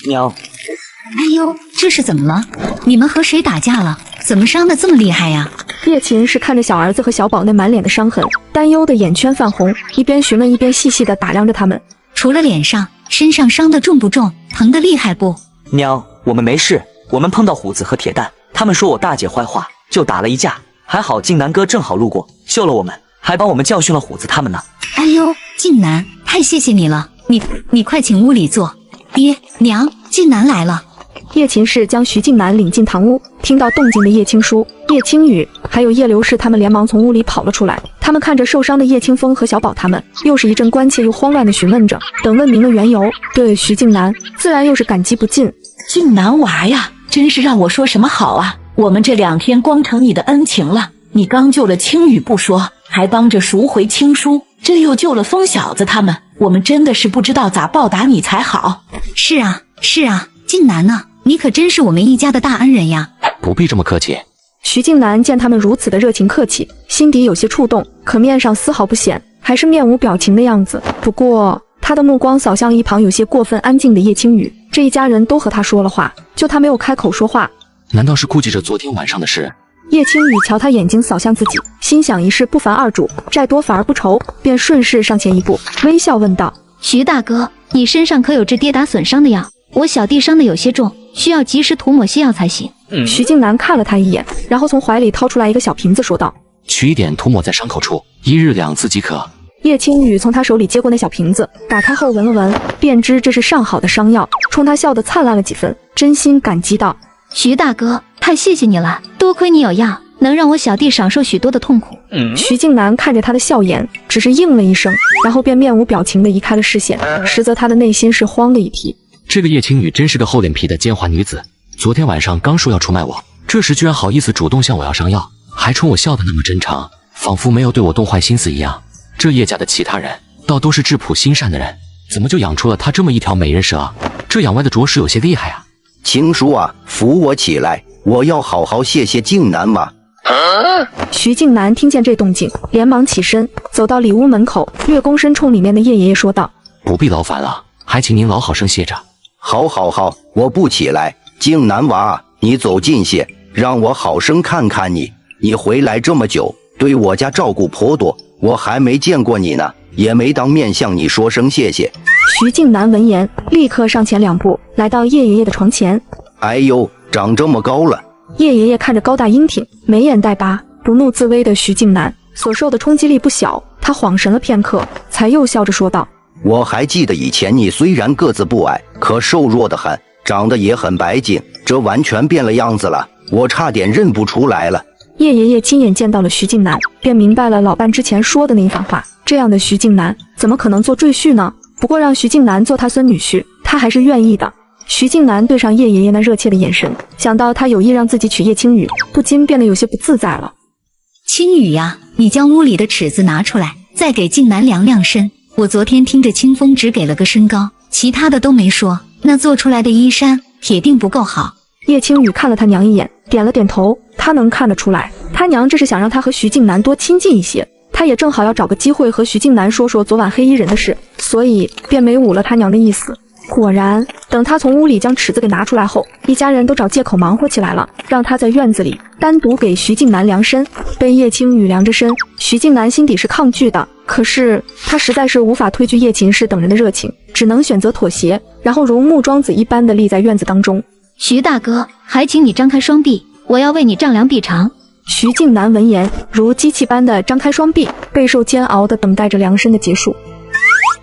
娘。哎呦，这是怎么了？你们和谁打架了？怎么伤得这么厉害呀？叶琴是看着小儿子和小宝那满脸的伤痕，担忧的眼圈泛红，一边询问一边细细的打量着他们。除了脸上，身上伤得重不重？疼得厉害不？娘，我们没事，我们碰到虎子和铁蛋，他们说我大姐坏话，就打了一架。还好静南哥正好路过，救了我们，还帮我们教训了虎子他们呢。哎呦，静南，太谢谢你了！你快请屋里坐。爹娘，静南来了。叶琴氏将徐静南领进堂屋，听到动静的叶青书、叶青雨还有叶刘氏他们连忙从屋里跑了出来。他们看着受伤的叶清风和小宝他们，又是一阵关切又慌乱的询问着。等问明了缘由，对徐静南自然又是感激不尽。静南娃呀，真是让我说什么好啊！我们这2天光承你的恩情了，你刚救了青雨不说，还帮着赎回青书，这又救了疯小子他们，我们真的是不知道咋报答你才好。是啊，是啊，静南呢？你可真是我们一家的大恩人呀！不必这么客气。徐静南见他们如此的热情客气，心底有些触动，可面上丝毫不显，还是面无表情的样子。不过他的目光扫向一旁有些过分安静的叶青雨，这一家人都和他说了话，就他没有开口说话。难道是顾忌着昨天晚上的事？叶青雨瞧他眼睛扫向自己，心想一事不烦二主，债多反而不愁，便顺势上前一步，微笑问道：徐大哥，你身上可有治跌打损伤的药？我小弟伤得有些重，需要及时涂抹些药才行。徐静南看了他一眼，然后从怀里掏出来一个小瓶子，说道：取一点涂抹在伤口处，1日2次即可。叶青雨从他手里接过那小瓶子，打开后闻了闻，便知这是上好的伤药，冲他笑得灿烂了几分，真心感激道：徐大哥，太谢谢你了，多亏你有药，能让我小弟少受许多的痛苦。徐静南看着他的笑颜，只是应了一声，然后便面无表情地移开了视线，实则他的内心是慌了一批。这个叶青雨真是个厚脸皮的奸猾女子，昨天晚上刚说要出卖我，这时居然好意思主动向我要伤药，还冲我笑得那么真诚，仿佛没有对我动坏心思一样。这叶家的其他人倒都是质朴心善的人，怎么就养出了他这么一条美人蛇？这养歪的着实有些厉害啊！青叔啊，扶我起来，我要好好谢谢静南嘛。徐静南听见这动静，连忙起身，走到里屋门口，略躬身冲里面的叶爷爷说道：不必劳烦了，还请您老好生歇着。好，我不起来。静南娃，你走近些，让我好生看看你。你回来这么久，对我家照顾颇多，我还没见过你呢，也没当面向你说声谢谢。徐静南闻言，立刻上前2步，来到叶爷爷的床前。哎呦，长这么高了！叶爷爷看着高大英挺、眉眼带疤、不怒自威的徐静南，所受的冲击力不小。他恍神了片刻，才又笑着说道：我还记得以前你虽然个子不矮，可瘦弱得很，长得也很白净，这完全变了样子了，我差点认不出来了。叶爷爷亲眼见到了徐静南，便明白了老伴之前说的那一番话。这样的徐静南怎么可能做赘婿呢？不过让徐静南做他孙女婿，他还是愿意的。徐静南对上叶爷爷那热切的眼神，想到他有意让自己娶叶青雨，不禁变得有些不自在了。青雨呀，你将屋里的尺子拿出来，再给静南量量身。我昨天听着清风只给了个身高，其他的都没说，那做出来的衣衫铁定不够好。叶青雨看了他娘一眼，点了点头。他能看得出来，他娘这是想让他和徐静南多亲近一些。他也正好要找个机会和徐静南说说昨晚黑衣人的事，所以便没忤了他娘的意思。果然，等他从屋里将尺子给拿出来后，一家人都找借口忙活起来了，让他在院子里单独给徐静南量身。被叶青雨量着身，徐静南心底是抗拒的，可是他实在是无法推拒叶秦氏等人的热情，只能选择妥协，然后如木桩子一般的立在院子当中。徐大哥，还请你张开双臂，我要为你丈量臂长。徐静南闻言，如机器般的张开双臂，备受煎熬的等待着量身的结束。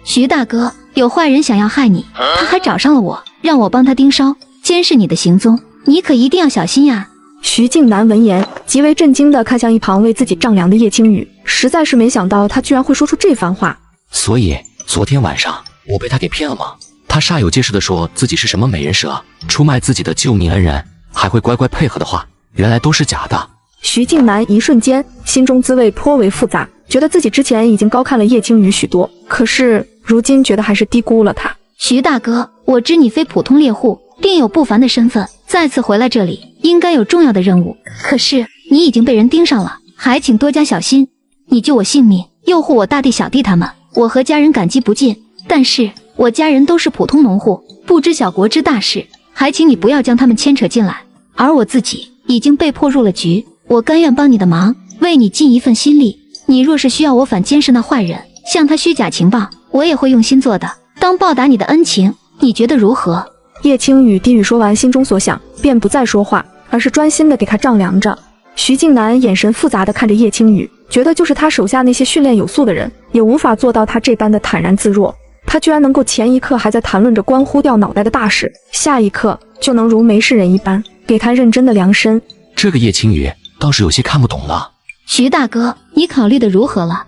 徐大哥，有坏人想要害你，他还找上了我，让我帮他盯梢，监视你的行踪，你可一定要小心呀。徐静南闻言，极为震惊地看向一旁为自己丈量的叶青雨，实在是没想到他居然会说出这番话。所以昨天晚上我被他给骗了吗？他煞有介事地说自己是什么美人蛇，出卖自己的救命恩人，还会乖乖配合的话，原来都是假的。徐静南一瞬间心中滋味颇为复杂，觉得自己之前已经高看了叶青雨许多，可是如今觉得还是低估了他。徐大哥，我知你非普通猎户，定有不凡的身份，再次回来这里应该有重要的任务，可是你已经被人盯上了，还请多加小心。你救我性命，诱惑我大弟小弟他们，我和家人感激不尽，但是我家人都是普通农户，不知小国之大事，还请你不要将他们牵扯进来。而我自己已经被迫入了局，我甘愿帮你的忙，为你尽一份心力。你若是需要我反监视那坏人，向他虚假情报，我也会用心做的，当报答你的恩情，你觉得如何？叶青雨低语说完心中所想，便不再说话，而是专心的给他丈量着。徐静南眼神复杂的看着叶青雨，觉得就是他手下那些训练有素的人，也无法做到他这般的坦然自若。他居然能够前一刻还在谈论着关乎掉脑袋的大事，下一刻就能如没事人一般给他认真的量身。这个叶青雨倒是有些看不懂了。徐大哥，你考虑的如何了？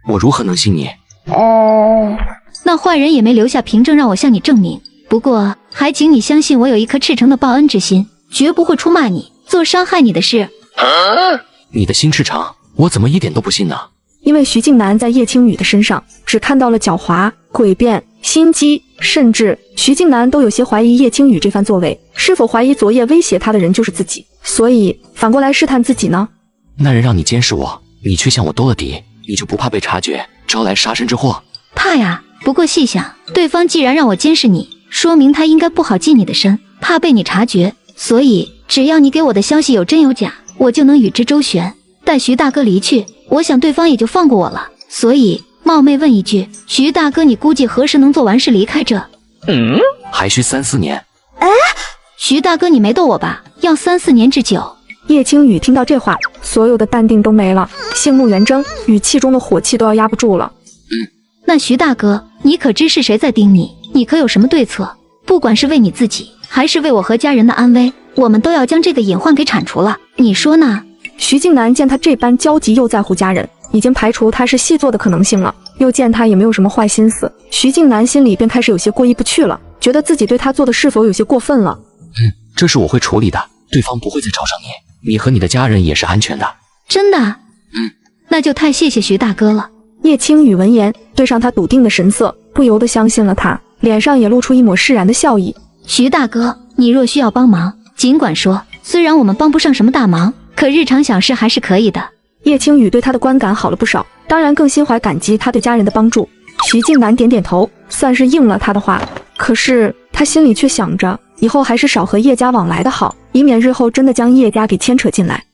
我如何能信你？那坏人也没留下凭证让我向你证明，不过还请你相信我有一颗赤诚的报恩之心，绝不会出卖你，做伤害你的事。你的心赤诚，我怎么一点都不信呢？因为徐静南在叶青雨的身上只看到了狡猾、诡辩、心机，甚至徐静南都有些怀疑叶青雨这番作为是否怀疑昨夜威胁他的人就是自己，所以反过来试探自己呢？那人让你监视我，你却向我兜了底，你就不怕被察觉，招来杀身之祸？怕呀，不过细想，对方既然让我监视你，说明他应该不好近你的身，怕被你察觉，所以只要你给我的消息有真有假，我就能与之周旋。待徐大哥离去，我想对方也就放过我了。所以冒昧问一句，徐大哥你估计何时能做完事离开这？还需3、4年。徐大哥你没逗我吧？要3、4年之久？叶青雨听到这话，所有的淡定都没了，杏目圆睁，语气中的火气都要压不住了。那徐大哥，你可知是谁在盯你？你可有什么对策？不管是为你自己，还是为我和家人的安危，我们都要将这个隐患给铲除了。你说呢？徐静南见他这般焦急又在乎家人，已经排除他是细作的可能性了，又见他也没有什么坏心思，徐静南心里便开始有些过意不去了，觉得自己对他做的是否有些过分了。这事我会处理的，对方不会再找上你，你和你的家人也是安全的。真的？那就太谢谢徐大哥了。叶青雨闻言，对上他笃定的神色，不由得相信了他，脸上也露出一抹释然的笑意。徐大哥，你若需要帮忙，尽管说，虽然我们帮不上什么大忙，可日常小事还是可以的。叶青雨对他的观感好了不少，当然更心怀感激他对家人的帮助。徐静南点点头，算是应了他的话。可是他心里却想着，以后还是少和叶家往来的好，以免日后真的将叶家给牵扯进来。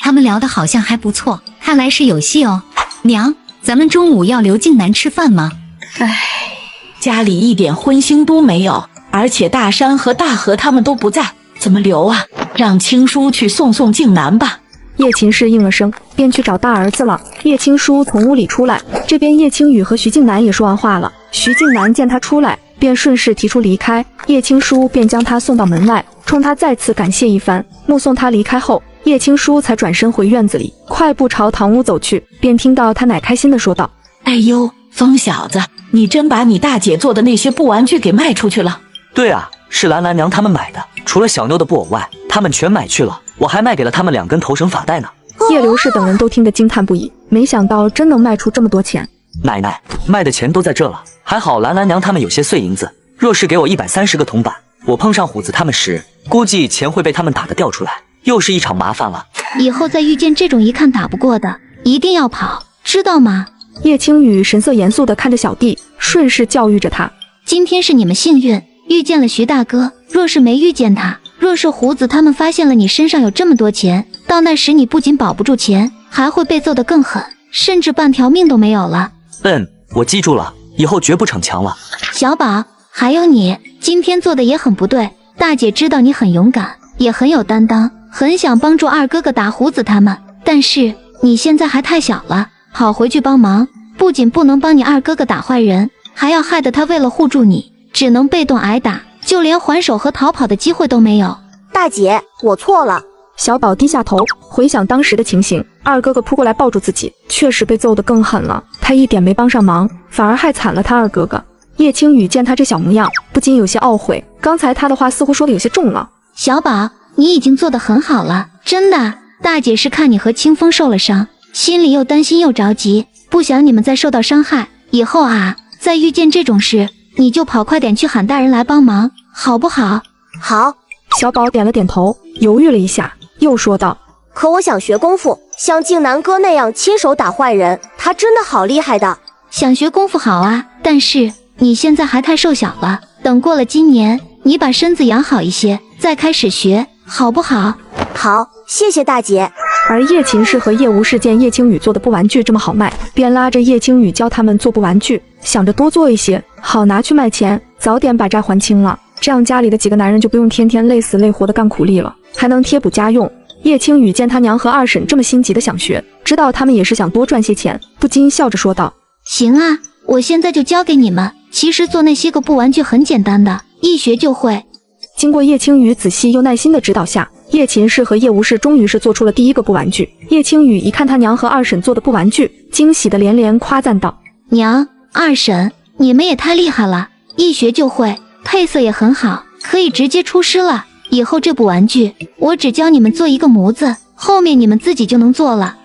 他们聊得好像还不错，看来是有戏哦。娘，咱们中午要留静南吃饭吗？家里一点荤腥都没有，而且大山和大河他们都不在，怎么留啊？让青叔去送静南吧。叶秦氏应了声，便去找大儿子了。叶青叔从屋里出来，这边叶青雨和徐静南也说完话了。徐静南见他出来，便顺势提出离开，叶青叔便将他送到门外，冲他再次感谢一番。目送他离开后，叶青叔才转身回院子里，快步朝堂屋走去，便听到他奶开心地说道：哎呦，疯小子，你真把你大姐做的那些布玩具给卖出去了？对啊，是兰兰娘他们买的，除了小妞的布偶外，他们全买去了，我还卖给了他们2根头绳发带呢。叶刘氏等人都听得惊叹不已，没想到真能卖出这么多钱。奶奶，卖的钱都在这了，还好兰兰娘他们有些碎银子，若是给我130个铜板，我碰上虎子他们时，估计钱会被他们打得掉出来，又是一场麻烦了。以后再遇见这种一看打不过的，一定要跑，知道吗？叶青雨神色严肃地看着小弟，顺势教育着他：今天是你们幸运遇见了徐大哥，若是没遇见他，若是虎子他们发现了你身上有这么多钱，到那时你不仅保不住钱，还会被揍得更狠，甚至半条命都没有了。我记住了，以后绝不逞强了。小宝，还有你，今天做的也很不对，大姐知道你很勇敢，也很有担当，很想帮助二哥哥打虎子他们，但是你现在还太小了，好回去帮忙，不仅不能帮你二哥哥打坏人，还要害得他为了护住你，只能被动挨打，就连还手和逃跑的机会都没有。大姐，我错了。小宝低下头，回想当时的情形，二哥哥扑过来抱住自己，确实被揍得更狠了，他一点没帮上忙，反而害惨了他二哥哥。叶青雨见他这小模样，不禁有些懊悔，刚才他的话似乎说的有些重了。小宝，你已经做得很好了，真的，大姐是看你和清风受了伤，心里又担心又着急，不想你们再受到伤害，以后啊，再遇见这种事，你就跑快点去喊大人来帮忙，好不好？好。小宝点了点头，犹豫了一下，又说道：可我想学功夫，像静南哥那样亲手打坏人，他真的好厉害的。想学功夫好啊，但是你现在还太瘦小了，等过了今年，你把身子养好一些，再开始学，好不好？好，谢谢大姐。而叶秦氏和叶无事见叶青雨做的布玩具这么好卖，便拉着叶青雨教他们做布玩具，想着多做一些，好拿去卖钱，早点把债还清了。这样家里的几个男人就不用天天累死累活的干苦力了，还能贴补家用。叶青雨见他娘和二婶这么心急的想学，知道他们也是想多赚些钱，不禁笑着说道：行啊，我现在就教给你们。其实做那些个布玩具很简单的，一学就会。经过叶青雨仔细又耐心的指导下，叶秦氏和叶无事终于是做出了第一个布玩具。叶青雨一看他娘和二婶做的布玩具，惊喜的连连夸赞道：娘，二婶，你们也太厉害了，一学就会，配色也很好，可以直接出师了。以后这部玩具，我只教你们做一个模子，后面你们自己就能做了。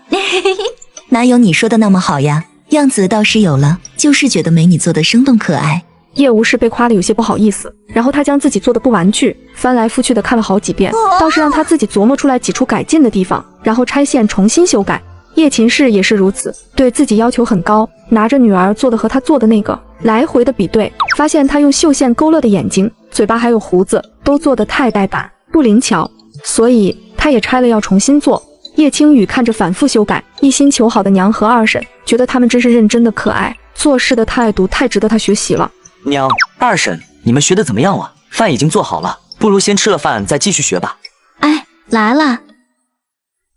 哪有你说的那么好呀？样子倒是有了，就是觉得没你做的生动可爱。叶无事被夸得有些不好意思，然后他将自己做的布玩具翻来覆去的看了好几遍，倒是让他自己琢磨出来几处改进的地方，然后拆线重新修改。叶秦氏也是如此，对自己要求很高，拿着女儿做的和他做的那个来回的比对，发现他用绣线勾勒的眼睛、嘴巴还有胡子都做得太呆板不灵巧，所以他也拆了要重新做。叶青雨看着反复修改、一心求好的娘和二婶，觉得他们真是认真的可爱，做事的态度太值得他学习了。娘、二婶，你们学的怎么样了？饭已经做好了，不如先吃了饭再继续学吧。哎，来了。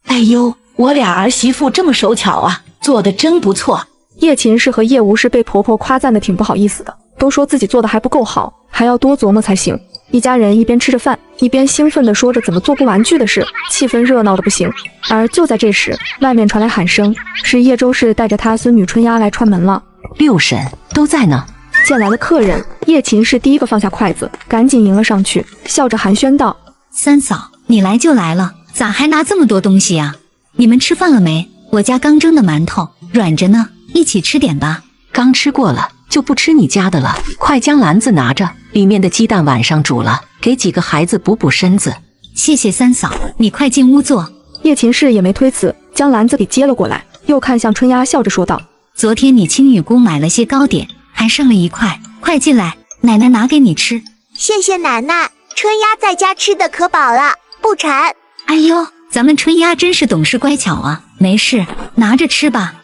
哎呦，我俩儿媳妇这么手巧啊，做的真不错。叶秦氏和叶无事被婆婆夸赞的挺不好意思的，都说自己做的还不够好，还要多琢磨才行。一家人一边吃着饭，一边兴奋地说着怎么做不玩具的事，气氛热闹的不行。而就在这时，外面传来喊声，是叶周氏带着她孙女春丫来串门了。六婶都在呢。见来了客人，叶秦氏第一个放下筷子，赶紧迎了上去，笑着寒暄道：“三嫂，你来就来了，咋还拿这么多东西呀？你们吃饭了没？我家刚蒸的馒头软着呢，一起吃点吧。”刚吃过了，就不吃你家的了。快将篮子拿着，里面的鸡蛋晚上煮了，给几个孩子补补身子。谢谢三嫂，你快进屋坐。叶秦氏也没推辞，将篮子给接了过来，又看向春丫，笑着说道：“昨天你青雨姑买了些糕点，还剩了一块，快进来，奶奶拿给你吃。”谢谢奶奶，春丫在家吃的可饱了，不馋。哎呦，咱们春丫真是懂事乖巧啊，没事，拿着吃吧。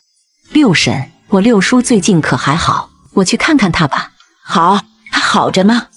六婶，我六叔最近可还好？我去看看他吧。好，他好着呢。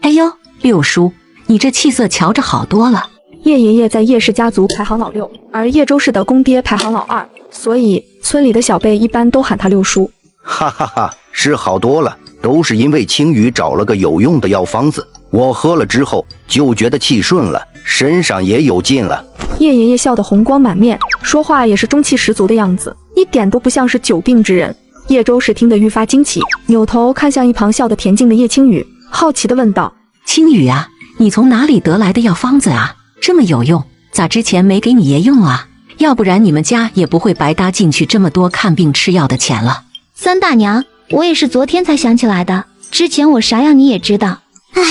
哎呦，六叔，你这气色瞧着好多了。叶爷爷在叶氏家族排行老6，而叶周氏的公爹排行老2，所以村里的小辈一般都喊他六叔。哈哈哈，是好多了，都是因为青雨找了个有用的药方子，我喝了之后就觉得气顺了，身上也有劲了。叶爷爷笑得红光满面，说话也是中气十足的样子，一点都不像是久病之人。叶周氏听得愈发惊奇，扭头看向一旁笑得恬静的叶青雨，好奇地问道：“青雨啊，你从哪里得来的药方子啊？这么有用，咋之前没给你爷用啊？要不然你们家也不会白搭进去这么多看病吃药的钱了。”三大娘，我也是昨天才想起来的，之前我啥样你也知道。唉，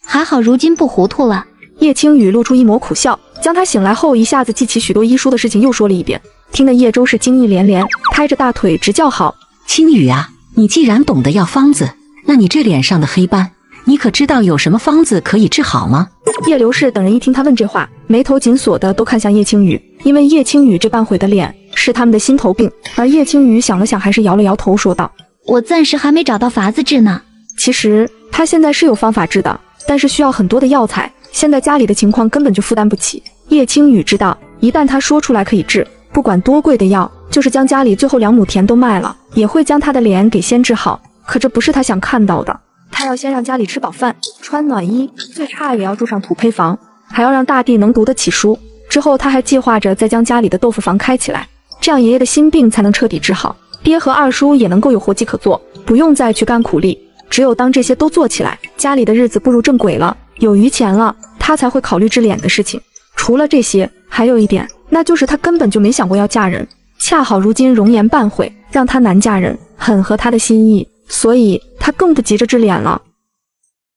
还好如今不糊涂了。叶青雨露出一抹苦笑，将他醒来后一下子记起许多医书的事情又说了一遍，听得叶周氏惊异连连，拍着大腿直叫好。青雨啊，你既然懂得药方子，那你这脸上的黑斑，你可知道有什么方子可以治好吗？叶刘氏等人一听他问这话，眉头紧锁的都看向叶青雨，因为叶青雨这半毁的脸是他们的心头病。而叶青雨想了想，还是摇了摇头说道：“我暂时还没找到法子治呢。其实他现在是有方法治的，但是需要很多的药材，现在家里的情况根本就负担不起。”叶青雨知道，一旦他说出来可以治，不管多贵的药，就是将家里最后2亩田都卖了，也会将他的脸给先治好。可这不是他想看到的，他要先让家里吃饱饭，穿暖衣，最差也要住上土坯房，还要让大地能读得起书。之后他还计划着再将家里的豆腐房开起来，这样爷爷的心病才能彻底治好，爹和二叔也能够有活计可做，不用再去干苦力。只有当这些都做起来，家里的日子步入正轨了，有余钱了，他才会考虑治脸的事情。除了这些，还有一点，那就是他根本就没想过要嫁人，恰好如今容颜半毁，让他难嫁人，很合他的心意，所以他更不急着治脸了。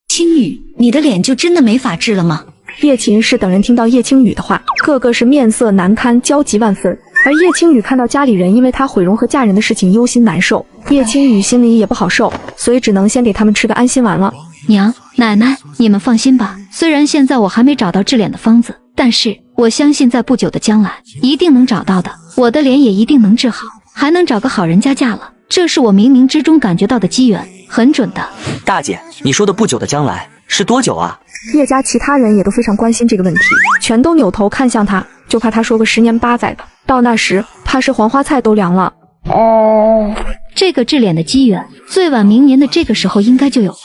青雨，你的脸就真的没法治了吗？叶秦氏等人听到叶青雨的话，个个是面色难堪，焦急万分。而叶青雨看到家里人因为他毁容和嫁人的事情忧心难受，叶青雨心里也不好受，所以只能先给他们吃个安心丸了。娘、奶奶，你们放心吧，虽然现在我还没找到治脸的方子，但是我相信在不久的将来一定能找到的，我的脸也一定能治好，还能找个好人家嫁了，这是我冥冥之中感觉到的机缘，很准的。大姐，你说的不久的将来是多久啊？叶家其他人也都非常关心这个问题，全都扭头看向他，就怕他说个10年8载的，到那时怕是黄花菜都凉了。这个治脸的机缘，最晚明年的这个时候应该就有了。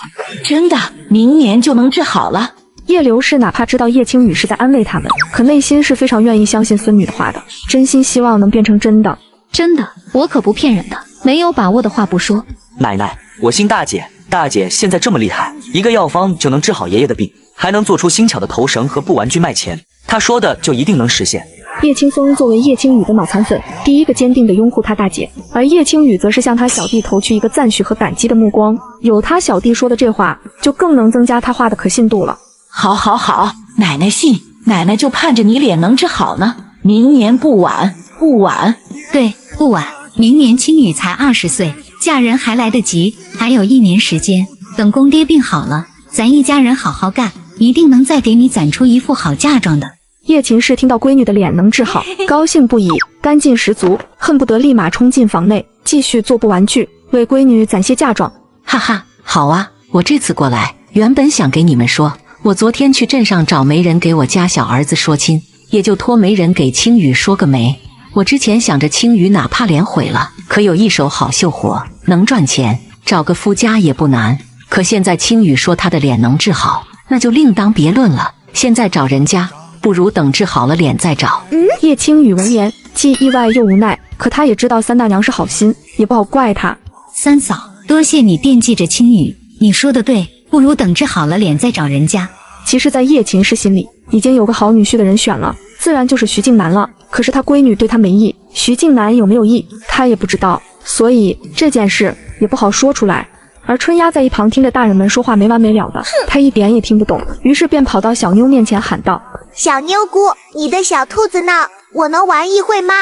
真的，明年就能治好了。叶刘氏哪怕知道叶青雨是在安慰他们，可内心是非常愿意相信孙女的话的，真心希望能变成真的。真的，我可不骗人的，没有把握的话不说。奶奶，我信大姐，大姐现在这么厉害，一个药方就能治好爷爷的病，还能做出精巧的头绳和布玩具卖钱，她说的就一定能实现。叶清风作为叶青雨的脑残粉，第一个坚定地拥护他大姐，而叶青雨则是向他小弟投去一个赞许和感激的目光。有他小弟说的这话，就更能增加他话的可信度了。好，好，好，奶奶信，奶奶就盼着你脸能治好呢。明年不晚，不晚。对，不晚。明年青雨才20岁，嫁人还来得及，还有1年时间。等公爹病好了，咱一家人好好干，一定能再给你攒出一副好嫁妆的。叶秦氏听到闺女的脸能治好，高兴不已，干劲十足，恨不得立马冲进房内，继续做布玩具，为闺女攒些嫁妆。哈哈，好啊，我这次过来，原本想给你们说，我昨天去镇上找媒人给我家小儿子说亲，也就托媒人给青雨说个媒。我之前想着青雨哪怕脸毁了，可有一手好绣活，能赚钱，找个夫家也不难。可现在青雨说她的脸能治好，那就另当别论了。现在找人家，不如等治好了脸再找。叶青雨闻言，既意外又无奈，可她也知道三大娘是好心，也不好怪她。三嫂，多谢你惦记着青雨，你说的对，不如等治好了脸再找人家。其实，在叶秦氏心里，已经有个好女婿的人选了，自然就是徐静南了。可是她闺女对她没意，徐静南有没有意，她也不知道，所以这件事也不好说出来。而春丫在一旁听着大人们说话没完没了的，她一点也听不懂，于是便跑到小妞面前喊道：“小妞姑，你的小兔子呢？我能玩一会吗？”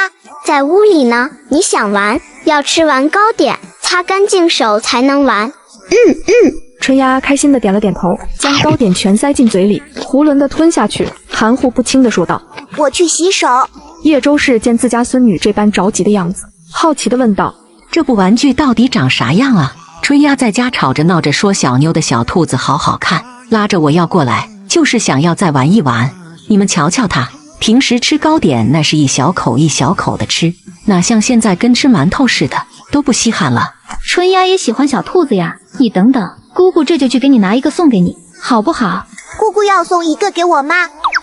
在屋里呢，你想玩，要吃完糕点，擦干净手才能玩。春丫开心的点了点头，将糕点全塞进嘴里，囫囵的吞下去，含糊不清的说道：“我去洗手。”叶周氏见自家孙女这般着急的样子，好奇的问道：“这部玩具到底长啥样啊？”春丫在家吵着闹着说小妞的小兔子好好看，拉着我要过来，就是想要再玩一玩。你们瞧瞧她，平时吃糕点那是一小口一小口的吃，哪像现在跟吃馒头似的，都不稀罕了。春丫也喜欢小兔子呀，你等等，姑姑这就去给你拿一个送给你，好不好？姑姑要送一个给我吗？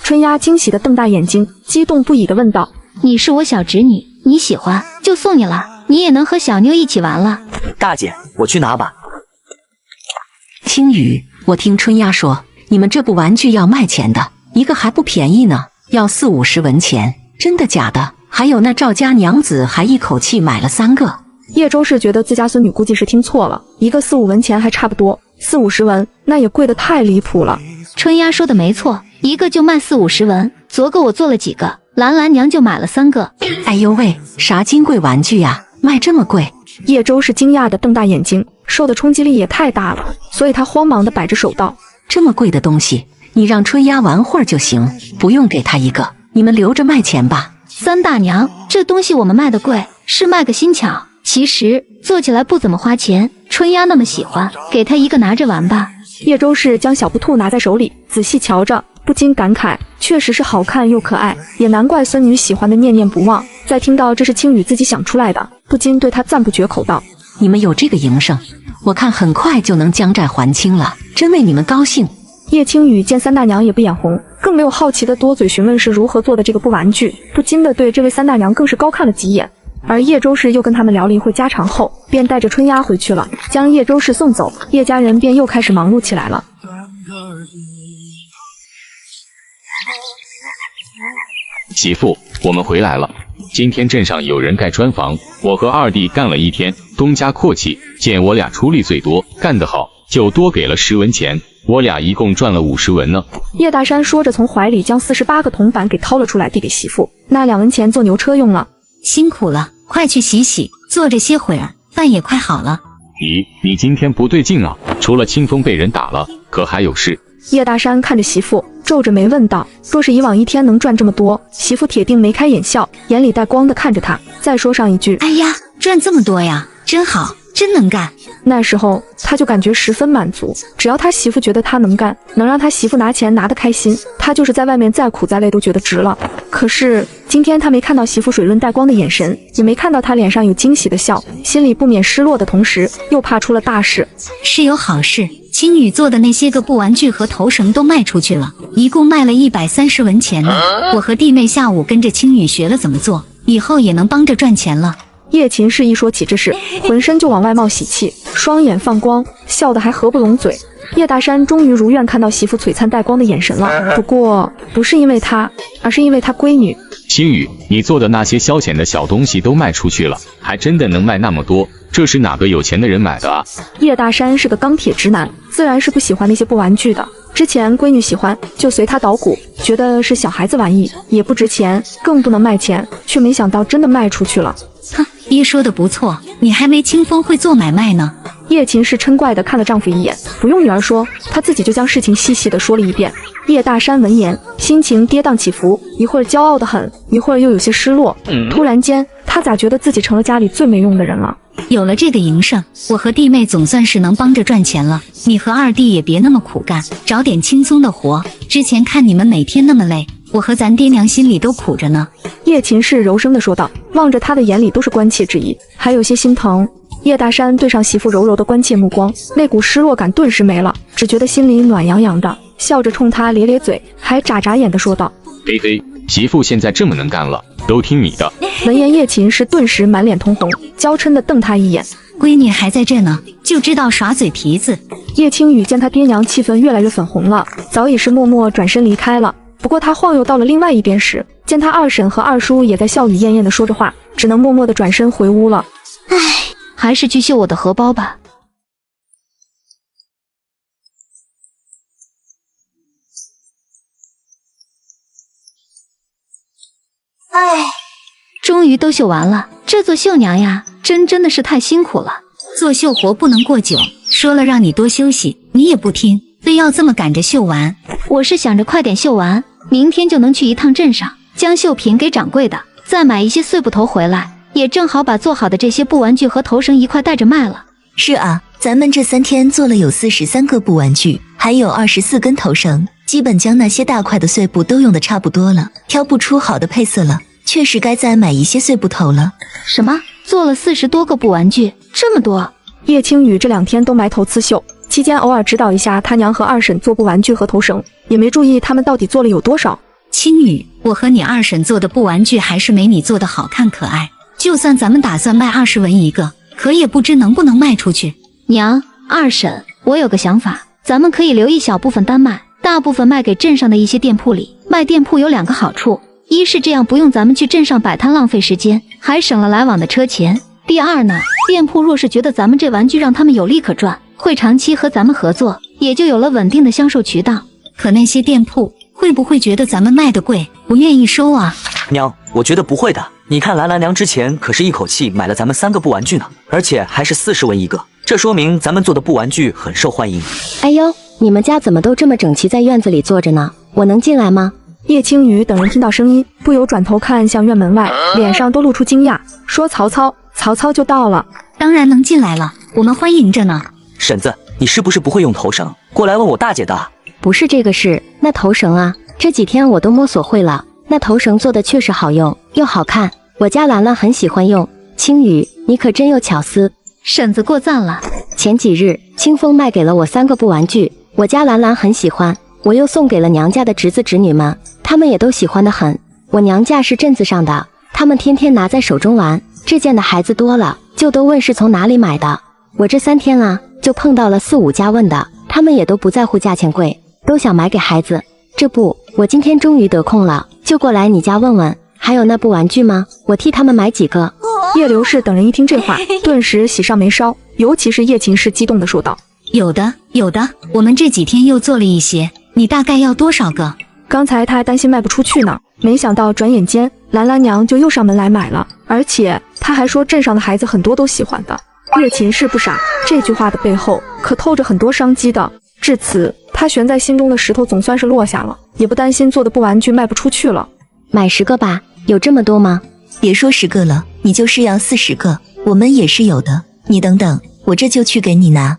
春丫惊喜的瞪大眼睛，激动不已的问道：“你是我小侄女，你喜欢就送你了，你也能和小妞一起玩了。”大姐，我去拿吧。青雨，我听春丫说，你们这部玩具要卖钱的，一个还不便宜呢，要40-50文钱，真的假的？还有那赵家娘子还一口气买了3个。叶周氏觉得自家孙女估计是听错了，一个4-5文钱还差不多，40-50文那也贵得太离谱了。春丫说的没错，一个就卖40-50文，昨个我做了几个，兰兰娘就买了3个。哎呦喂，啥金贵玩具呀，卖这么贵？叶周是惊讶的瞪大眼睛，受的冲击力也太大了，所以他慌忙的摆着手道：“这么贵的东西，你让春丫玩会儿就行，不用给她一个，你们留着卖钱吧。”三大娘，这东西我们卖的贵，是卖个新巧，其实做起来不怎么花钱。春丫那么喜欢，给她一个拿着玩吧。叶周氏将小布兔拿在手里，仔细瞧着，不禁感慨，确实是好看又可爱，也难怪孙女喜欢的念念不忘。再听到这是青雨自己想出来的，不禁对她赞不绝口道：“你们有这个营生，我看很快就能将债还清了，真为你们高兴。”叶青雨见三大娘也不眼红，更没有好奇的多嘴询问是如何做的这个布玩具，不禁的对这位三大娘更是高看了几眼。而叶周氏又跟他们聊了一会家常后，便带着春丫回去了。将叶周氏送走，叶家人便又开始忙碌起来了。媳妇，我们回来了。今天镇上有人盖砖房，我和二弟干了一天，东家阔气，见我俩出力最多，干得好就多给了10文钱，我俩一共赚了50文呢。叶大山说着，从怀里将48个铜板给掏了出来，递给媳妇，那2文钱坐牛车用了。辛苦了，快去洗洗，坐着歇会儿，饭也快好了。咦，你今天不对劲啊，除了清风被人打了，可还有事？叶大山看着媳妇，皱着眉问道：“若是以往一天能赚这么多，媳妇铁定眉开眼笑，眼里带光的看着他，再说上一句：哎呀，赚这么多呀，真好，真能干。”那时候他就感觉十分满足，只要他媳妇觉得他能干，能让他媳妇拿钱拿得开心，他就是在外面再苦再累都觉得值了。可是今天他没看到媳妇水润带光的眼神，也没看到他脸上有惊喜的笑，心里不免失落的同时，又怕出了大事。是有好事，青雨做的那些个布玩具和头绳都卖出去了，一共卖了130文钱呢。我和弟妹下午跟着青雨学了怎么做，以后也能帮着赚钱了。叶秦氏一说起这事，浑身就往外冒喜气，双眼放光，笑得还合不拢嘴。叶大山终于如愿看到媳妇璀璨带光的眼神了，不过不是因为他，而是因为他闺女。青雨，你做的那些消遣的小东西都卖出去了，还真的能卖那么多？这是哪个有钱的人买的啊？叶大山是个钢铁直男，自然是不喜欢那些布玩具的。之前闺女喜欢，就随她捣鼓，觉得是小孩子玩意，也不值钱，更不能卖钱，却没想到真的卖出去了。哼，爹说的不错，你还没清风会做买卖呢。叶秦氏嗔怪地看了丈夫一眼，不用女儿说，她自己就将事情细细地说了一遍。叶大山闻言，心情跌宕起伏，一会儿骄傲得很，一会儿又有些失落。突然间，他咋觉得自己成了家里最没用的人了？有了这个营生，我和弟妹总算是能帮着赚钱了。你和二弟也别那么苦干，找点轻松的活。之前看你们每天那么累，我和咱爹娘心里都苦着呢。叶秦氏柔声地说道，望着他的眼里都是关切之意，还有些心疼。叶大山对上媳妇柔柔的关切目光，那股失落感顿时没了，只觉得心里暖洋洋的，笑着冲他咧咧嘴，还眨眨眼地说道：菲菲，媳妇现在这么能干了，都听你的。闻言，叶秦氏顿时满脸通红，娇嗔地瞪他一眼。闺女还在这呢，就知道耍嘴皮子。叶青雨见他爹娘气氛越来越粉红了，早已是默默转身离开了。不过他晃悠到了另外一边时，见他二婶和二叔也在笑语晏晏地说着话，只能默默地转身回屋了。唉，还是去秀我的荷包吧。唉，终于都绣完了，这做绣娘呀，真的是太辛苦了。做绣活不能过久，说了让你多休息，你也不听，非要这么赶着绣完。我是想着快点绣完，明天就能去一趟镇上，将绣品给掌柜的，再买一些碎布头回来，也正好把做好的这些布玩具和头绳一块带着卖了。是啊，咱们这3天做了有43个布玩具，还有24根头绳，基本将那些大块的碎布都用得差不多了，挑不出好的配色了，确实该再买一些碎布头了。什么？做了40多个布玩具，这么多？叶青雨这2天都埋头刺绣，期间偶尔指导一下他娘和二婶做布玩具和头绳，也没注意他们到底做了有多少。青雨，我和你二婶做的布玩具还是没你做的好看可爱，就算咱们打算卖20文一个，可也不知能不能卖出去。娘，二婶，我有个想法，咱们可以留一小部分单卖，大部分卖给镇上的一些店铺里。卖店铺有2个好处，一是这样不用咱们去镇上摆摊浪费时间，还省了来往的车钱。第二呢，店铺若是觉得咱们这玩具让他们有利可赚，会长期和咱们合作，也就有了稳定的销售渠道。可那些店铺会不会觉得咱们卖的贵，不愿意收啊？娘，我觉得不会的。你看兰兰娘之前可是一口气买了咱们3个布玩具呢，而且还是40文一个，这说明咱们做的布玩具很受欢迎。哎呦，你们家怎么都这么整齐，在院子里坐着呢？我能进来吗？叶青雨等人听到声音，不由转头看向院门外，脸上都露出惊讶，说曹操，曹操就到了。当然能进来了，我们欢迎着呢。婶子，你是不是不会用头绳？过来问我大姐的。不是这个事，那头绳啊，这几天我都摸索会了，那头绳做的确实好用又好看，我家兰兰很喜欢用。青雨，你可真有巧思，婶子过赞了。前几日清风卖给了我3个布玩具，我家兰兰很喜欢，我又送给了娘家的侄子侄女们，他们也都喜欢得很。我娘家是镇子上的，他们天天拿在手中玩，这件的孩子多了，就都问是从哪里买的。我这3天啊，就碰到了4、5家问的，他们也都不在乎价钱贵，都想买给孩子。这不，我今天终于得空了，就过来你家问问，还有那布玩具吗？我替他们买几个。叶刘氏等人一听这话，顿时喜上眉梢，尤其是叶秦氏激动地说道：有的，有的，我们这几天又做了一些，你大概要多少个？刚才他还担心卖不出去呢，没想到转眼间兰兰娘就又上门来买了，而且他还说镇上的孩子很多都喜欢的。叶秦氏不傻，这句话的背后可透着很多商机的。至此，他悬在心中的石头总算是落下了，也不担心做的布玩具卖不出去了。买10个吧，有这么多吗？别说10个了，你就是要40个，我们也是有的。你等等，我这就去给你拿。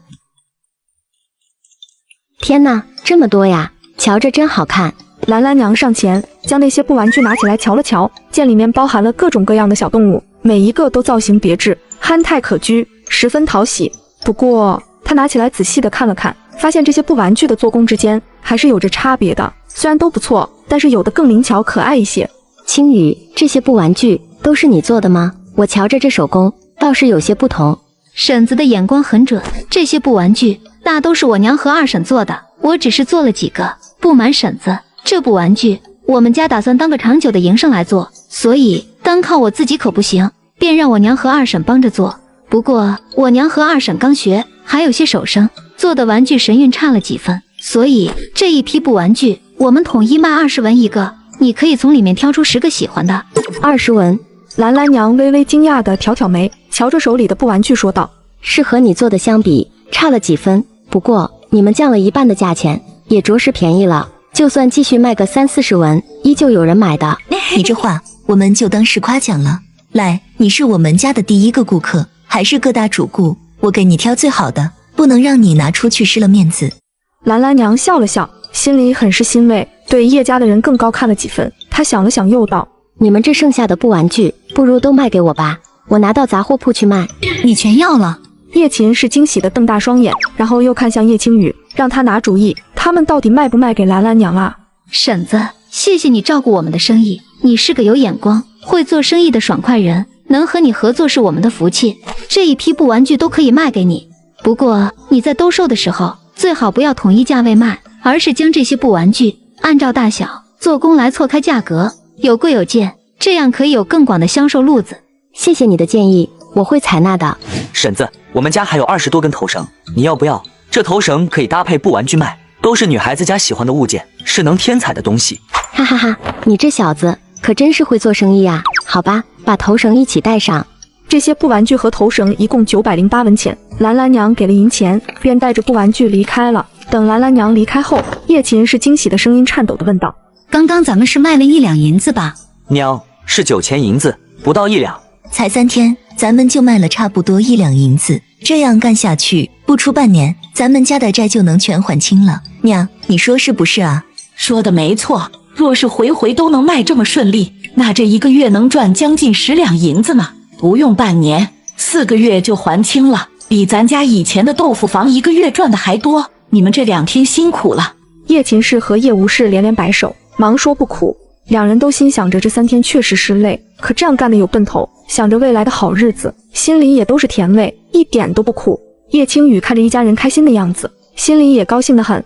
天哪，这么多呀，瞧着真好看。兰兰娘上前将那些布玩具拿起来瞧了瞧，见里面包含了各种各样的小动物，每一个都造型别致，憨态可掬，十分讨喜。不过她拿起来仔细的看了看，发现这些布玩具的做工之间还是有着差别的，虽然都不错，但是有的更灵巧可爱一些。青雨，这些布玩具都是你做的吗？我瞧着这手工倒是有些不同。婶子的眼光很准，这些布玩具大都是我娘和二婶做的，我只是做了几个。不瞒婶子，这布玩具我们家打算当个长久的营生来做，所以单靠我自己可不行，便让我娘和二婶帮着做。不过我娘和二婶刚学，还有些手生，做的玩具神韵差了几分，所以这一批布玩具我们统一卖20文一个，你可以从里面挑出10个喜欢的。20文。兰兰娘微微惊讶地挑挑眉，瞧着手里的布玩具说道：“是和你做的相比差了几分，不过你们降了一半的价钱，也着实便宜了。就算继续卖个30-40文，依旧有人买的。”你这话我们就当是夸奖了。来，你是我们家的第一个顾客，还是各大主顾，我给你挑最好的，不能让你拿出去失了面子。兰兰娘笑了笑，心里很是欣慰，对叶家的人更高看了几分。她想了想，又道：“你们这剩下的布玩具，不如都卖给我吧，我拿到杂货铺去卖。”你全要了？叶琴是惊喜的瞪大双眼，然后又看向叶青雨，让他拿主意，他们到底卖不卖给兰兰娘啊？婶子，谢谢你照顾我们的生意，你是个有眼光、会做生意的爽快人，能和你合作是我们的福气。这一批布玩具都可以卖给你，不过你在兜售的时候，最好不要统一价位卖，而是将这些布玩具按照大小、做工来错开价格，有贵有贱，这样可以有更广的销售路子。谢谢你的建议，我会采纳的。婶子，我们家还有20多根头绳，你要不要？这头绳可以搭配布玩具卖，都是女孩子家喜欢的物件，是能添彩的东西。哈哈哈，你这小子可真是会做生意啊！好吧，把头绳一起带上。这些布玩具和头绳一共908文钱，兰兰娘给了银钱，便带着布玩具离开了。等兰兰娘离开后，叶琴是惊喜的声音颤抖地问道：“刚刚咱们是卖了1两银子吧？”娘，是9钱银子，不到1两。才3天，咱们就卖了差不多1两银子，这样干下去，不出半年，咱们家的债就能全还清了。娘，你说是不是啊？说的没错，若是回回都能卖这么顺利，那这1个月能赚将近10两银子呢，不用半年，4个月就还清了，比咱家以前的豆腐房1个月赚的还多。你们这2天辛苦了。叶琴氏和叶无事连连摆手，忙说不苦。两人都心想着这3天确实是累，可这样干的有奔头，想着未来的好日子，心里也都是甜味，一点都不苦。叶青雨看着一家人开心的样子，心里也高兴得很。